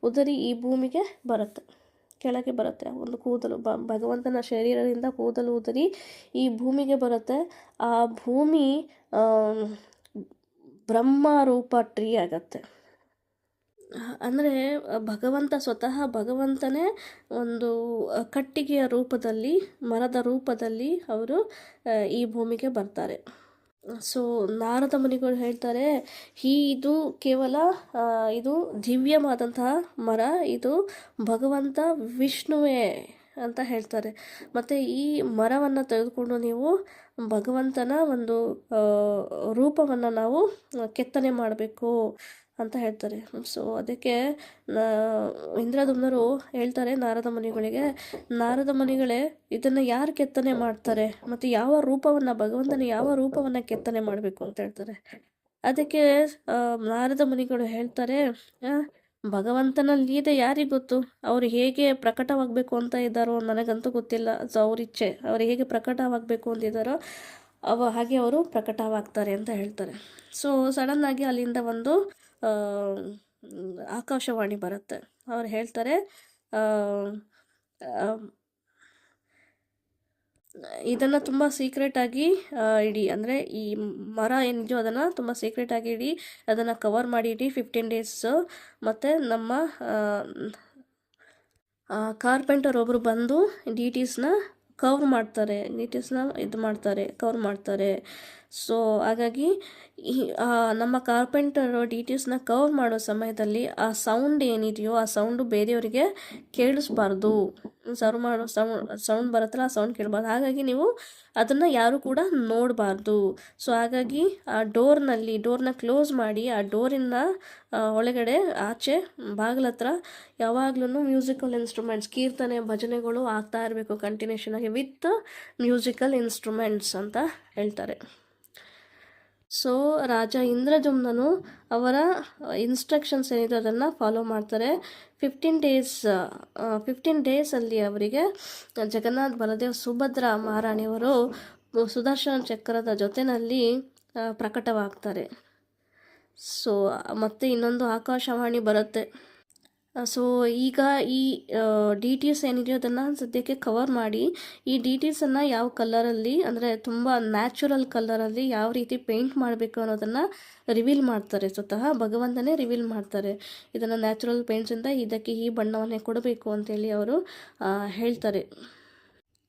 ಉದರಿ ಈ ಭೂಮಿಗೆ ಬರುತ್ತೆ, ಕೆಳಗೆ ಬರುತ್ತೆ. ಒಂದು ಕೂದಲು ಭಗವಂತನ ಶರೀರದಿಂದ ಕೂದಲು ಉದರಿ ಈ ಭೂಮಿಗೆ ಬರುತ್ತೆ. ಆ ಭೂಮಿ ಬ್ರಹ್ಮ ರೂಪ ಟ್ರೀ ಆಗತ್ತೆ. ಅಂದರೆ ಸ್ವತಃ ಭಗವಂತನೇ ಒಂದು ಕಟ್ಟಿಗೆಯ ರೂಪದಲ್ಲಿ, ಮರದ ರೂಪದಲ್ಲಿ ಅವರು ಈ ಭೂಮಿಗೆ ಬರ್ತಾರೆ. ಸೊ ನಾರದ ಮುನಿಗಳು ಹೇಳ್ತಾರೆ, ಇದು ಕೇವಲ ಇದು ದಿವ್ಯವಾದಂತಹ ಮರ, ಇದು ಭಗವಂತ ವಿಷ್ಣುವೇ ಅಂತ ಹೇಳ್ತಾರೆ. ಮತ್ತು ಈ ಮರವನ್ನು ತೆಗೆದುಕೊಂಡು ನೀವು ಭಗವಂತನ ಒಂದು ರೂಪವನ್ನು ನಾವು ಕೆತ್ತನೆ ಮಾಡಬೇಕು ಅಂತ ಹೇಳ್ತಾರೆ. ಸೊ ಅದಕ್ಕೆ ಇಂದ್ರದ್ಯುಮ್ನರು ಹೇಳ್ತಾರೆ ನಾರದ ಮುನಿಗಳಿಗೆ, ನಾರದ ಮುನಿಗಳೇ, ಇದನ್ನು ಯಾರು ಕೆತ್ತನೆ ಮಾಡ್ತಾರೆ ಮತ್ತು ಯಾವ ರೂಪವನ್ನು, ಭಗವಂತನ ಯಾವ ರೂಪವನ್ನು ಕೆತ್ತನೆ ಮಾಡಬೇಕು ಅಂತ ಹೇಳ್ತಾರೆ. ಅದಕ್ಕೆ ನಾರದ ಮುನಿಗಳು ಹೇಳ್ತಾರೆ, ಭಗವಂತನ ಲೀಲೆ ಯಾರಿಗೆ ಗೊತ್ತು, ಅವರು ಹೇಗೆ ಪ್ರಕಟವಾಗಬೇಕು ಅಂತ ಇದ್ದಾರೋ ನನಗಂತೂ ಗೊತ್ತಿಲ್ಲ. ಸೊ ಅವ್ರ ಇಚ್ಛೆ, ಅವರು ಹೇಗೆ ಪ್ರಕಟವಾಗಬೇಕು ಅಂತಿದ್ದಾರೋ ಹಾಗೆ ಅವರು ಪ್ರಕಟವಾಗ್ತಾರೆ ಅಂತ ಹೇಳ್ತಾರೆ. ಸೊ ಸಡನ್ನಾಗಿ ಅಲ್ಲಿಂದ ಒಂದು ಆಕಾಶವಾಣಿ ಬರುತ್ತೆ. ಅವ್ರು ಹೇಳ್ತಾರೆ, ಇದನ್ನು ತುಂಬ ಸೀಕ್ರೆಟಾಗಿ ಇಡಿ, ಅಂದರೆ ಈ ಮರ ಏನಿದೆಯೋ ಅದನ್ನು ತುಂಬ ಸೀಕ್ರೆಟಾಗಿ ಇಡಿ, ಅದನ್ನು ಕವರ್ ಮಾಡಿ ಇಡಿ 15 ಡೇಸು. ಮತ್ತು ನಮ್ಮ ಕಾರ್ಪೆಂಟರ್ ಒಬ್ಬರು ಬಂದು ಡಿಟೀಸ್ನ ಕವರ್ ಮಾಡ್ತಾರೆ. ಸೊ ಹಾಗಾಗಿ ನಮ್ಮ ಕಾರ್ಪೆಂಟರು ಡಿಟೀಸ್ನ ಕವರ್ ಮಾಡೋ ಸಮಯದಲ್ಲಿ ಆ ಸೌಂಡ್ ಏನಿದೆಯೋ ಆ ಸೌಂಡು ಬೇರೆಯವರಿಗೆ ಕೇಳಿಸ್ಬಾರ್ದು. ಸೌಂಡ್ ಬರುತ್ತಲ್ಲ, ಆ ಸೌಂಡ್ ಕೇಳಬಾರ್ದು. ಹಾಗಾಗಿ ನೀವು ಅದನ್ನು ಯಾರು ಕೂಡ ನೋಡಬಾರ್ದು. ಸೊ ಹಾಗಾಗಿ ಆ ಡೋರ್ನ ಕ್ಲೋಸ್ ಮಾಡಿ, ಆ ಡೋರಿನ ಒಳಗಡೆ ಆಚೆ ಬಾಗಿಲ ಹತ್ರ ಯಾವಾಗ್ಲೂ ಮ್ಯೂಸಿಕಲ್ ಇನ್ಸ್ಟ್ರೂಮೆಂಟ್ಸ್, ಕೀರ್ತನೆ ಭಜನೆಗಳು ಆಗ್ತಾ ಇರಬೇಕು ಕಂಟಿನ್ಯೂಷನ್ ಆಗಿ ವಿತ್ ಮ್ಯೂಸಿಕಲ್ ಇನ್ಸ್ಟ್ರೂಮೆಂಟ್ಸ್ ಅಂತ ಹೇಳ್ತಾರೆ. ಸೊ ರಾಜ ಇಂದ್ರದ್ಯುಮ್ನನು ಅವರ ಇನ್ಸ್ಟ್ರಕ್ಷನ್ಸ್ ಏನಿದೆ ಅದನ್ನು ಫಾಲೋ ಮಾಡ್ತಾರೆ. 15 ಡೇಸಲ್ಲಿ ಅವರಿಗೆ ಜಗನ್ನಾಥ್, ಬಲದೇವ್, ಸುಭದ್ರಾ ಮಹಾರಾಣಿಯವರು ಸುದರ್ಶನ ಚಕ್ರದ ಜೊತೆಯಲ್ಲಿ ಪ್ರಕಟವಾಗ್ತಾರೆ. ಸೊ ಮತ್ತೆ ಇನ್ನೊಂದು ಆಕಾಶವಾಣಿ ಬರುತ್ತೆ. ಸೊ ಈಗ ಈ ಡಿಟೀಸ್ ಏನಿದೆಯೋ ಅದನ್ನು ಸದ್ಯಕ್ಕೆ ಕವರ್ ಮಾಡಿ, ಈ ಡಿಟೀಸನ್ನು ಯಾವ ಕಲರಲ್ಲಿ, ಅಂದರೆ ತುಂಬ ನ್ಯಾಚುರಲ್ ಕಲರಲ್ಲಿ ಯಾವ ರೀತಿ ಪೇಂಟ್ ಮಾಡಬೇಕು ಅನ್ನೋದನ್ನು ರಿವೀಲ್ ಮಾಡ್ತಾರೆ. ಸ್ವತಃ ಭಗವಂತನೇ ರಿವೀಲ್ ಮಾಡ್ತಾರೆ. ಇದನ್ನು ನ್ಯಾಚುರಲ್ ಪೇಂಟ್ಸಿಂದ ಇದಕ್ಕೆ ಈ ಬಣ್ಣವನ್ನೇ ಕೊಡಬೇಕು ಅಂತೇಳಿ ಅವರು ಹೇಳ್ತಾರೆ.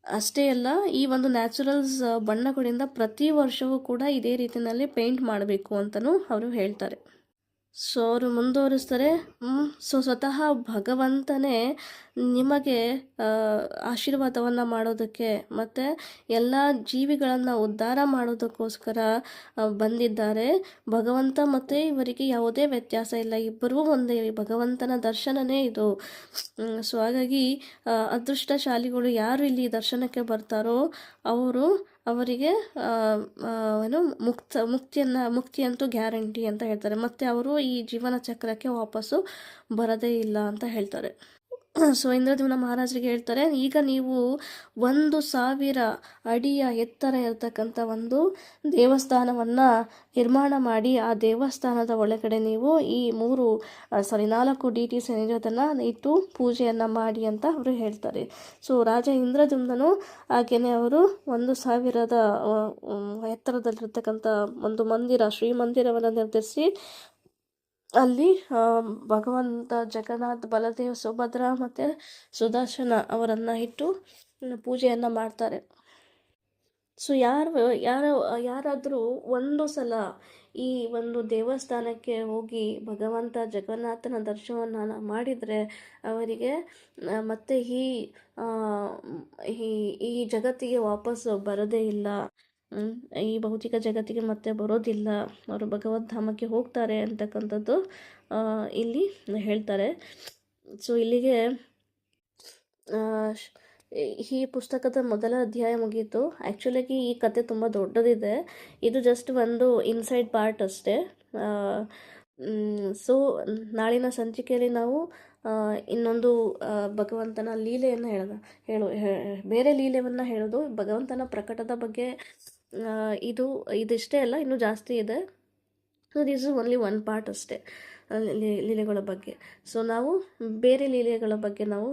ಅಷ್ಟೇ ಅಲ್ಲ, ಈ ಒಂದು ನ್ಯಾಚುರಲ್ಸ್ ಬಣ್ಣಗಳಿಂದ ಪ್ರತಿ ವರ್ಷವೂ ಕೂಡ ಇದೇ ರೀತಿಯಲ್ಲಿ ಪೇಂಟ್ ಮಾಡಬೇಕು ಅಂತಲೂ ಅವರು ಹೇಳ್ತಾರೆ. ಸೊ ಅವರು ಮುಂದುವರಿಸ್ತಾರೆ, ಸೊ ಸ್ವತಃ ಭಗವಂತನೇ ನಿಮಗೆ ಆಶೀರ್ವಾದವನ್ನು ಮಾಡೋದಕ್ಕೆ ಮತ್ತು ಎಲ್ಲ ಜೀವಿಗಳನ್ನು ಉದ್ಧಾರ ಮಾಡೋದಕ್ಕೋಸ್ಕರ ಬಂದಿದ್ದಾರೆ. ಭಗವಂತ ಮತ್ತು ಇವರಿಗೆ ಯಾವುದೇ ವ್ಯತ್ಯಾಸ ಇಲ್ಲ, ಇಬ್ಬರೂ ಒಂದೇ, ಭಗವಂತನ ದರ್ಶನನೇ ಇದು. ಸೊ ಹಾಗಾಗಿ ಅದೃಷ್ಟಶಾಲಿಗಳು ಯಾರು ಇಲ್ಲಿ ದರ್ಶನಕ್ಕೆ ಬರ್ತಾರೋ ಅವರಿಗೆ ಮುಕ್ತಿ ಅಂತೂ ಗ್ಯಾರಂಟಿ ಅಂತ ಹೇಳ್ತಾರೆ. ಮತ್ತು ಅವರು ಈ ಜೀವನ ಚಕ್ರಕ್ಕೆ ವಾಪಸ್ಸು ಬರೋದೇ ಇಲ್ಲ ಅಂತ ಹೇಳ್ತಾರೆ. ಸೊ ಇಂದ್ರದ್ಯುಮ್ನ ಮಹಾರಾಜರಿಗೆ ಹೇಳ್ತಾರೆ, ಈಗ ನೀವು 1000 ಅಡಿಯ ಎತ್ತರ ಇರತಕ್ಕಂಥ ಒಂದು ದೇವಸ್ಥಾನವನ್ನು ನಿರ್ಮಾಣ ಮಾಡಿ, ಆ ದೇವಸ್ಥಾನದ ಒಳಗಡೆ ನೀವು ಈ 4 ಡಿಟೀಸ್ ಏನಿದೆ ಅದನ್ನು ಇಟ್ಟು ಪೂಜೆಯನ್ನು ಮಾಡಿ ಅಂತ ಅವರು ಹೇಳ್ತಾರೆ. ಸೊ ರಾಜ ಇಂದ್ರದ್ಯುಮ್ನನು ಹಾಗೆಯೇ ಅವರು 1000 ಎತ್ತರದಲ್ಲಿರ್ತಕ್ಕಂಥ ಒಂದು ಶ್ರೀಮಂದಿರವನ್ನು ನಿರ್ಮಿಸಿ ಅಲ್ಲಿ ಭಗವಂತ ಜಗನ್ನಾಥ್, ಬಲದೇವ್, ಸುಭದ್ರಾ ಮತ್ತು ಸುದರ್ಶನ ಅವರನ್ನು ಇಟ್ಟು ಪೂಜೆಯನ್ನು ಮಾಡ್ತಾರೆ. ಸೊ ಯಾರಾದರೂ ಒಂದು ಸಲ ಈ ಒಂದು ದೇವಸ್ಥಾನಕ್ಕೆ ಹೋಗಿ ಭಗವಂತ ಜಗನ್ನಾಥನ ದರ್ಶನವನ್ನು ಮಾಡಿದರೆ ಅವರಿಗೆ ಮತ್ತೆ ಈ ಜಗತ್ತಿಗೆ ವಾಪಸ್ಸು ಬರೋದೇ ಇಲ್ಲ, ಈ ಭೌತಿಕ ಜಗತ್ತಿಗೆ ಮತ್ತೆ ಬರೋದಿಲ್ಲ, ಅವರು ಭಗವದ್ಧಾಮಕ್ಕೆ ಹೋಗ್ತಾರೆ ಅಂತಕ್ಕಂಥದ್ದು ಇಲ್ಲಿ ಹೇಳ್ತಾರೆ. ಸೊ ಇಲ್ಲಿಗೆ ಈ ಪುಸ್ತಕದ ಮೊದಲ ಅಧ್ಯಾಯ ಮುಗೀತು. ಆ್ಯಕ್ಚುಲಾಗಿ ಈ ಕತೆ ತುಂಬ ದೊಡ್ಡದಿದೆ, ಇದು ಜಸ್ಟ್ ಒಂದು ಇನ್ಸೈಡ್ ಪಾರ್ಟ್ ಅಷ್ಟೇ. ಸೊ ನಾಳಿನ ಸಂಚಿಕೆಯಲ್ಲಿ ನಾವು ಇನ್ನೊಂದು ಭಗವಂತನ ಲೀಲೆಯನ್ನು ಬೇರೆ ಲೀಲೆಯನ್ನು ಹೇಳೋದು, ಭಗವಂತನ ಪ್ರಕಟದ ಬಗ್ಗೆ. ಇದಿಷ್ಟೇ ಅಲ್ಲ, ಇನ್ನೂ ಜಾಸ್ತಿ ಇದೆ. So this is only one part ಅಷ್ಟೇ ಲೀಲೆಗಳ ಬಗ್ಗೆ. ಸೊ ನಾವು ಬೇರೆ ಲೀಲೆಗಳ ಬಗ್ಗೆ ನಾವು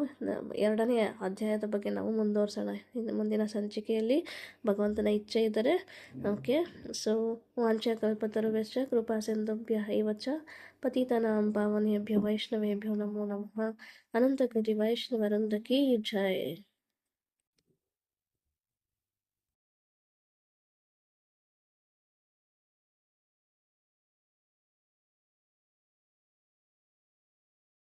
2ನೇ ಅಧ್ಯಾಯದ ಬಗ್ಗೆ ನಾವು ಮುಂದುವರ್ಸೋಣ ಮುಂದಿನ ಸಂಚಿಕೆಯಲ್ಲಿ, ಭಗವಂತನ ಇಚ್ಛೆ ಇದ್ದರೆ. ಓಕೆ, ಸೊ ವಾಂಛಾಕಲ್ಪತರುಭ್ಯಶ್ಚ ಕೃಪಾ ಸಿಂಧುಭ್ಯ ಏವ ಚ ಪತಿತಾನಾಂ ಪಾವನೇಭ್ಯೋ ವೈಷ್ಣವೇಭ್ಯೋ ನಮೋ ನಮಃ. ಅನಂತ ಕೋಟಿ ವೈಷ್ಣವವೃಂದ ಕಿ ಜೈ.